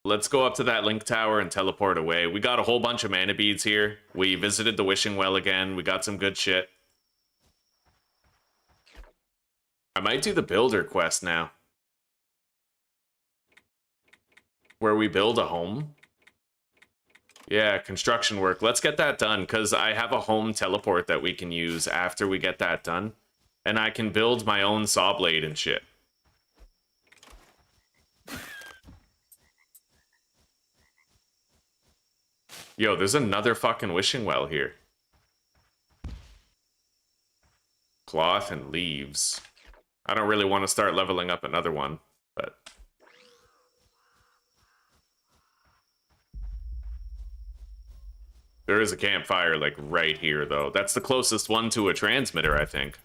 Speaker 1: Let's go up to that link tower and teleport away. We got a whole bunch of mana beads here. We visited the wishing well again. We got some good shit. I might do the builder quest now, where we build a home. Yeah, construction work. Let's get that done, because I have a home teleport that we can use after we get that done. And I can build my own saw blade and shit. Yo, there's another fucking wishing well here. Cloth and leaves. I don't really want to start leveling up another one, but... There is a campfire, like, right here, though. That's the closest one to a transmitter, I think.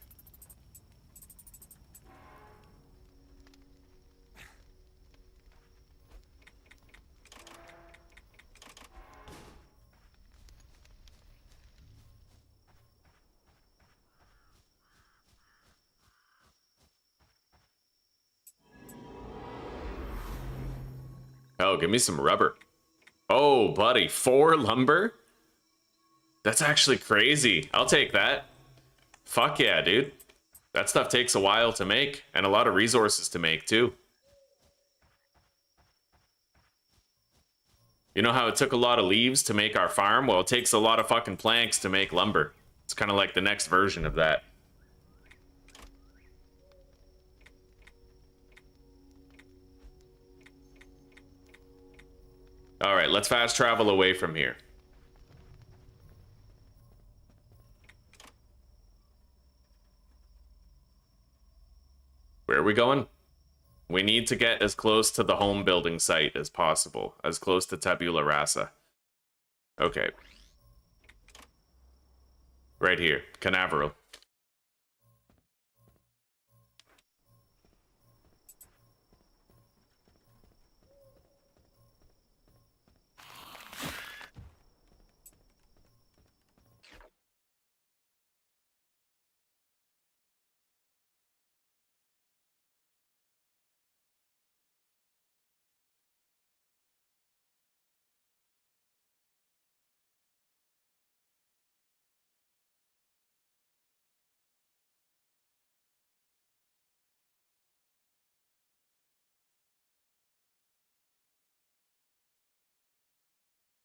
Speaker 1: Oh, give me some rubber. Oh, buddy, 4 lumber? That's actually crazy. I'll take that. Fuck yeah, dude. That stuff takes a while to make, and a lot of resources to make, too. You know how it took a lot of leaves to make our farm? Well, it takes a lot of fucking planks to make lumber. It's kind of like the next version of that. Alright, let's fast travel away from here. Where are we going? We need to get as close to the home building site as possible. As close to Tabula Rasa. Okay. Right here. Canaveral.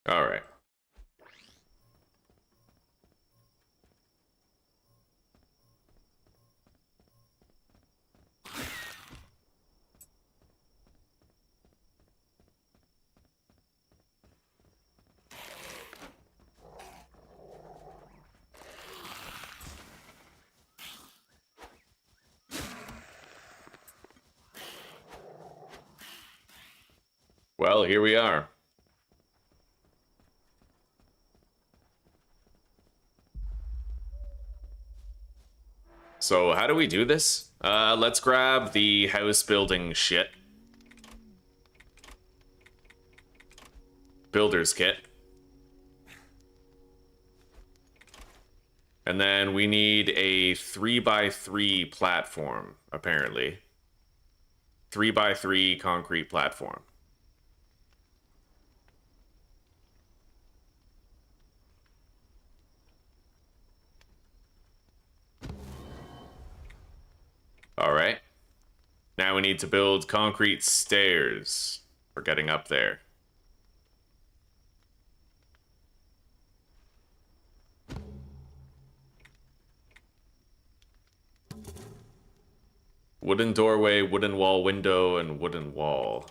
Speaker 1: All right. Well, here we are. So how do we do this? Let's grab the house building shit. Builder's kit. And then we need a 3x3 platform, apparently. 3x3 concrete platform. All right. Now we need to build concrete stairs for getting up there. Wooden doorway, wooden wall window, and wooden wall.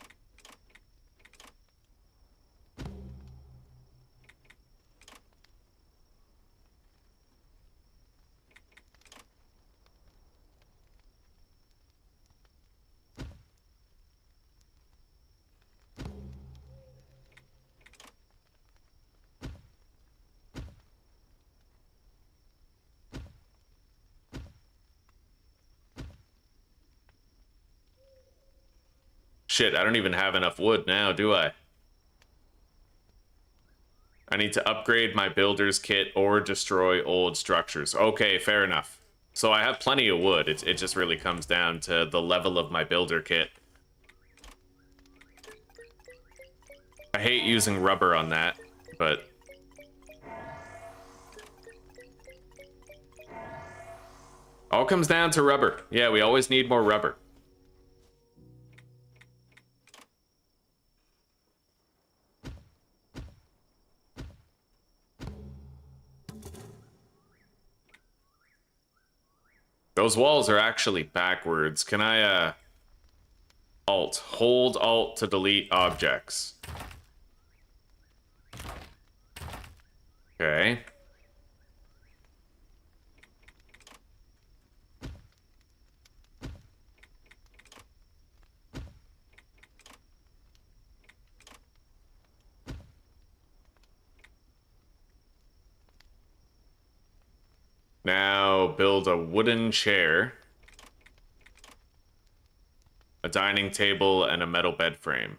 Speaker 1: Shit, I don't even have enough wood now, do I? I need to upgrade my builder's kit or destroy old structures. Okay, fair enough. So I have plenty of wood. It just really comes down to the level of my builder kit. I hate using rubber on that, but... all comes down to rubber. Yeah, we always need more rubber. Those walls are actually backwards. Can I, Alt. Hold Alt to delete objects. Okay. Now build a wooden chair, a dining table, and a metal bed frame.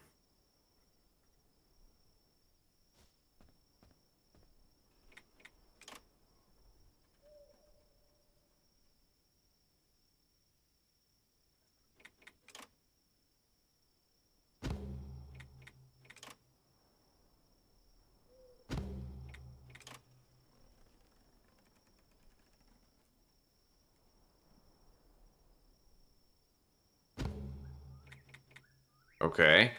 Speaker 1: Okay.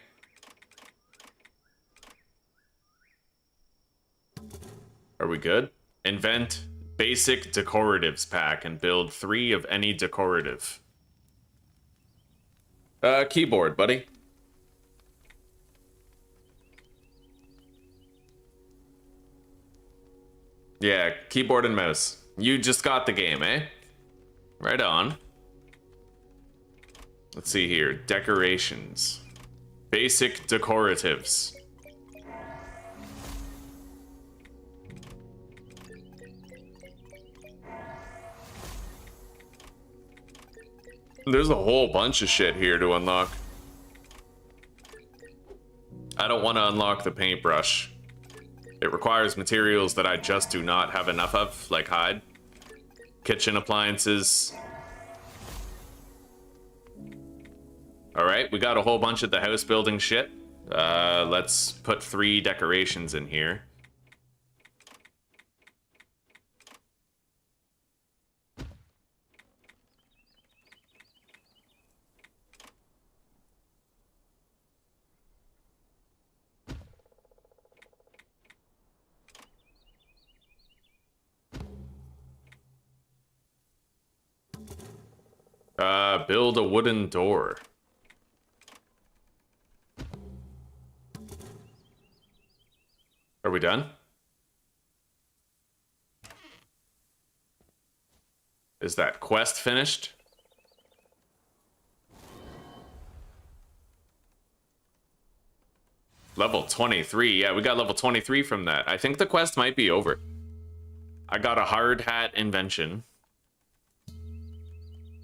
Speaker 1: Are we good? Invent basic decoratives pack and build 3 of any decorative. Keyboard, buddy. Yeah, keyboard and mouse. You just got the game, eh? Right on. Let's see here. Decorations. Basic decoratives. There's a whole bunch of shit here to unlock. I don't want to unlock the paintbrush. It requires materials that I just do not have enough of, like hide. Kitchen appliances. Alright, we got a whole bunch of the house building shit. Let's put 3 decorations in here. Build a wooden door. Are we done? Is that quest finished? Level 23. Yeah, we got level 23 from that. I think the quest might be over. I got a hard hat invention.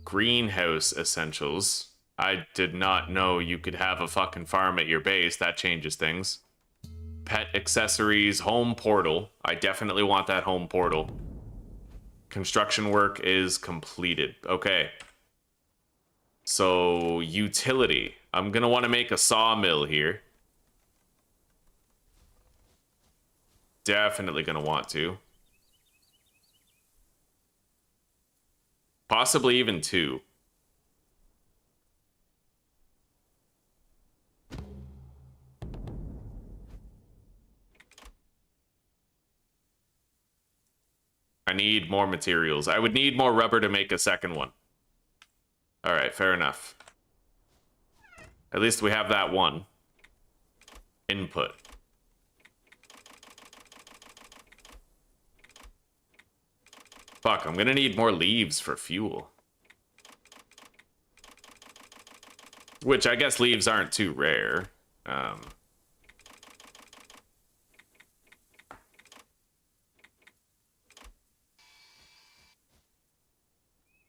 Speaker 1: Greenhouse essentials. I did not know you could have a fucking farm at your base. That changes things. Pet accessories, home portal. I definitely want that home portal. Construction work is completed. Okay. So, utility. I'm gonna want to make a sawmill here. Definitely gonna want to. Possibly even 2. I need more materials. I would need more rubber to make a second one. Alright, fair enough. At least we have that one. Input. Fuck, I'm gonna need more leaves for fuel. Which I guess leaves aren't too rare.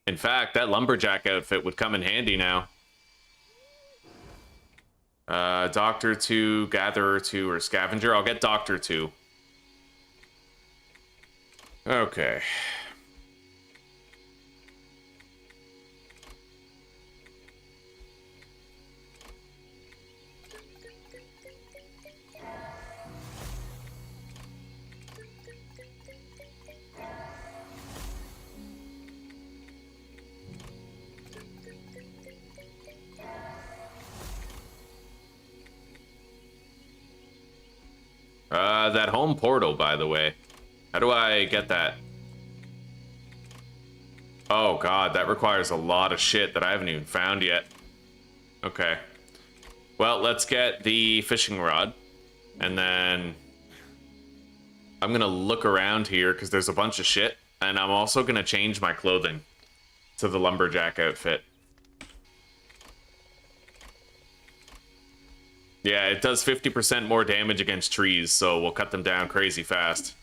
Speaker 1: In fact, that lumberjack outfit would come in handy now. Doctor 2, Gatherer 2, or Scavenger. I'll get Doctor 2. Okay. That home portal, by the way. How do I get that? Oh god, that requires a lot of shit that I haven't even found yet. Okay. Well, let's get the fishing rod. And then I'm gonna look around here because there's a bunch of shit. And I'm also gonna change my clothing to the lumberjack outfit. Yeah, it does 50% more damage against trees, so we'll cut them down crazy fast.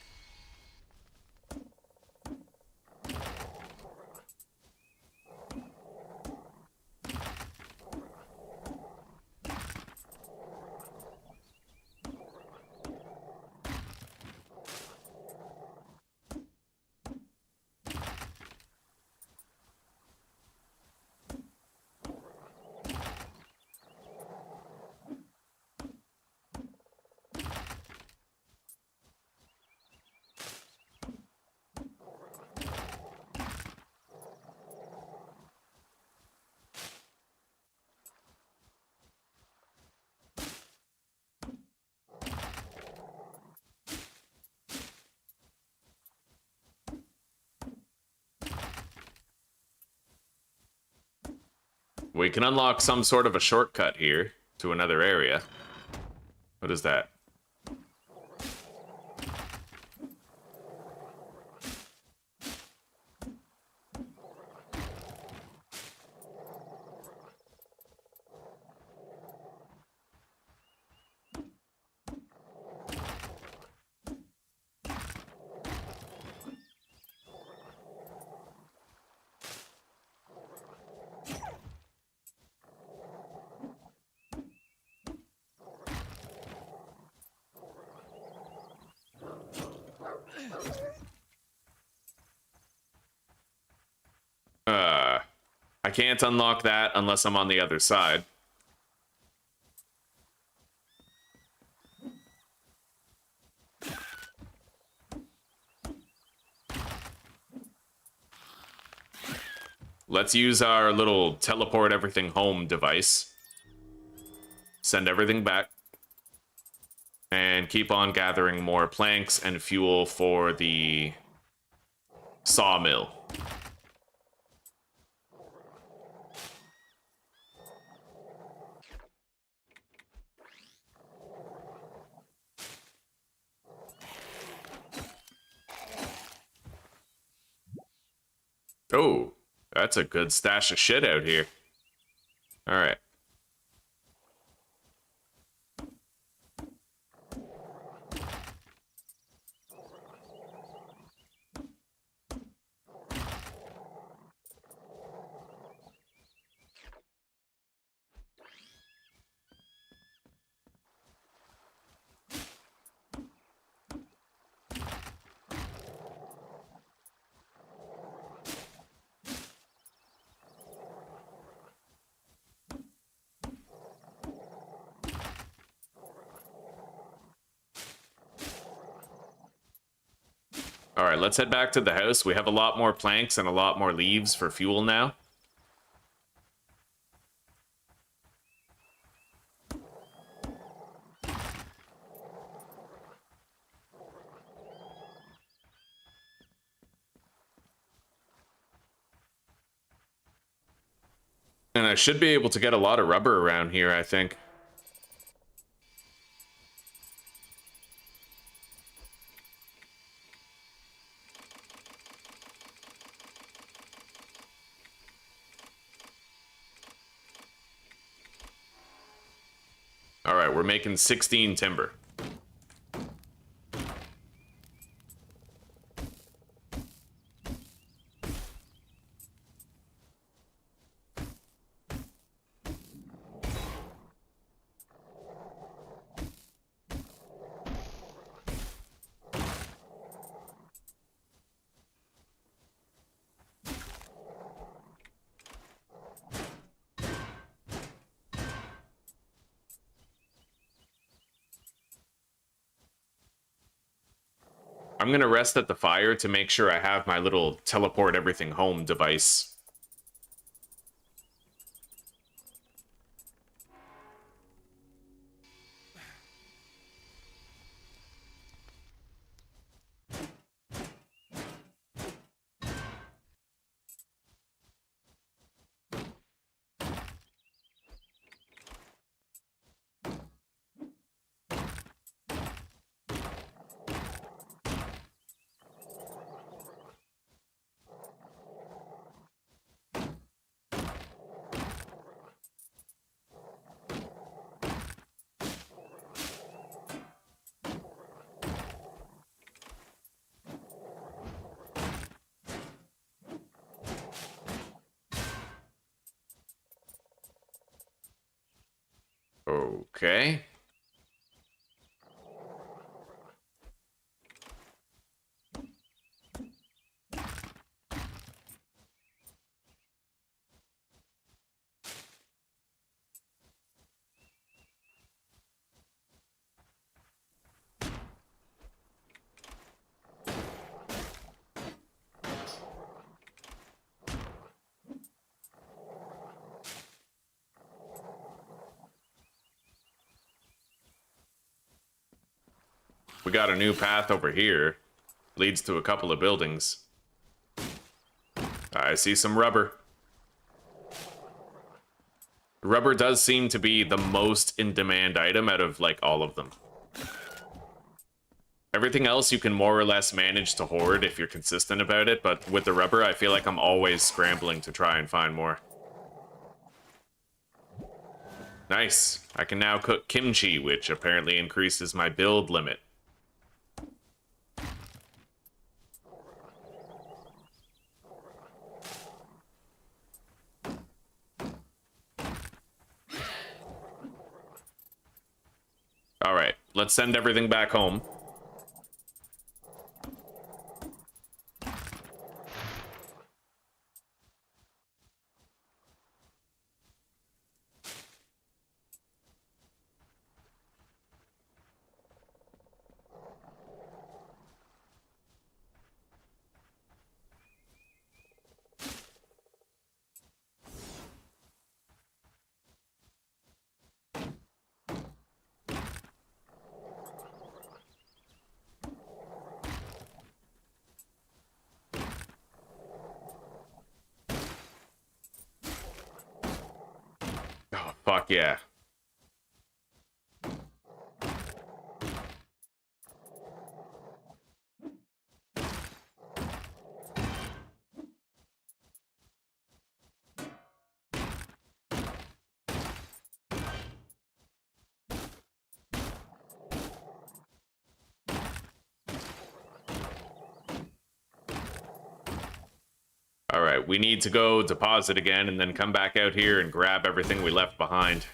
Speaker 1: We can unlock some sort of a shortcut here to another area. What is that? I can't unlock that unless I'm on the other side. Let's use our little teleport everything home device. Send everything back. And keep on gathering more planks and fuel for the sawmill. Oh, that's a good stash of shit out here. All right. All right, let's head back to the house. We have a lot more planks and a lot more leaves for fuel now. And I should be able to get a lot of rubber around here, I think. All right, we're making 16 timber. I'm gonna rest at the fire to make sure I have my little teleport everything home device. Okay. We got a new path over here. Leads to a couple of buildings. I see some rubber. Rubber does seem to be the most in-demand item out of, like, all of them. Everything else you can more or less manage to hoard if you're consistent about it, but with the rubber, I feel like I'm always scrambling to try and find more. Nice. I can now cook kimchi, which apparently increases my build limit. All right, let's send everything back home. Oh, fuck yeah. All right, we need to go deposit again and then come back out here and grab everything we left behind.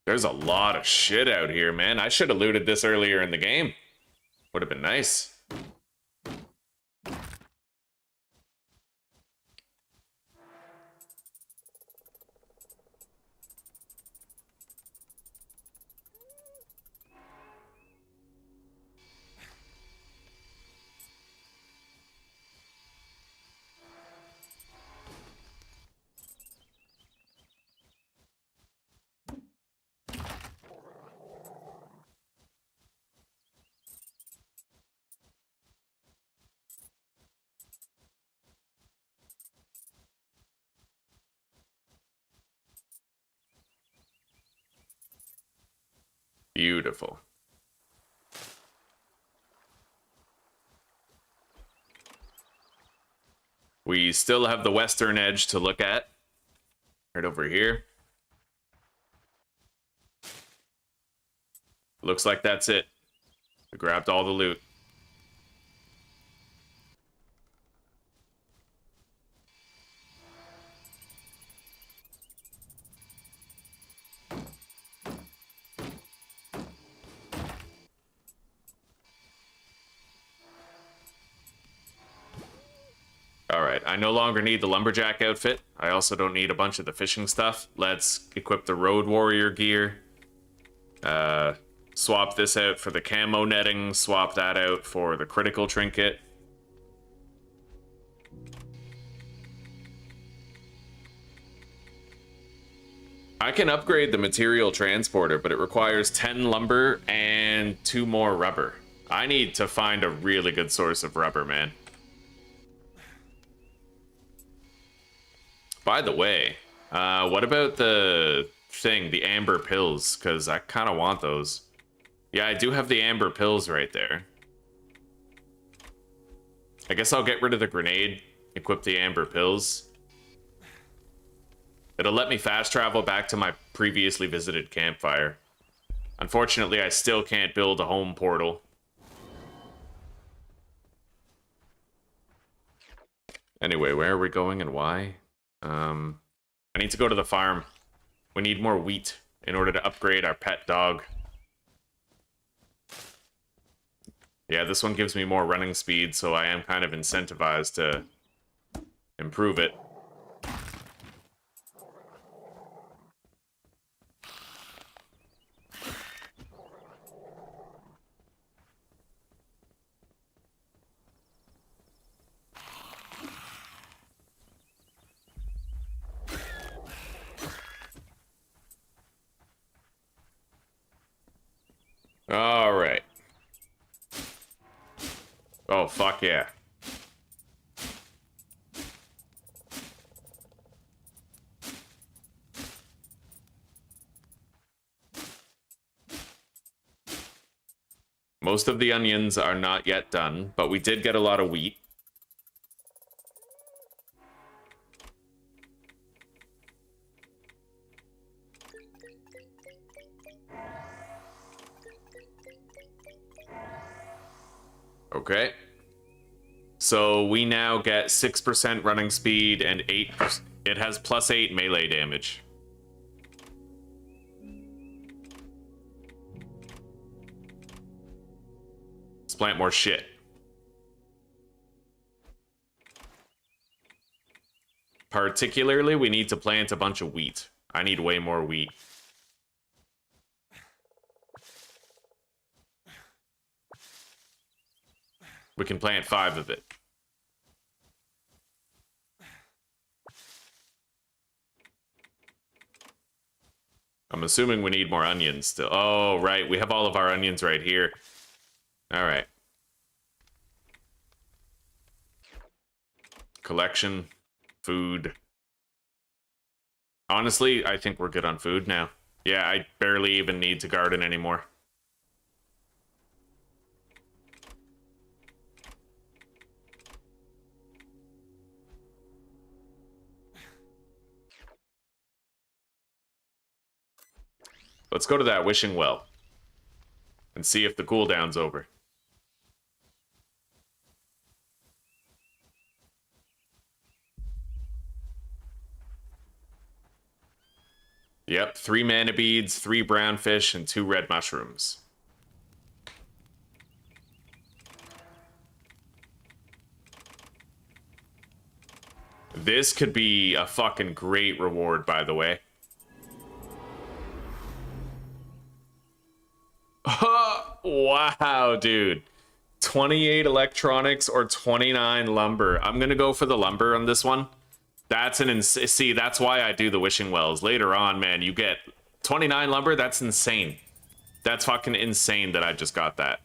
Speaker 1: There's a lot of shit out here, man. I should have looted this earlier in the game. Would have been nice. Beautiful. We still have the western edge to look at. Right over here. Looks like that's it. We grabbed all the loot. Alright, I no longer need the lumberjack outfit. I also don't need a bunch of the fishing stuff. Let's equip the road warrior gear. Swap this out for the camo netting. Swap that out for the critical trinket. I can upgrade the material transporter, but it requires 10 lumber and 2 more rubber. I need to find a really good source of rubber, man. By the way, what about the thing, the amber pills? Because I kind of want those. Yeah, I do have the amber pills right there. I guess I'll get rid of the grenade, equip the amber pills. It'll let me fast travel back to my previously visited campfire. Unfortunately, I still can't build a home portal. Anyway, where are we going and why? I need to go to the farm. We need more wheat in order to upgrade our pet dog. Yeah, this one gives me more running speed, so I am kind of incentivized to improve it. All right. Oh, fuck yeah. Most of the onions are not yet done, but we did get a lot of wheat. Okay. So we now get 6% running speed and 8%. It has +8 melee damage. Let's plant more shit. Particularly, we need to plant a bunch of wheat. I need way more wheat. We can plant 5 of it. I'm assuming we need more onions still. Oh, right. We have all of our onions right here. All right. Collection. Food. Honestly, I think we're good on food now. Yeah, I barely even need to garden anymore. Let's go to that wishing well and see if the cooldown's over. Yep, 3 mana beads, 3 brown fish, and 2 red mushrooms. This could be a fucking great reward, by the way. Wow, dude. 28 electronics or 29 lumber. I'm gonna go for the lumber on this one. That's an see, that's why I do the wishing wells. Later on, man, you get 29 lumber. That's insane. That's fucking insane that I just got that.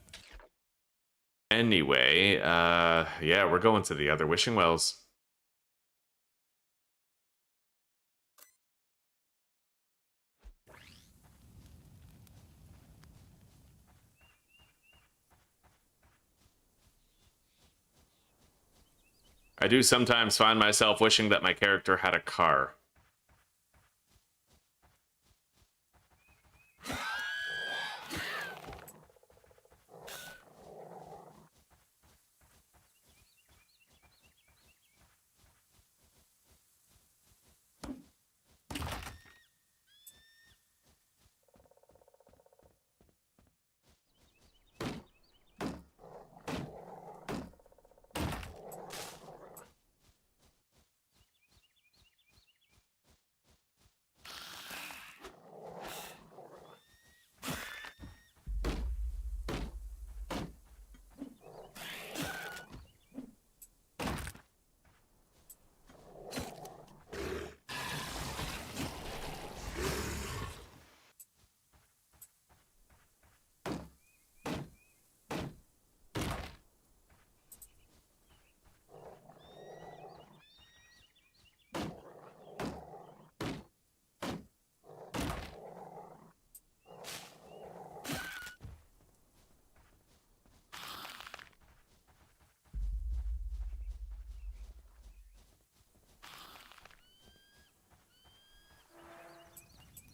Speaker 1: Anyway, yeah, we're going to the other wishing wells. I do sometimes find myself wishing that my character had a car.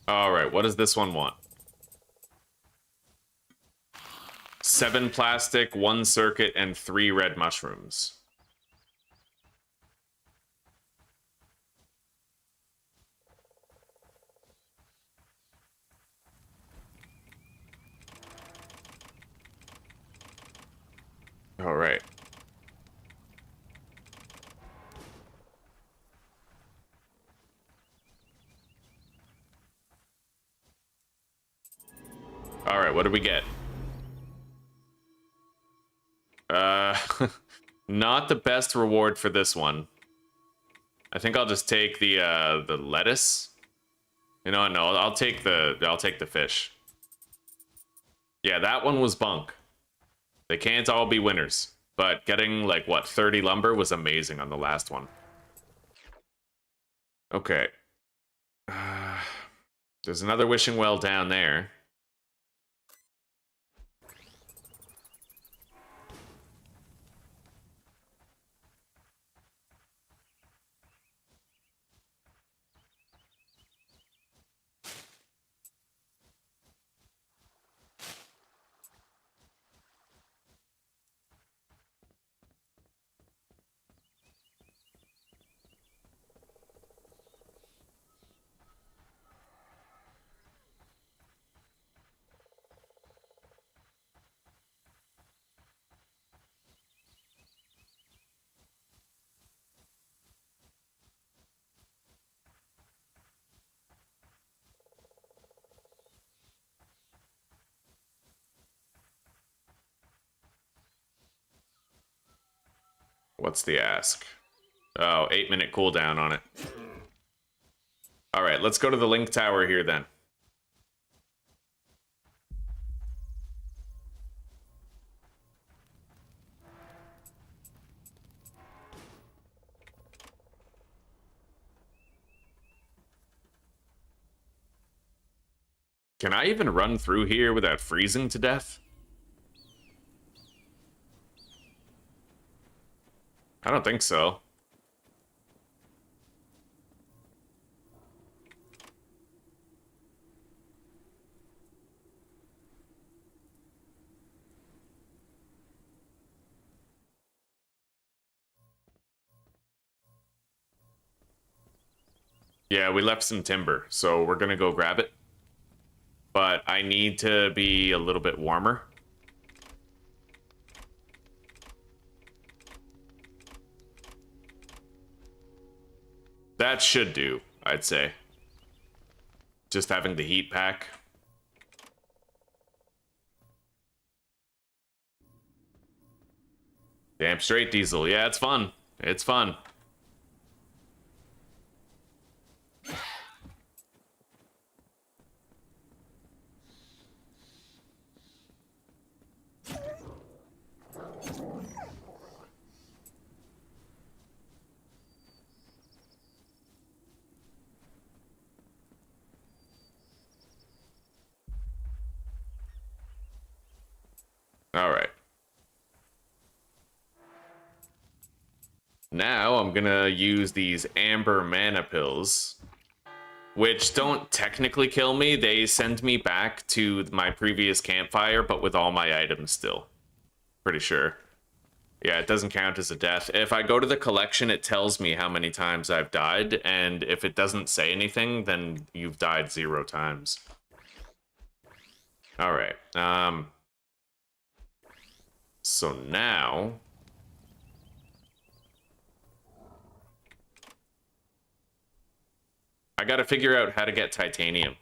Speaker 1: Alright, what does this one want? 7 plastic, 1 circuit, and 3 red mushrooms. Alright. Alright, what do we get? Not the best reward for this one. I think I'll just take the lettuce. You know what? No, I'll take the fish. Yeah, that one was bunk. They can't all be winners, but getting like what 30 lumber was amazing on the last one. Okay. There's another wishing well down there. What's the ask? Oh, 8-minute cooldown on it. All right, let's go to the link tower here then. Can I even run through here without freezing to death? I don't think so. Yeah, we left some timber, so we're gonna go grab it. But I need to be a little bit warmer. That should do, I'd say. Just having the heat pack. Damn straight diesel. Yeah, it's fun. It's fun. All right. Now I'm gonna use these amber mana pills, which don't technically kill me. They send me back to my previous campfire, but with all my items still. Pretty sure. Yeah, it doesn't count as a death. If I go to the collection, it tells me how many times I've died, and if it doesn't say anything, then you've died 0 times. All right. So now I gotta figure out how to get titanium.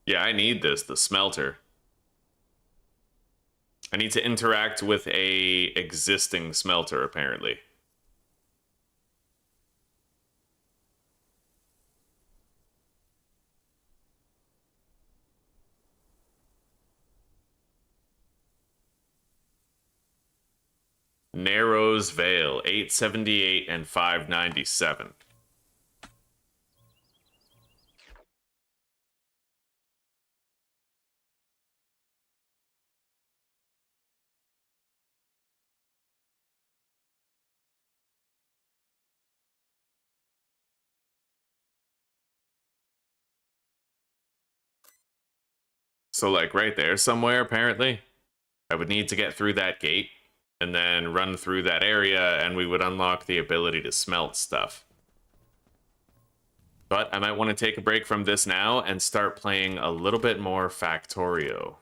Speaker 1: Yeah, I need this, the smelter. I need to interact with a existing smelter, apparently. Narrows Vale, 878 and 597. So, like, right there somewhere, apparently, I would need to get through that gate and then run through that area, and we would unlock the ability to smelt stuff. But I might want to take a break from this now and start playing a little bit more Factorio.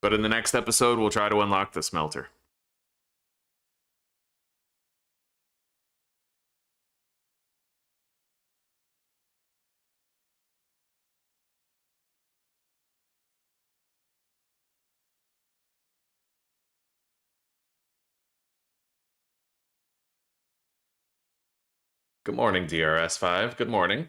Speaker 1: But in the next episode, we'll try to unlock the smelter. Good morning, DRS5. Good morning.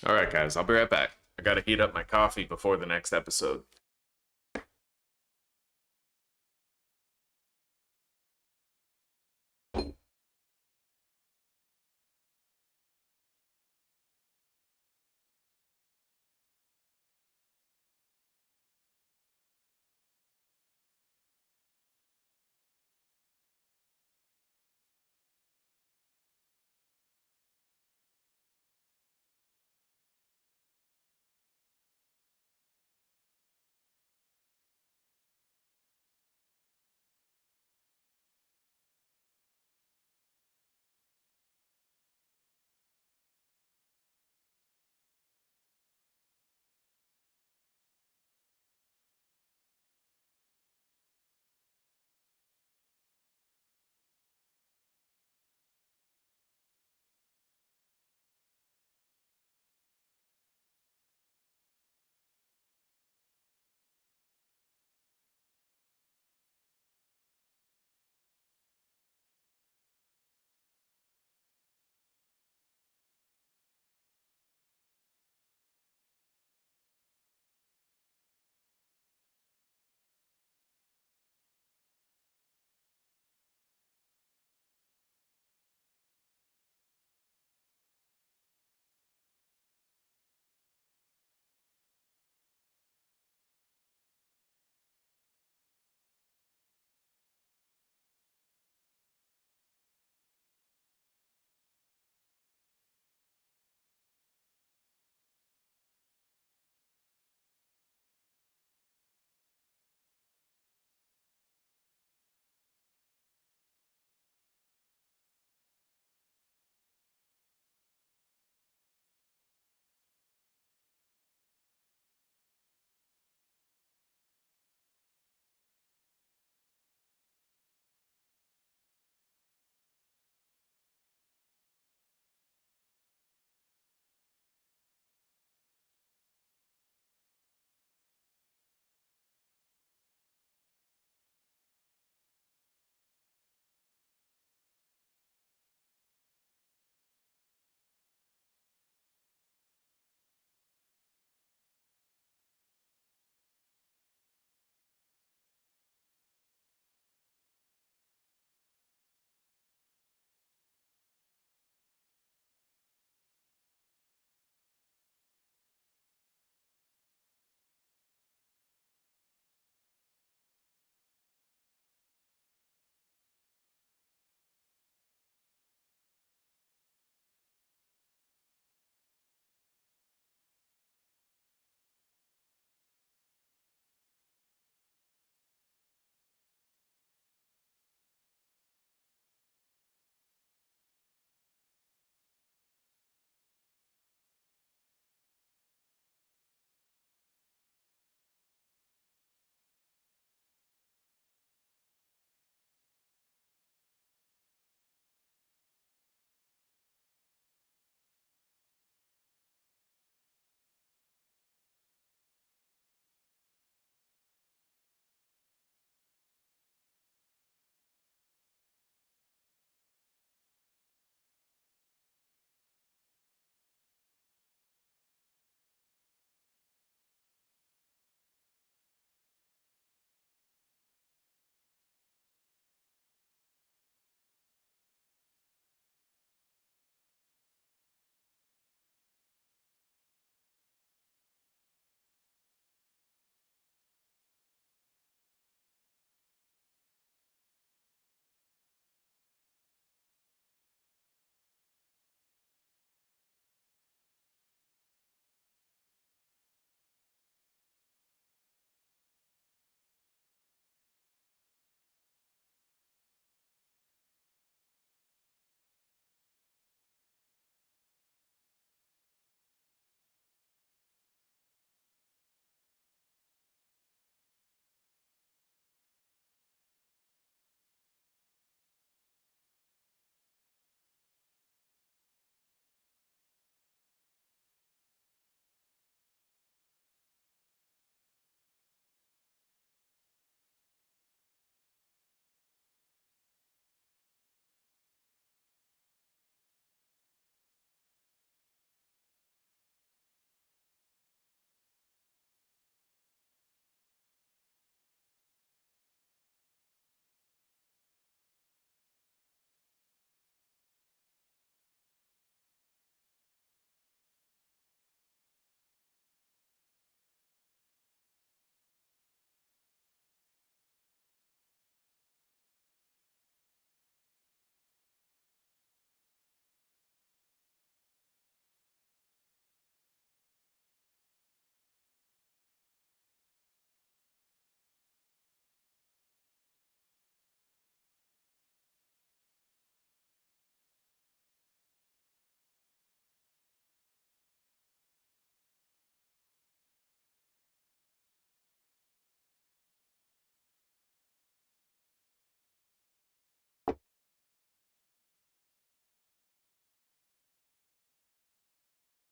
Speaker 1: All right, guys, I'll be right back. I gotta heat up my coffee before the next episode.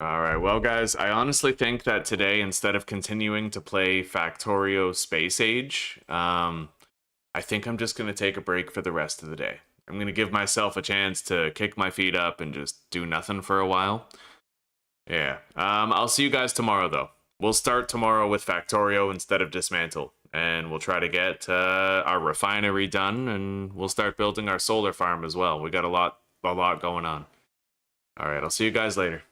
Speaker 1: Alright, well guys, I honestly think that today, instead of continuing to play Factorio Space Age, I think I'm just going to take a break for the rest of the day. I'm going to give myself a chance to kick my feet up and just do nothing for a while. Yeah, I'll see you guys tomorrow though. We'll start tomorrow with Factorio instead of Dysmantle, and we'll try to get our refinery done, and we'll start building our solar farm as well. We got a lot going on. Alright, I'll see you guys later.